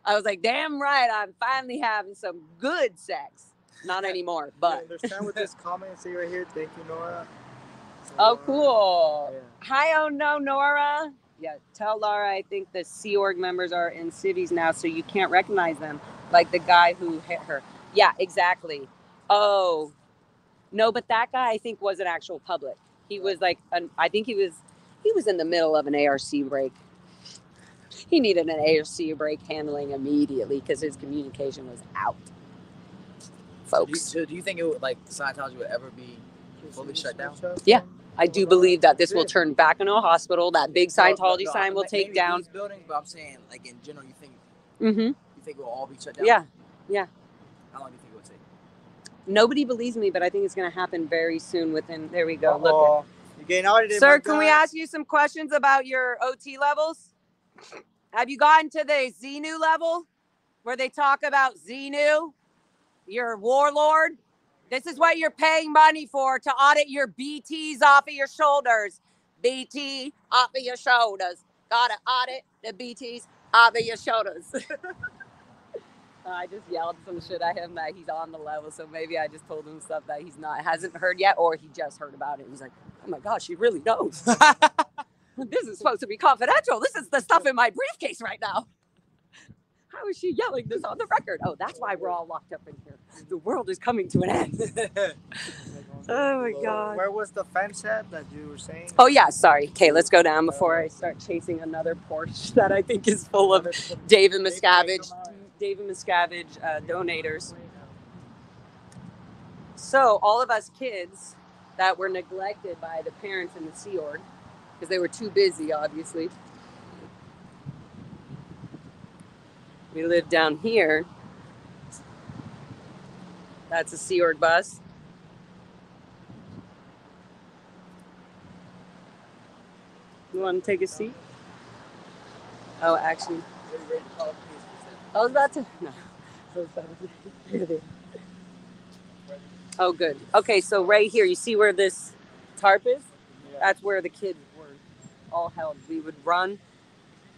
I was like, damn right, I'm finally having some good sex. Not anymore, but. There's time with this comment. See right here. Thank you, Nora. So, oh, cool. Yeah. Hi, oh no, Nora. Yeah, tell Laura I think the Sea Org members are in cities now, so you can't recognize them, like the guy who hit her. Yeah, exactly. Oh, no, but that guy I think was an actual public. He was like, I think he was in the middle of an ARC break. He needed an ARC break handling immediately because his communication was out. Folks. So do you think it would, like, Scientology would ever be fully shut down? Yeah. I do believe that this will turn back into a hospital. That big Scientology sign will take down. These buildings, but I'm saying, like, in general, you think you think it will all be shut down? Yeah. How long do you think it would take? Nobody believes me, but I think it's going to happen very soon within, there we go. Look. You're getting audited, Sir, can we ask you some questions about your OT levels? Have you gotten to the Xenu level where they talk about Xenu, your warlord? This is what you're paying money for, to audit your BTs off of your shoulders. BT off of your shoulders. Gotta audit the BTs off of your shoulders. I just yelled some shit at him that he's on the level, so maybe I just told him stuff that hasn't heard yet, or he just heard about it. He's like, oh my gosh, he really knows. This is supposed to be confidential. This is the stuff in my briefcase right now. How is she yelling this on the record? Oh, that's why we're all locked up in here. The world is coming to an end. Oh my God. Where was the fence at that you were saying? Oh yeah, sorry. Okay, let's go down before I start chasing another Porsche that I think is full of David Miscavige donators. So all of us kids that were neglected by the parents in the Sea Org, because they were too busy, obviously. We live down here. That's a Sea Org bus. You want to take a seat? Oh, actually. I was about to. No. Oh, good. Okay, so right here, you see where this tarp is? That's where the kids were all held. We would run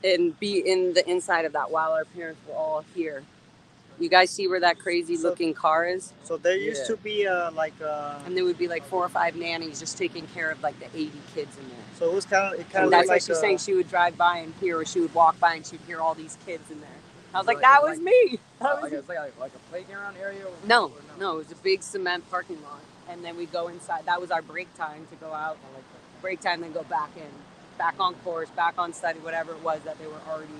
and be in the inside of that while our parents were all here. You guys see where that crazy looking car is? So there used to be and there would be like 4 or 5 nannies just taking care of like the 80 kids in there. So it was kind of and that's like she's saying she would drive by and hear, or she would walk by and she'd hear all these kids in there. I was like, that was me. Like a playground area? No, it was a big cement parking lot. And then we'd go inside. That was our break time to go out. Break time, then go back in. Back on course, back on study, whatever it was that they were already.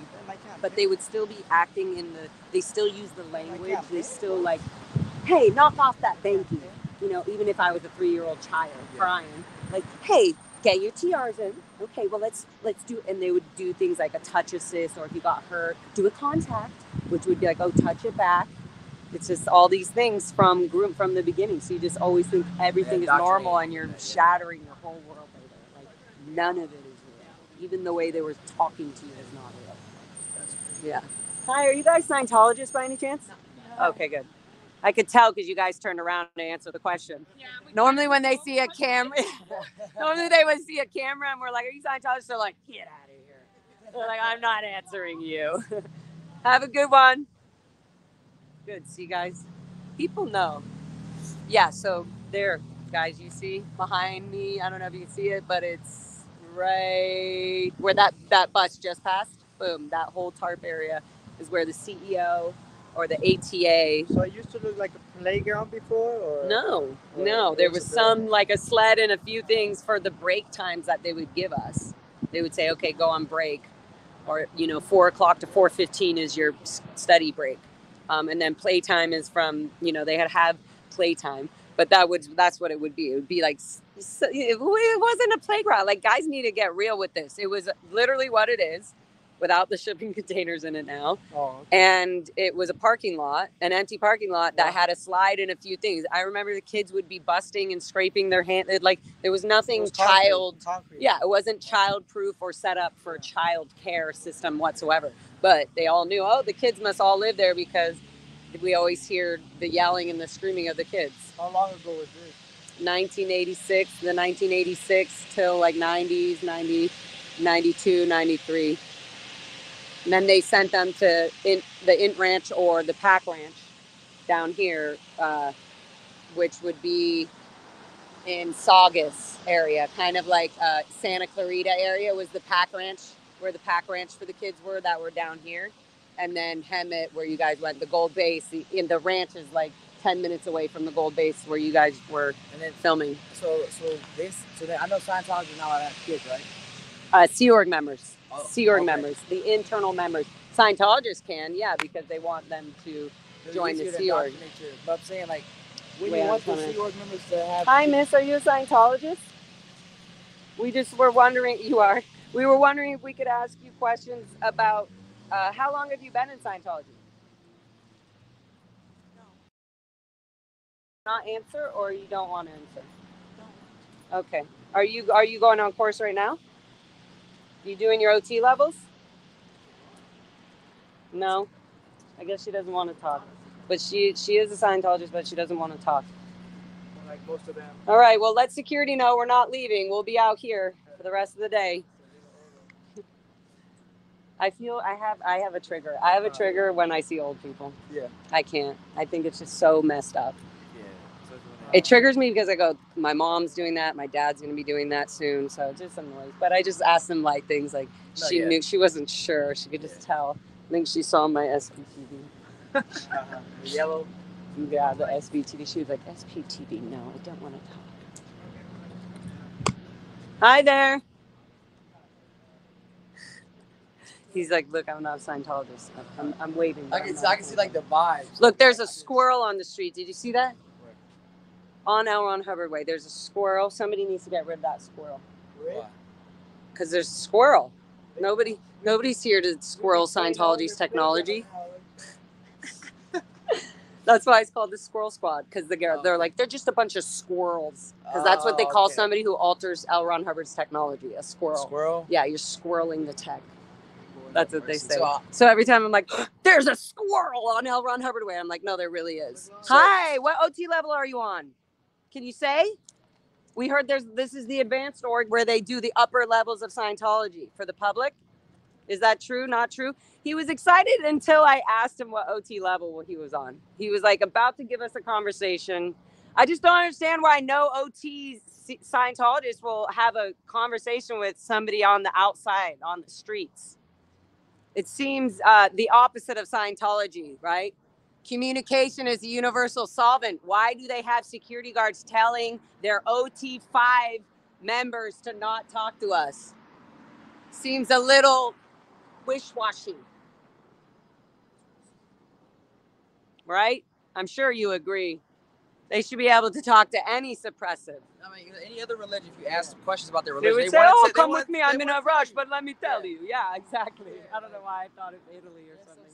But they would still be acting they still use the language. They still like, hey, knock off that banky. You know, even if I was a 3-year-old child crying, like, hey, get your TRs in. Okay, well, let's do, and they would do things like a touch assist, or if you got hurt, do a contact, which would be like, oh, touch it back. It's just all these things from the beginning. So you just always think everything is normal, and you're shattering your whole world right there. Like, none of it is real. Even the way they were talking to you is not real. Yeah. Hi, are you guys Scientologists by any chance? No. Okay, good. I could tell because you guys turned around to answer the question. Yeah, Normally when they see a camera, normally they would see a camera and we're like, are you Scientologists? They're like, get out of here. They're like, I'm not answering you. Have a good one. Good. See, guys, people know. Yeah, so there, guys, you see behind me, I don't know if you can see it, but it's right where that bus just passed. Boom, that whole tarp area is where the CEO or the ATA. So it used to look like a playground before, or no, there was some like a sled and a few things for the break times that they would give us. They would say, okay, go on break, or 4 o'clock to 4:15 is your study break, and then playtime is from they have playtime, but that's what it would be. It would be like it wasn't a playground. Like, guys need to get real with this. It was literally what it is, without the shipping containers in it now. Oh, okay. And it was a parking lot, an empty parking lot that had a slide and a few things. I remember the kids would be busting and scraping their hand. Like, there was nothing concrete. Yeah, it wasn't child-proof or set up for child care system whatsoever. But they all knew, the kids must all live there because we always hear the yelling and the screaming of the kids. How long ago was this? 1986, the 1986 till like 90s, 90, 92, 93. And then they sent them to the Int Ranch or the Pack Ranch down here, which would be in Saugus area, kind of like Santa Clarita area was the Pack Ranch, where the Pack Ranch for the kids were that were down here. And then Hemet, where you guys went, the Gold Base. The ranch is like 10 minutes away from the Gold Base where you guys were filming. So then I know Scientology now have kids, right? Sea Org members. Sea Org members, the internal members. Scientologists can, yeah, because they want them to join the Sea Org. But I'm saying, like, when you want the Sea Org members to have... Hi, miss, are you a Scientologist? We just were wondering, you are. We were wondering if we could ask you questions about how long have you been in Scientology? No. Not answer, or you don't want to answer? No. Okay. Are you going on course right now? You doing your OT levels? No. I guess she doesn't want to talk. But she is a Scientologist, but she doesn't want to talk. Like most of them. All right. Well, let security know we're not leaving. We'll be out here for the rest of the day. I feel I have a trigger. I have a trigger when I see old people. Yeah. I can't. I think it's just so messed up. Yeah. It triggers me because I go, my mom's doing that. My dad's going to be doing that soon. So it's just annoying. But I just asked them like things like she knew, she wasn't sure. She could just tell. I think she saw my SPTV. The yellow. Yeah, the SPTV. She was like, SPTV, no, I don't want to talk. Hi there. He's like, look, I'm not a Scientologist. I'm waving. I can see like the vibes. Look, there's a squirrel on the street. Did you see that? Where? On L. Ron Hubbard Way. There's a squirrel. Somebody needs to get rid of that squirrel. Why? Because there's a squirrel. Nobody's here to squirrel Scientology's technology. That's why it's called the Squirrel Squad, because they're like, they're just a bunch of squirrels. Because that's what they call somebody who alters L. Ron Hubbard's technology, a squirrel. Squirrel? Yeah, you're squirreling the tech. That's what they say. So every time I'm like, there's a squirrel on L. Ron Hubbard Way. I'm like, no, there really is. Hi, what OT level are you on? Can you say? We heard this is the advanced org where they do the upper levels of Scientology for the public. Is that true? Not true? He was excited until I asked him what OT level he was on. He was like about to give us a conversation. I just don't understand why no OT Scientologist will have a conversation with somebody on the outside, on the streets. It seems the opposite of Scientology, right? Communication is a universal solvent. Why do they have security guards telling their OT5 members to not talk to us? Seems a little wish-washy. Right? I'm sure you agree. They should be able to talk to any suppressive. I mean, any other religion, if you ask them questions about their religion, they would say, come with me, I'm in a rush, but let me tell you. Yeah, exactly. I don't know why I thought of Italy or something.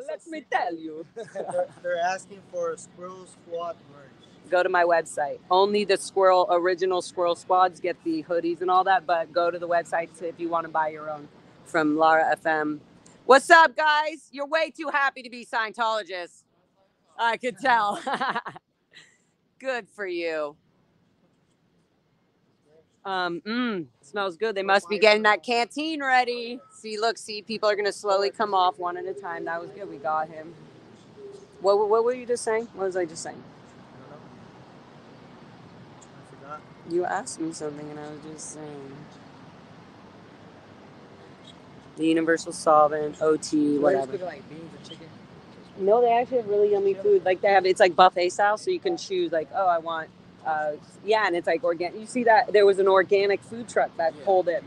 Let me tell you. They're asking for a Squirrel Squad merch. Go to my website. Only the original Squirrel Squads get the hoodies and all that, but go to the website if you want to buy your own from Lara FM. What's up, guys? You're way too happy to be Scientologists. I could tell. Good for you. Smells good. They must be getting that canteen ready. See, look, people are going to slowly come off one at a time. That was good. We got him. What were you just saying? What was I just saying? I forgot. You asked me something and I was just saying. The universal solvent, OT, whatever. Like beans or chicken? No, they actually have really yummy food. Like it's like buffet style, so you can choose like, oh, I want, and it's like organic. You see that there was an organic food truck that pulled in.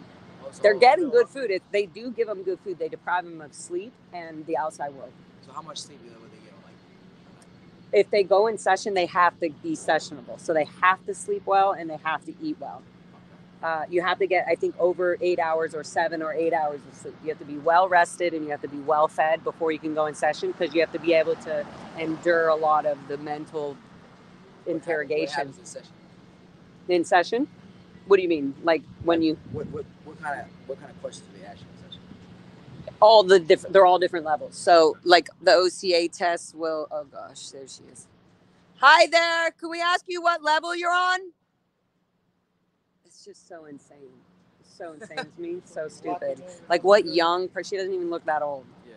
They're getting good food. They do give them good food. They deprive them of sleep and the outside world. So how much sleep would they get? Like, if they go in session, they have to be sessionable. So they have to sleep well and they have to eat well. You have to get, I think, over 8 hours or 7 or 8 hours of sleep. You have to be well rested and you have to be well fed before you can go in session, because you have to be able to endure a lot of the mental interrogation. What happens in session? In session? What do you mean? Like when you? What kind of questions do they ask you in session? All the different. They're all different levels. So like the OCA tests will. Oh gosh, there she is. Hi there. Can we ask you what level you're on? It's just so insane. It's so insane to me. So stupid. Like what young person? She doesn't even look that old. Yeah.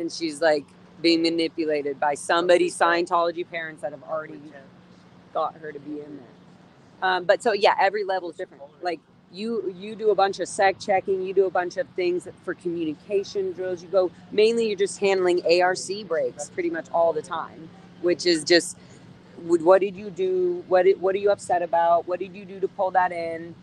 And she's like being manipulated by somebody's Scientology parents that have already got her to be in there. But so yeah, every level is different. Like you do a bunch of sec checking. You do a bunch of things for communication drills. You go mainly. You're just handling ARC breaks pretty much all the time, which is just. What did you do? What are you upset about? What did you do to pull that in?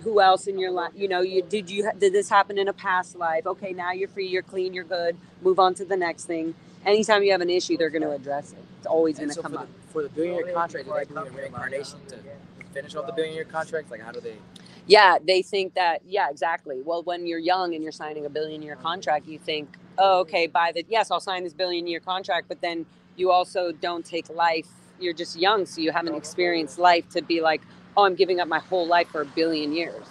Who else in your life? You know, did this happen in a past life? Okay, now you're free, you're clean, you're good. Move on to the next thing. Anytime you have an issue, they're going to address it. It's always going to come up. For the billion-year contract, do they believe in reincarnation to finish off the billion-year contract? Like, how do they? Yeah, they think that. Yeah, exactly. Well, when you're young and you're signing a billion-year contract, you think, oh, okay, yes, I'll sign this billion-year contract, but then you also don't take life. You're just young, so you haven't experienced life to be like, oh, I'm giving up my whole life for 1 billion years.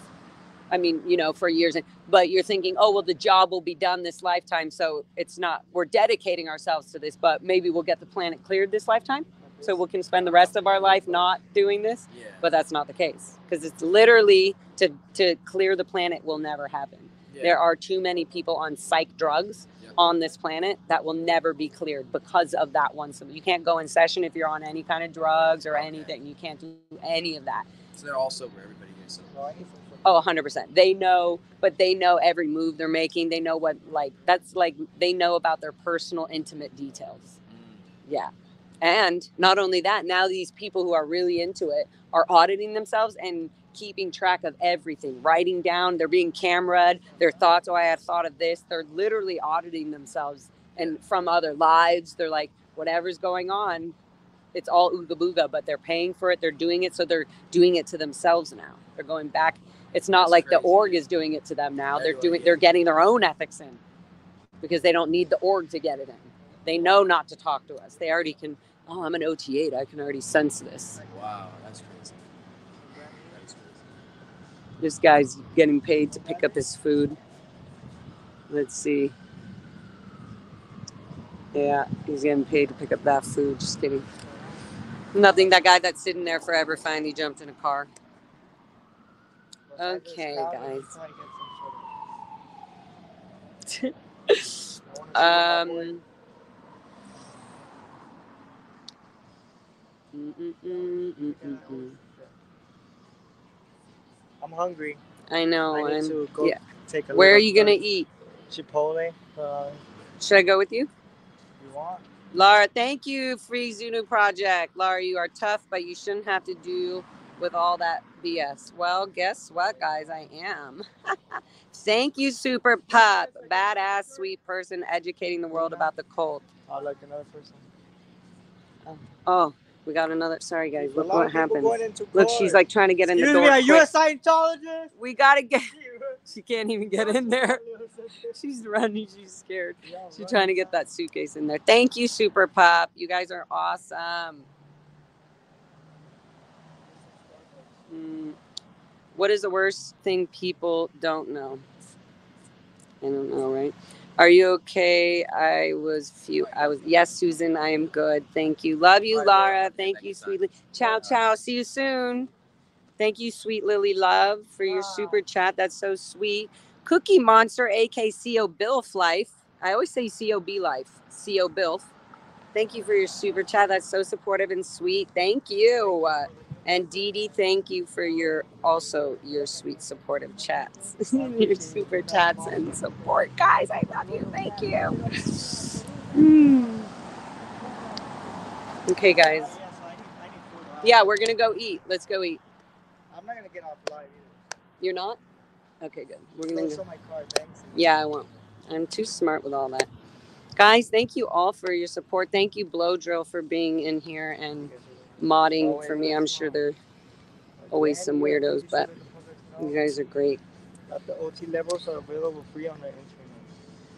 I mean, for years. But you're thinking, oh, well, the job will be done this lifetime, so it's not. We're dedicating ourselves to this, but maybe we'll get the planet cleared this lifetime, so we can spend the rest of our life not doing this. Yeah. But that's not the case, because it's literally to clear the planet will never happen. Yeah. There are too many people on psych drugs on this planet that will never be cleared because of that one. So you can't go in session if you're on any kind of drugs or anything. You can't do any of that. So they're all sober. Everybody is sober. Oh, 100%. They know, but they know every move they're making. They know they know about their personal, intimate details. Yeah. And not only that, now these people who are really into it are auditing themselves and keeping track of everything, writing down, they're being cameraed, their thoughts, oh, I had thought of this. They're literally auditing themselves and from other lives. They're like, whatever's going on, it's all ooga booga, but they're paying for it. They're doing it. So they're doing it to themselves now. They're going back. It's not like the org is doing it to them now. They're getting their own ethics in because they don't need the org to get it in. They know not to talk to us. They already can, oh, I'm an OT8. I can already sense this. Wow, that's crazy. This guy's getting paid to pick up his food. Let's see. Yeah, he's getting paid to pick up that food. Just kidding. Nothing. That guy that's sitting there forever finally jumped in a car. Okay, guys. I'm hungry. I know. I need to go take a Where are you going to eat? Chipotle. Should I go with you? You want? Laura, thank you, Free Zunu Project. Laura, you are tough, but you shouldn't have to do with all that BS. Well, guess what, guys? I am. Thank you, Super Pup. Badass, sweet person educating the world about the cult. Oh, like another person. Oh, we got another. Sorry, guys. Look what happened. Look, she's like trying to get in the door. Excuse me, are you a Scientologist? We got to get. She can't even get in there. She's running. She's scared. She's trying to get that suitcase in there. Thank you, Super Pup. You guys are awesome. What is the worst thing people don't know? I don't know, right? Are you okay? Yes, Susan, I am good. Thank you. Love you, Lara. Thank you, sweetly. Ciao, ciao. See you soon. Thank you, sweet Lily Love, for your super chat. That's so sweet. Cookie Monster, aka CO Bilf Life. I always say COB Life. CO Bilf. Thank you for your super chat. That's so supportive and sweet. Thank you. And Dee Dee, thank you for your sweet supportive chats. Your super chats and support. Guys, I love you. Thank you. Okay, guys. Yeah, we're going to go eat. Let's go eat. I'm not going to get off live either. You're not? Okay, good. We're going to go. My card, thanks. Yeah, I won't. I'm too smart with all that. Guys, thank you all for your support. Thank you, Blow Drill, for being in here and modding for me. I'm sure there are always some weirdos, but you guys are great. The OT levels are available free on the internet.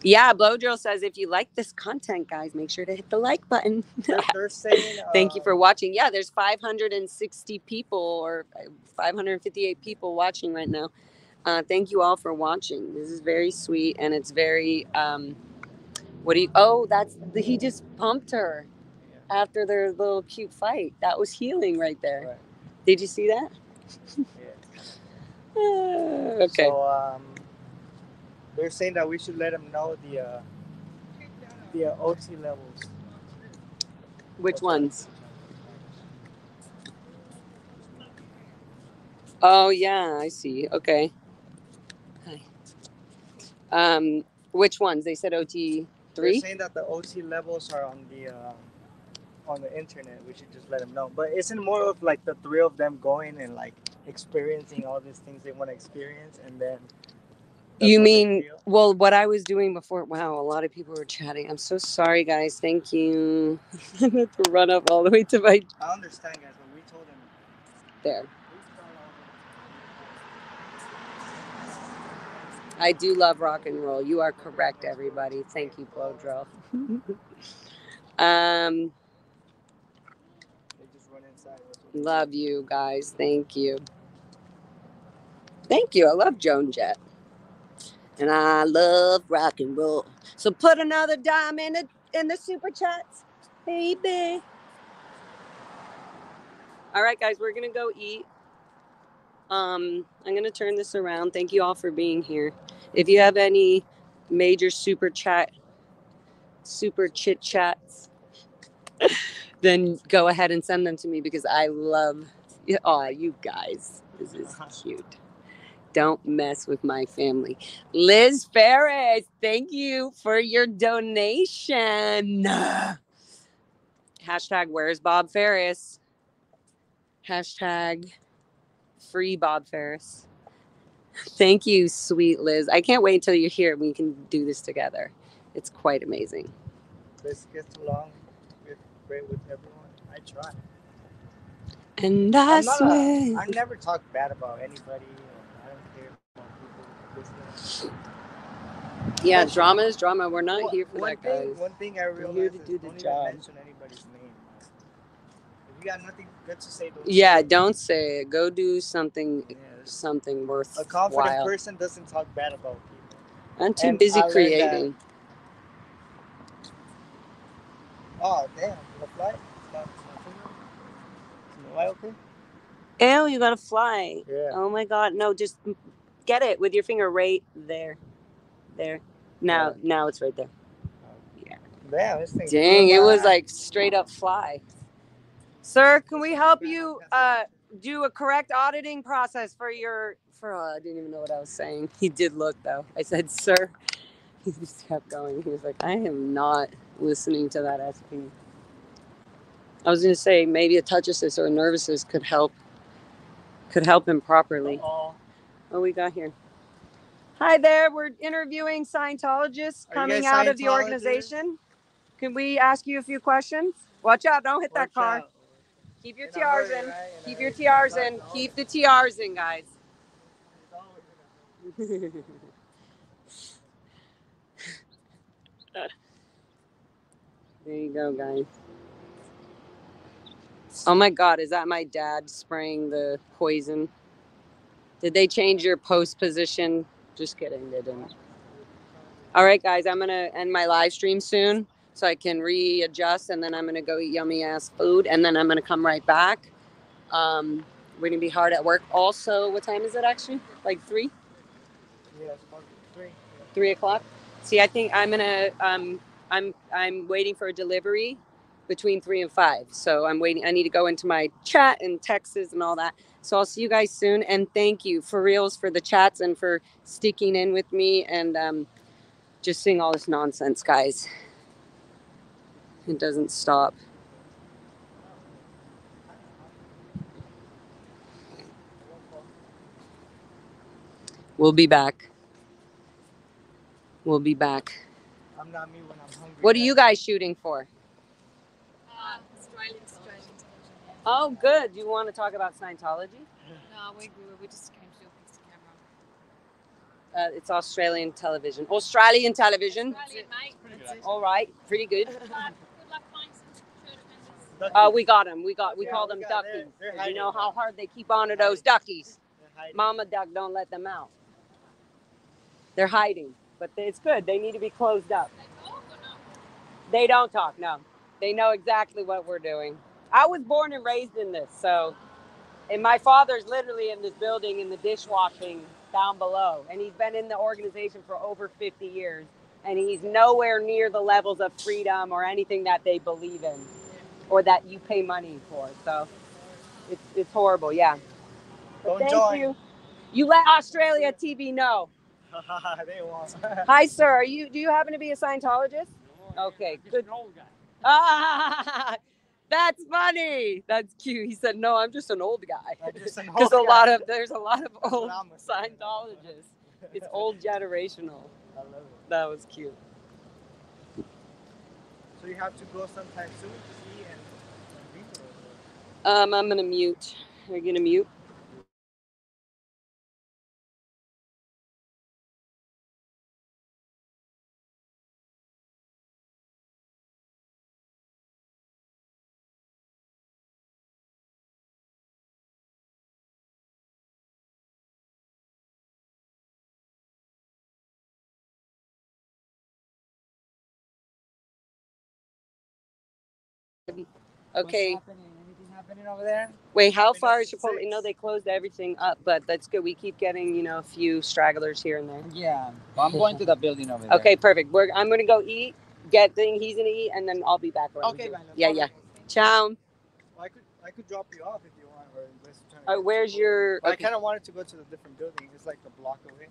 Yeah, Blow Drill says if you like this content, guys, make sure to hit the like button. They're saying... Thank you for watching. Yeah, there's 560 people or 558 people watching right now. Thank you all for watching. This is very sweet, and it's very... he just pumped her after their little cute fight. That was healing right there. Right. Did you see that? Yeah. Okay. So, they're saying that we should let them know the OT levels. Which ones? Oh, yeah, I see. Okay. Hi. Which ones? They said OT 3? They're saying that the OT levels are on the internet. We should just let them know. But isn't more of like the thrill of them going and like experiencing all these things they want to experience, and then... You mean, well, what I was doing before? Wow, a lot of people were chatting. I'm so sorry, guys. Thank you. I had to run up all the way to my... I understand, guys, but we told them... There. I do love rock and roll. You are correct, everybody. Thank you, Blow Drill. Love you, guys. Thank you. Thank you. I love Joan Jett. And I love rock and roll. So put another dime in the super chats, baby. All right, guys, we're gonna go eat. I'm gonna turn this around. Thank you all for being here. If you have any major super chit chats, then go ahead and send them to me because I love. Oh, you guys, this is cute. Don't mess with my family. Liz Ferris, thank you for your donation. Hashtag where's Bob Ferris? Hashtag free Bob Ferris. Thank you, sweet Liz. I can't wait until you're here and we can do this together. It's quite amazing. This gets along great with everyone. I try. And I swear. I never talk bad about anybody. I don't care about people's business. Yeah, drama is drama. We're not here for that, guys. One thing I realized is don't even mention anybody's name. If you got nothing good to say, don't say it. Go do something worthwhile. A confident person doesn't talk bad about people. I'm too busy creating. Oh, damn. The flight? Am I okay? Ew, you gotta fly. Yeah. Oh my God. No, just get it with your finger right there. There. Now it's right there. Yeah. Damn, this thing. Dang, it was like straight up fly. Sir, can we help you do a correct auditing process for I didn't even know what I was saying. He did look though. I said, sir. He just kept going. He was like, I am not listening to that SP. I was going to say maybe a touch assist or a nerve assist could help him properly. Uh-oh. What we got here? Hi there. We're interviewing Scientologists coming out of the organization. Can we ask you a few questions? Watch out. Don't hit that car. Keep your TRs in. Keep your TRs in. Keep the TRs in, guys. There you go, guys. Oh my God, is that my dad spraying the poison? Did they change your post position? Just kidding, they didn't. All right, guys, I'm going to end my live stream soon so I can readjust, and then I'm going to go eat yummy ass food, and then I'm going to come right back. We're going to be hard at work. Also, what time is it actually? Like 3? Yeah, it's about 3. 3 o'clock. See, I think I'm going to, I'm waiting for a delivery between 3 and 5. So I'm waiting. I need to go into my chat and texts and all that. So I'll see you guys soon. And thank you for reals for the chats and for sticking in with me and just seeing all this nonsense, guys. It doesn't stop. We'll be back. We'll be back. I'm not me when I'm hungry. What are you guys shooting for? Australian. Oh, good. You want to talk about Scientology? No, we just came to fix the camera. It's Australian television. Australian television. Australian, mate. All right. Pretty good. Good luck finding some church members. We got them. We call them duckies. You know how hard they keep on to those duckies. Mama duck don't let them out. They're hiding, but it's good. They need to be closed up. They talk or no? They don't talk, no. They know exactly what we're doing. I was born and raised in this, so, and my father's literally in this building in the dishwashing down below, and he's been in the organization for over 50 years, and he's nowhere near the levels of freedom or anything that they believe in, or that you pay money for, so it's horrible, yeah. But thank you. You let Australia TV know. They won't. Hi, sir. Do you happen to be a Scientologist? Okay, good. An old guy. Ah, that's funny. That's cute. He said, "No, I'm just an old guy." Because there's a lot of old Scientologists. It's old generational. I love it. That was cute. So you have to go sometime soon to see and read it. I'm gonna mute. Are you gonna mute? Okay. Anything happening over there? Wait, how far is Chipotle? No, they closed everything up, but that's good. We keep getting, a few stragglers here and there. Yeah, but I'm going to the building over there. Okay, perfect. I'm gonna go eat, get thing. He's gonna eat, and then I'll be back around. Okay, here. man. Yeah. Ciao. Well, I could drop you off if you want, or Where's your? I kind of wanted to go to the different building. It's like a block away.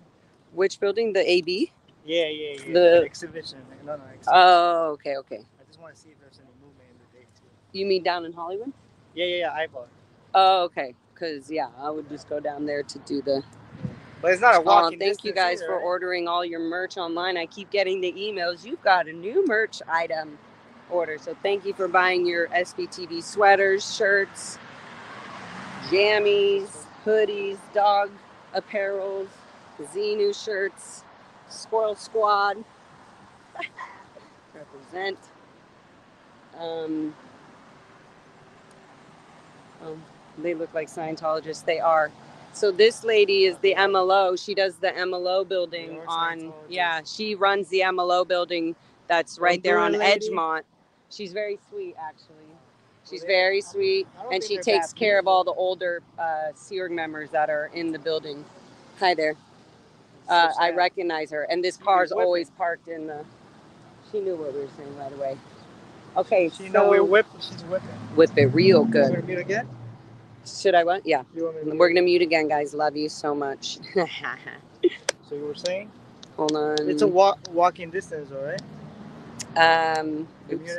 Which building? The AB? Yeah. The exhibition. No, exhibition. Oh, okay. I just want to see if there's any movement in the day too. You mean down in Hollywood? Yeah. Eyeball. Oh, okay. Because I would just go down there to do the. But it's not a walking Thank you guys either, for ordering all your merch online. I keep getting the emails. You've got a new merch item order. So thank you for buying your SBTV sweaters, shirts, jammies, hoodies, dog apparels, Xenu shirts, Squirrel Squad. Represent. They look like Scientologists. They are. So this lady is the MLO. She does the MLO building on. Yeah, she runs the MLO building that's right there on Edgemont. She's very sweet, actually. She's very sweet, and she takes care of all the older SEERG members that are in the building. Hi there. I recognize her, and this car's always parked in the. She knew what we were saying right away. Okay, She's whipping. Whip it real good. You want to mute again? Should I what? Yeah. We're gonna mute again, guys. Love you so much. So you were saying? Hold on. It's a walking distance, all right? Oops.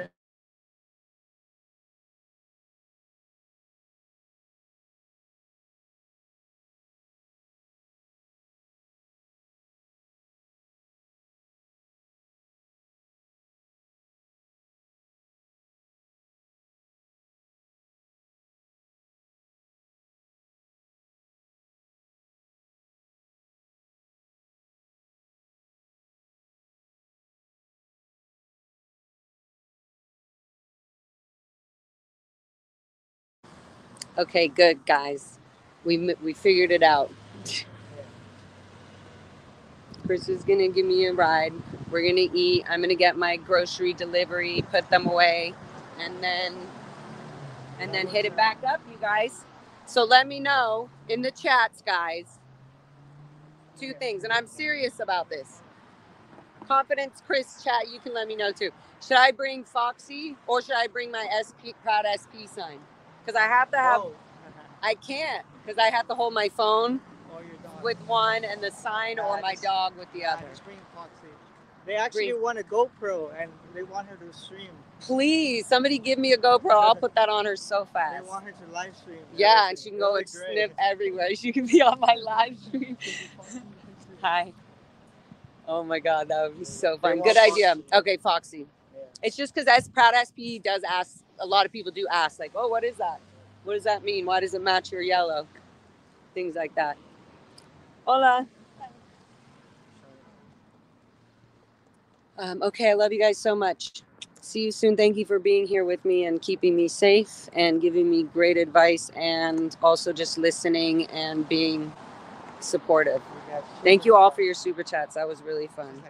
Okay, good, guys. We figured it out. Chris is gonna give me a ride. We're gonna eat. I'm gonna get my grocery delivery, put them away, and then hit it back up, you guys. So let me know in the chats, guys. 2 things, and I'm serious about this. Confidence Chris chat, you can let me know too. Should I bring Foxy or should I bring my proud SP sign? Because I have to have. I can't because I have to hold my phone with one and the sign, or my dog with the other. Just bring Foxy. They actually want a GoPro and they want her to stream. Please, somebody give me a GoPro. I'll put that on her so fast. They want her to live stream. Yeah, and she can go and sniff everywhere. She can be on my live stream. Hi. Oh my God, that would be so fun. Good idea. Okay, Foxy. Yeah. It's just because Proud SP does ask, a lot of people do ask, like, oh, what is that? What does that mean? Why does it match your yellow? Things like that. Hola. Okay, I love you guys so much. See you soon. Thank you for being here with me and keeping me safe and giving me great advice and also just listening and being supportive. Thank you all for your super chats. That was really fun.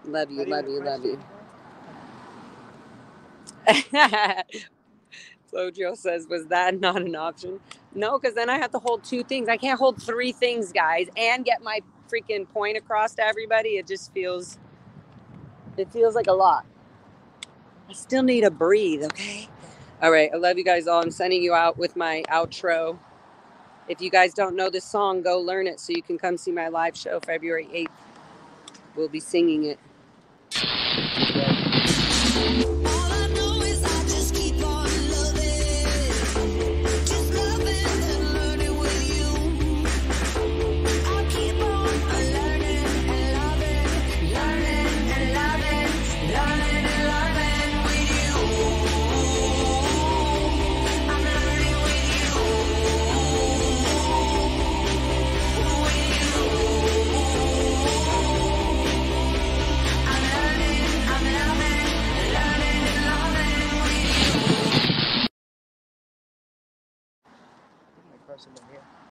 Love you, love you, love you. Flojo says, was that not an option? No, because then I have to hold 2 things. I can't hold 3 things, guys, and get my freaking point across to everybody. It just feels, like a lot. I still need to breathe, okay? All right, I love you guys all. I'm sending you out with my outro. If you guys don't know this song, go learn it so you can come see my live show February 8th. We'll be singing it.